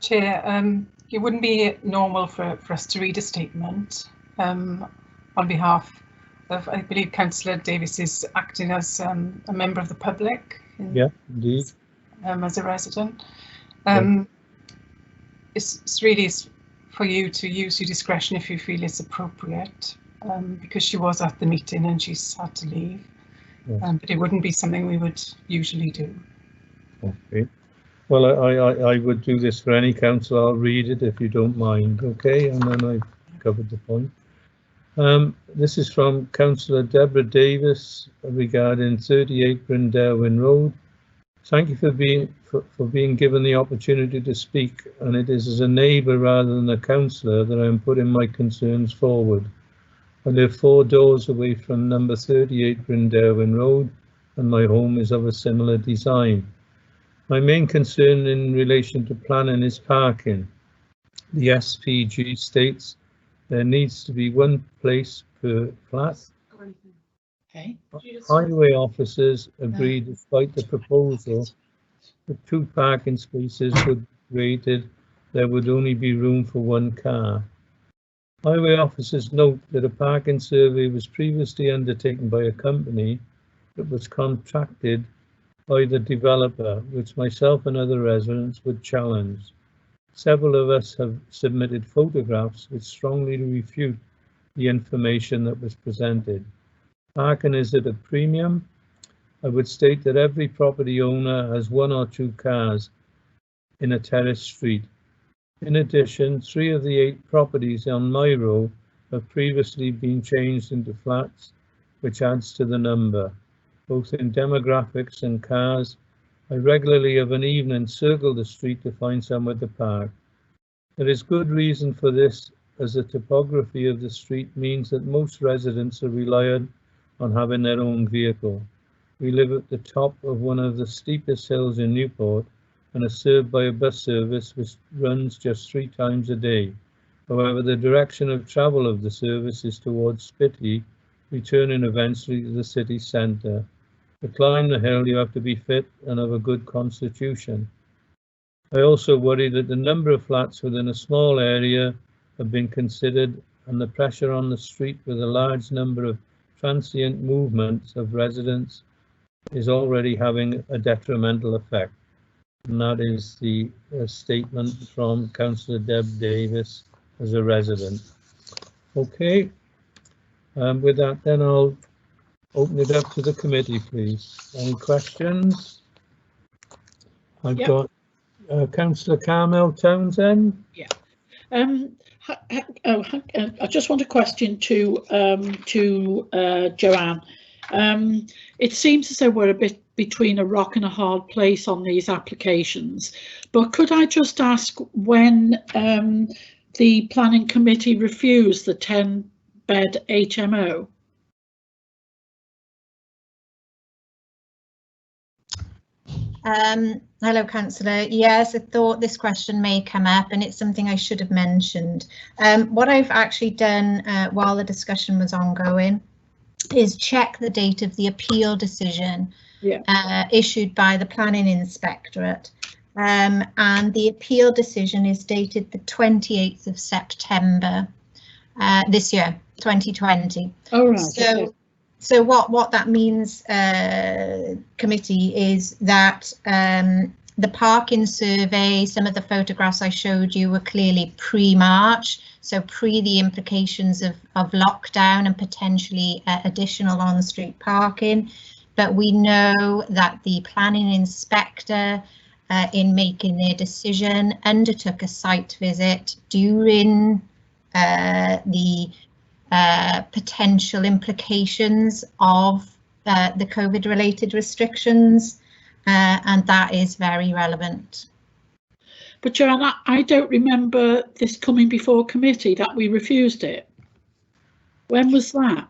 Chair, it wouldn't be normal for us to read a statement on behalf of, I believe Councillor Davis is acting as a member of the public. Yeah, indeed. As a resident. It's really for you to use your discretion if you feel it's appropriate, because she was at the meeting and she's had to leave. Yes. But it wouldn't be something we would usually do. Okay. Well, I would do this for any council. I'll read it if you don't mind. Okay, and then I've covered the point. This is from Councillor Deborah Davis regarding 38 Brynderwyn Road. Thank you for being given the opportunity to speak, and it is as a neighbour rather than a councillor that I am putting my concerns forward. I live 4 doors away from number 38 Brynderwyn Road, and my home is of a similar design. My main concern in relation to planning is parking. The SPG states there needs to be one place per flat. Okay. Highway officers agree, despite the proposal, that 2 parking spaces would be created, there would only be room for 1 car. Highway officers note that a parking survey was previously undertaken by a company that was contracted by the developer, which myself and other residents would challenge. Several of us have submitted photographs which strongly refute the information that was presented. Parking is at a premium. I would state that every property owner has 1 or 2 cars in a terrace street. In addition, 3 of the 8 properties on my row have previously been changed into flats, which adds to the number, both in demographics and cars. I regularly of an evening circle the street to find somewhere to park. There is good reason for this, as the topography of the street means that most residents are reliant on having their own vehicle. We live at the top of one of the steepest hills in Newport and are served by a bus service which runs just 3 times a day. However, the direction of travel of the service is towards Spitty, returning eventually to the city centre. To climb the hill, you have to be fit and have a good constitution. I also worry that the number of flats within a small area have been considered, and the pressure on the street with a large number of transient movements of residents is already having a detrimental effect. And that is the statement from Councillor Deb Davis as a resident. Okay, with that then I'll open it up to the committee, please. Any questions? I've got Councillor Carmel Townsend. Yeah. I just want a question to Joanne. It seems as though we're a bit between a rock and a hard place on these applications, but could I just ask when the planning committee refused the 10-bed HMO? Hello, Councillor. Yes, I thought this question may come up, and it's something I should have mentioned. What I've actually done while the discussion was ongoing is check the date of the appeal decision issued by the Planning Inspectorate. And the appeal decision is dated the 28th of September this year, 2020. Oh, right. So what that means, committee, is that the parking survey, some of the photographs I showed you were clearly pre-March, so pre the implications of lockdown and potentially additional on-street parking. But we know that the planning inspector, in making their decision, undertook a site visit during the potential implications of the COVID-related restrictions, and that is very relevant. But Joanne, I don't remember this coming before committee, that we refused it. When was that?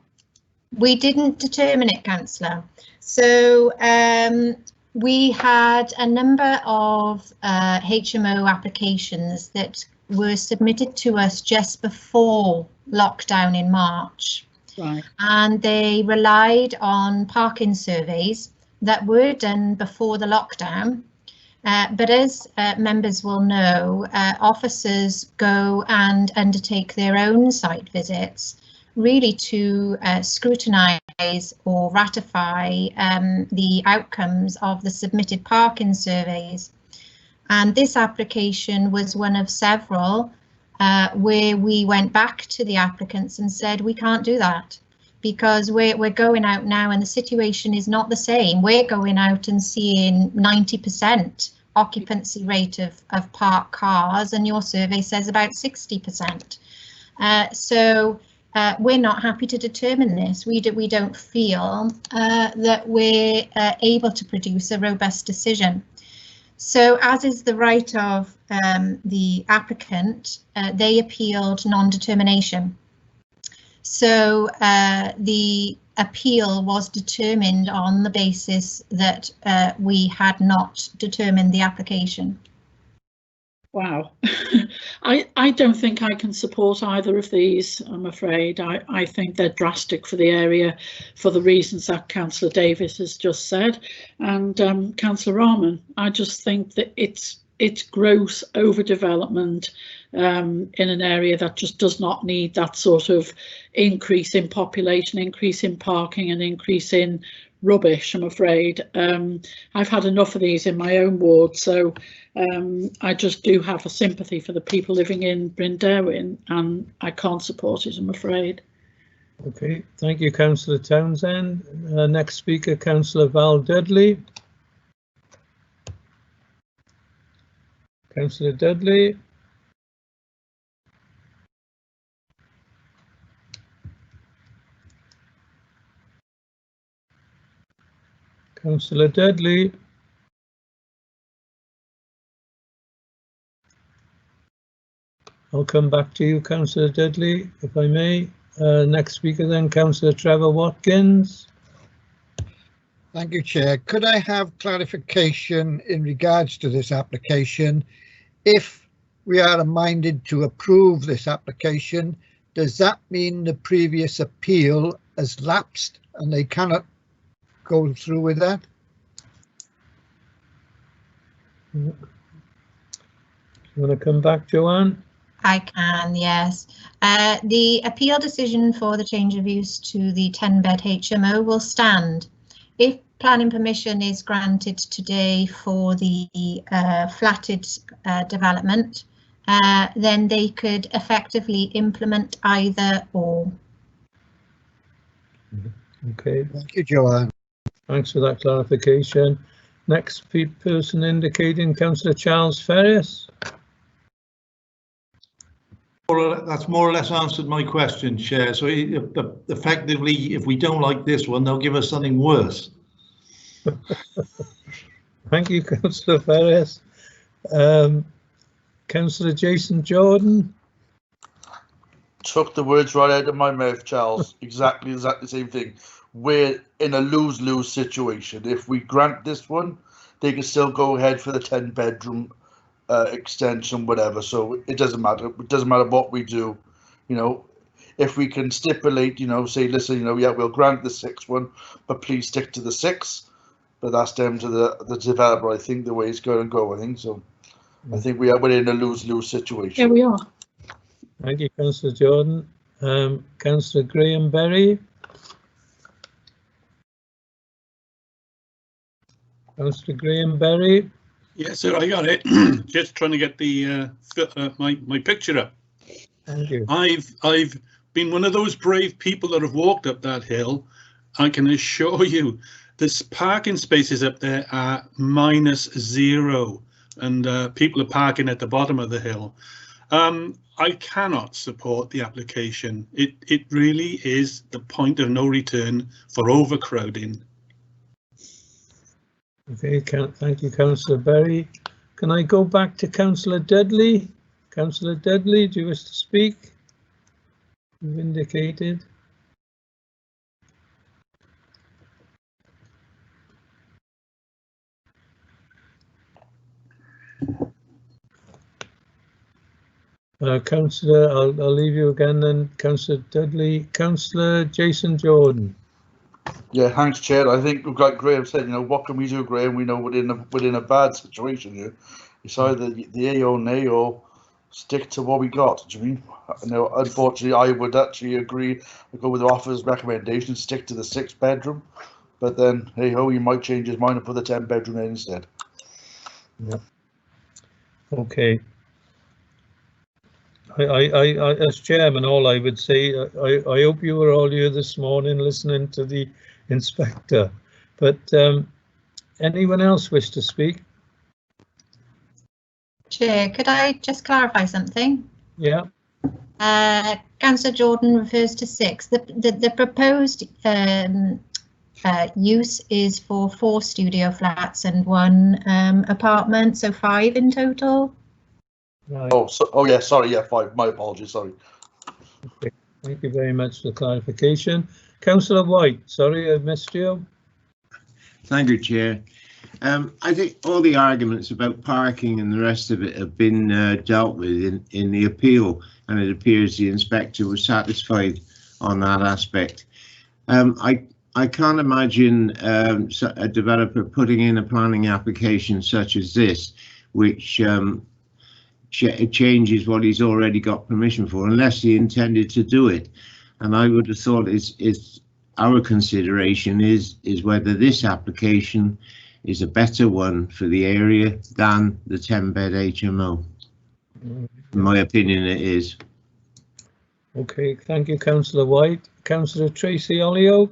We didn't determine it, Councillor. So we had a number of HMO applications that were submitted to us just before lockdown in March. Right. And they relied on parking surveys that were done before the lockdown. But as members will know, officers go and undertake their own site visits, really to scrutinise or ratify the outcomes of the submitted parking surveys. And this application was one of several where we went back to the applicants and said, we can't do that because we're going out now and the situation is not the same. We're going out and seeing 90% occupancy rate of parked cars, and your survey says about 60%. So we're not happy to determine this. We don't feel that we're able to produce a robust decision. So, as is the right of the applicant, they appealed non-determination. So the appeal was determined on the basis that we had not determined the application. Wow. I don't think I can support either of these, I'm afraid. I think they're drastic for the area for the reasons that Councillor Davis has just said. And Councillor Rahman, I just think that it's gross overdevelopment in an area that just does not need that sort of increase in population, increase in parking and increase in rubbish, I'm afraid. I've had enough of these in my own ward, so I just do have a sympathy for the people living in Bryn Derwin, and I can't support it, I'm afraid. Okay, thank you, Councillor Townsend. Next speaker, Councillor Val Dudley. Councillor Dudley. Councillor Dudley. I'll come back to you, Councillor Dudley, if I may. Next speaker then, Councillor Trevor Watkins. Thank you, Chair. Could I have clarification in regards to this application? If we are minded to approve this application, does that mean the previous appeal has lapsed and they cannot go through with that? You want to come back, Joanne? I can, yes. The appeal decision for the change of use to the 10-bed HMO will stand. If planning permission is granted today for the flatted development, then they could effectively implement either or. Okay. Thank you, Joanne. Thanks for that clarification. Next person indicating, Councillor Charles Ferris. That's more or less answered my question, Chair. So effectively, if we don't like this one, they'll give us something worse. Thank you, Councillor Ferris. Councillor Jason Jordan. Took the words right out of my mouth, Charles. Exactly the same thing. We're in a lose-lose situation. If we grant this one, they can still go ahead for the 10-bedroom extension, whatever. So it doesn't matter. It doesn't matter what we do. You know, if we can stipulate, you know, say, listen, you know, yeah, we'll grant the 6th one, but please stick to the 6. But that's down to the developer. I think the way it's going to go. I think so. I think we're in a lose-lose situation. Yeah, we are. Thank you, Councillor Jordan. Councillor Graham Berry. Councillor Graham Berry. Yes, sir, I got it. Just trying to get the my picture up. Thank you. I've been one of those brave people that have walked up that hill. I can assure you, this parking spaces up there are -0, and people are parking at the bottom of the hill. I cannot support the application. It really is the point of no return for overcrowding. Okay, thank you, Councillor Berry. Can I go back to Councillor Dudley? Councillor Dudley, do you wish to speak? You've indicated. Councillor, I'll leave you again then, Councillor Dudley. Councillor Jason Jordan. Yeah, thanks, Chair. I think, like Graham said, you know, what can we do, Graham? We know we're in a bad situation here. It's either the A or nay or stick to what we got. Do you mean? You know, unfortunately, I would actually agree. I go with the officer's recommendation, stick to the 6th bedroom. But then, hey ho, he might change his mind and put the 10-bedroom in instead. Yeah. Okay. I, as chairman, all I would say, I hope you were all here this morning listening to the inspector. But anyone else wish to speak? Chair, could I just clarify something? Yeah. Councillor Jordan refers to 6. The proposed use is for 4 studio flats and 1 apartment, so 5 in total. Right. Oh yeah, sorry, yeah, 5. My apologies, sorry. Okay. Thank you very much for the clarification. Councillor White, sorry I missed you. Thank you, Chair. I think all the arguments about parking and the rest of it have been dealt with in the appeal, and it appears the inspector was satisfied on that aspect. I can't imagine a developer putting in a planning application such as this, which changes what he's already got permission for, unless he intended to do it. And I would have thought is our consideration is whether this application is a better one for the area than the 10-bed HMO. In my opinion, it is. Okay, thank you, Councillor White. Councillor Tracy Olio.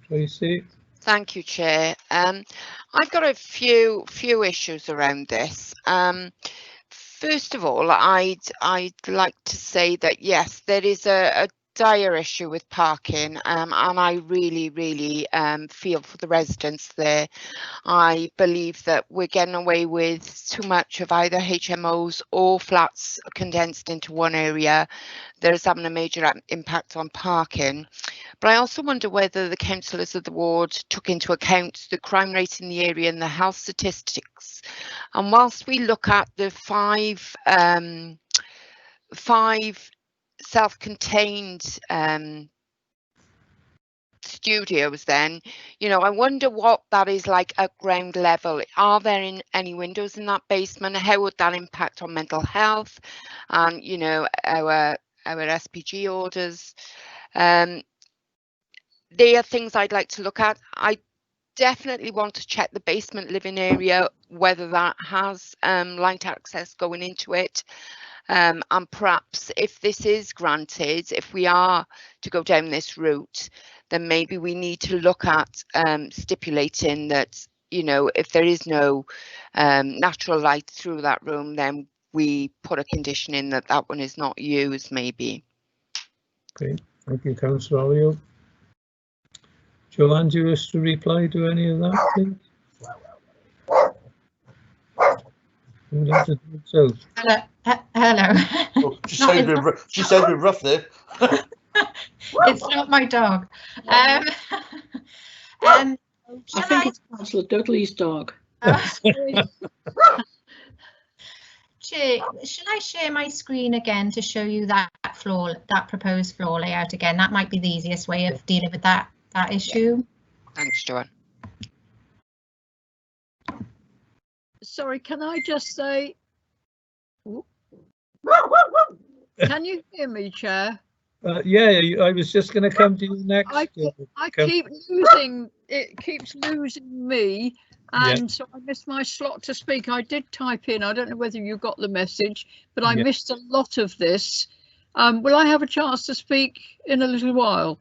Tracy. Thank you, Chair. I've got a few issues around this. First of all, I'd like to say that yes, there is a dire issue with parking, and I really feel for the residents there. I believe that we're getting away with too much of either HMOs or flats condensed into one area. That is having a major impact on parking. But I also wonder whether the councillors of the ward took into account the crime rate in the area and the health statistics. And whilst we look at the five self-contained studios, then, you know, I wonder what that is like at ground level. Are there any windows in that basement? How would that impact on mental health and, you know, our SPG orders? They are things I'd like to look at. I definitely want to check the basement living area, whether that has light access going into it. And perhaps if this is granted, if we are to go down this route, then maybe we need to look at stipulating that, you know, if there is no natural light through that room, then we put a condition in that that one is not used, maybe. Okay, thank you, Councillor Olio. Joanne, do you wish to reply to any of that, please? So. Hello. Hello. Oh, she said we're rough there. It's not my dog. I think it's Councillor Dudley's dog. Shall I share my screen again to show you that proposed floor layout again? That might be the easiest way of dealing with that issue. Thanks, Joanne. Sorry, can I just say, can you hear me, Chair? Yeah, I was just going to come to you next. I keep losing, it keeps losing me, and so I missed my slot to speak. I did type in, I don't know whether you got the message, but I missed a lot of this. Will I have a chance to speak in a little while?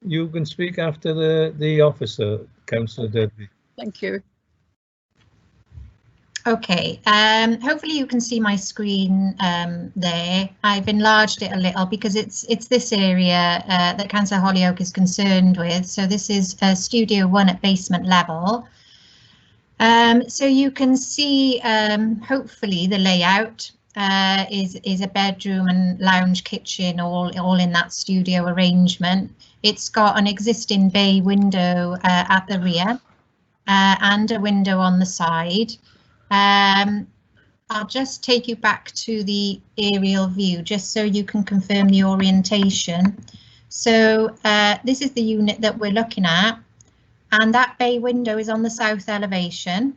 You can speak after the officer, Councillor Dudley. Thank you. Okay, hopefully you can see my screen there. I've enlarged it a little because it's this area that Councillor Hollyoak is concerned with. So this is Studio 1 at basement level. So you can see hopefully the layout is a bedroom and lounge kitchen all in that studio arrangement. It's got an existing bay window at the rear and a window on the side. I'll just take you back to the aerial view just so you can confirm the orientation. So this is the unit that we're looking at, and that bay window is on the south elevation.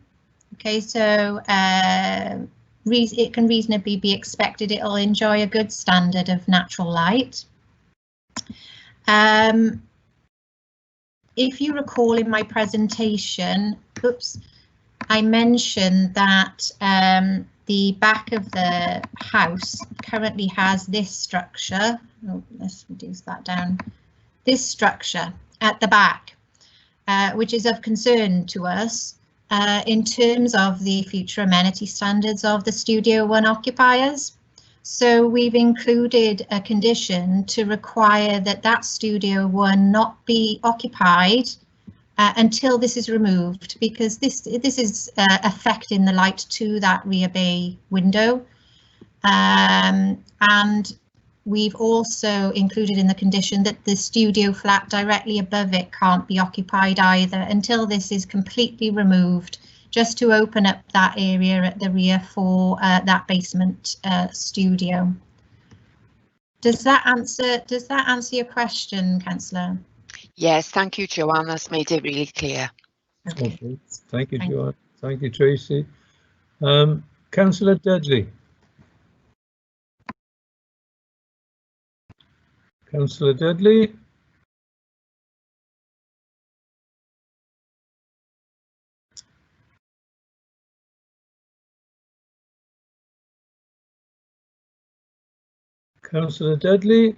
Okay, so it can reasonably be expected it'll enjoy a good standard of natural light. If you recall in my presentation, I mentioned that the back of the house currently has this structure. Oh, let's reduce that down. This structure at the back, which is of concern to us in terms of the future amenity standards of the Studio 1 occupiers. So we've included a condition to require that Studio 1 not be occupied until this is removed, because this is affecting the light to that rear bay window. And we've also included in the condition that the studio flat directly above it can't be occupied either until this is completely removed, just to open up that area at the rear for that basement studio. Does that answer your question, Councillor? Yes, thank you, Joanne. That's made it really clear. Okay. Thank you, Joanne. Thank you, Tracy. Councillor Dudley. Councillor Dudley. Councillor Dudley.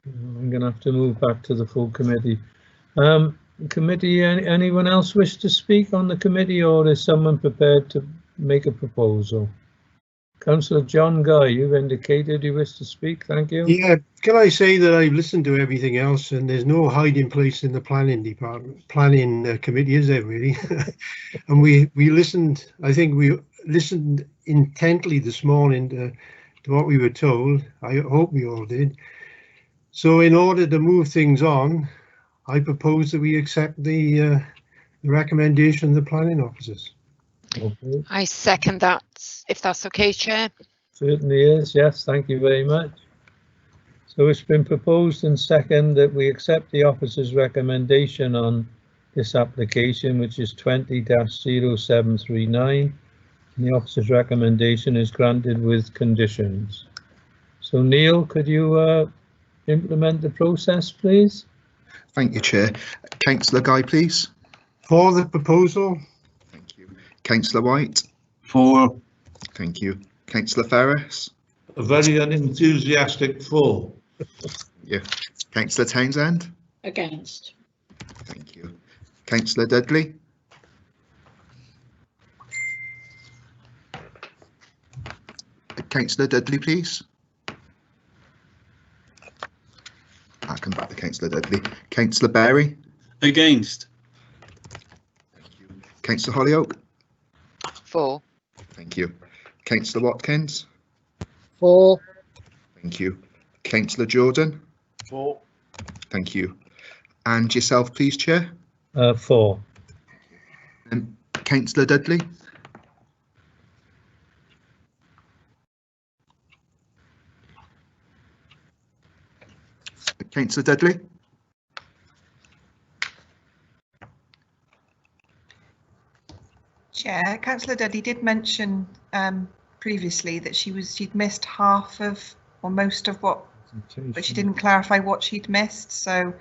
I'm going to have to move back to the full committee. Committee, anyone else wish to speak on the committee, or is someone prepared to make a proposal? Councillor John Guy, you've indicated you wish to speak. Thank you. Yeah, can I say that I've listened to everything else, and there's no hiding place in the planning committee, is there really? And we listened. I think we listened intently this morning to what we were told. I hope we all did. So, in order to move things on, I propose that we accept the recommendation of the planning officers. Okay. I second that, if that's okay, Chair. Certainly is, yes, thank you very much. So it's been proposed and second that we accept the officer's recommendation on this application, which is 20-0739. And the officer's recommendation is granted with conditions. So Neil, could you implement the process, please? Thank you, Chair. Councillor Guy, please. For the proposal. Councillor White. For. Thank you. Councillor Ferris. A very unenthusiastic for. Yeah. Councillor Townsend. Against. Thank you. Councillor Dudley. Councillor Dudley, please. I'll come back to Councillor Dudley. Councillor Berry. Against. Councillor Hollyoak. For. Thank you. Councillor Watkins. For. Thank you. Councillor Jordan. For. Thank you. And yourself, please, Chair. For. Councillor Dudley. Councillor Dudley. Chair, Councillor Dudley did mention previously that she'd missed half of or most of what, but she didn't clarify what she'd missed. So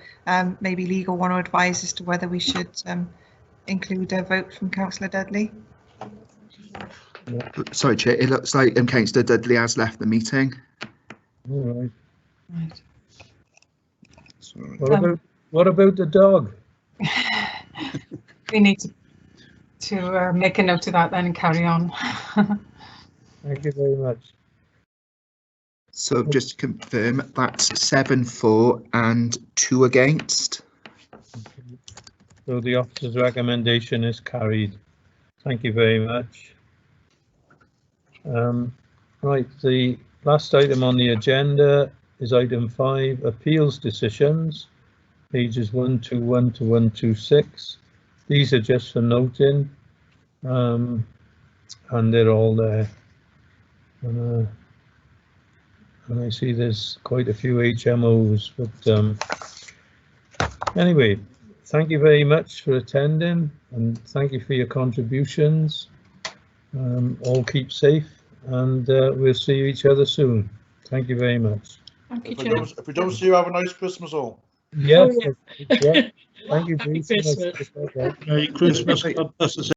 maybe legal want to advise as to whether we should include a vote from Councillor Dudley. Sorry, Chair. It looks like Councillor Dudley has left the meeting. All right. Right. What about the dog? We need to make a note of that then and carry on. Thank you very much. So just to confirm, that's 7 for and 2 against. So the officer's recommendation is carried. Thank you very much. Right, the last item on the agenda is item 5, appeals decisions, pages 121 to 126. These are just for noting, and they're all there. And I see there's quite a few HMOs, but anyway, thank you very much for attending, and thank you for your contributions. All keep safe, and we'll see each other soon. Thank you very much. If we don't see you, have a nice Christmas all. Yes. Oh, yeah. Thank you. Happy Christmas. Merry Christmas. God bless us.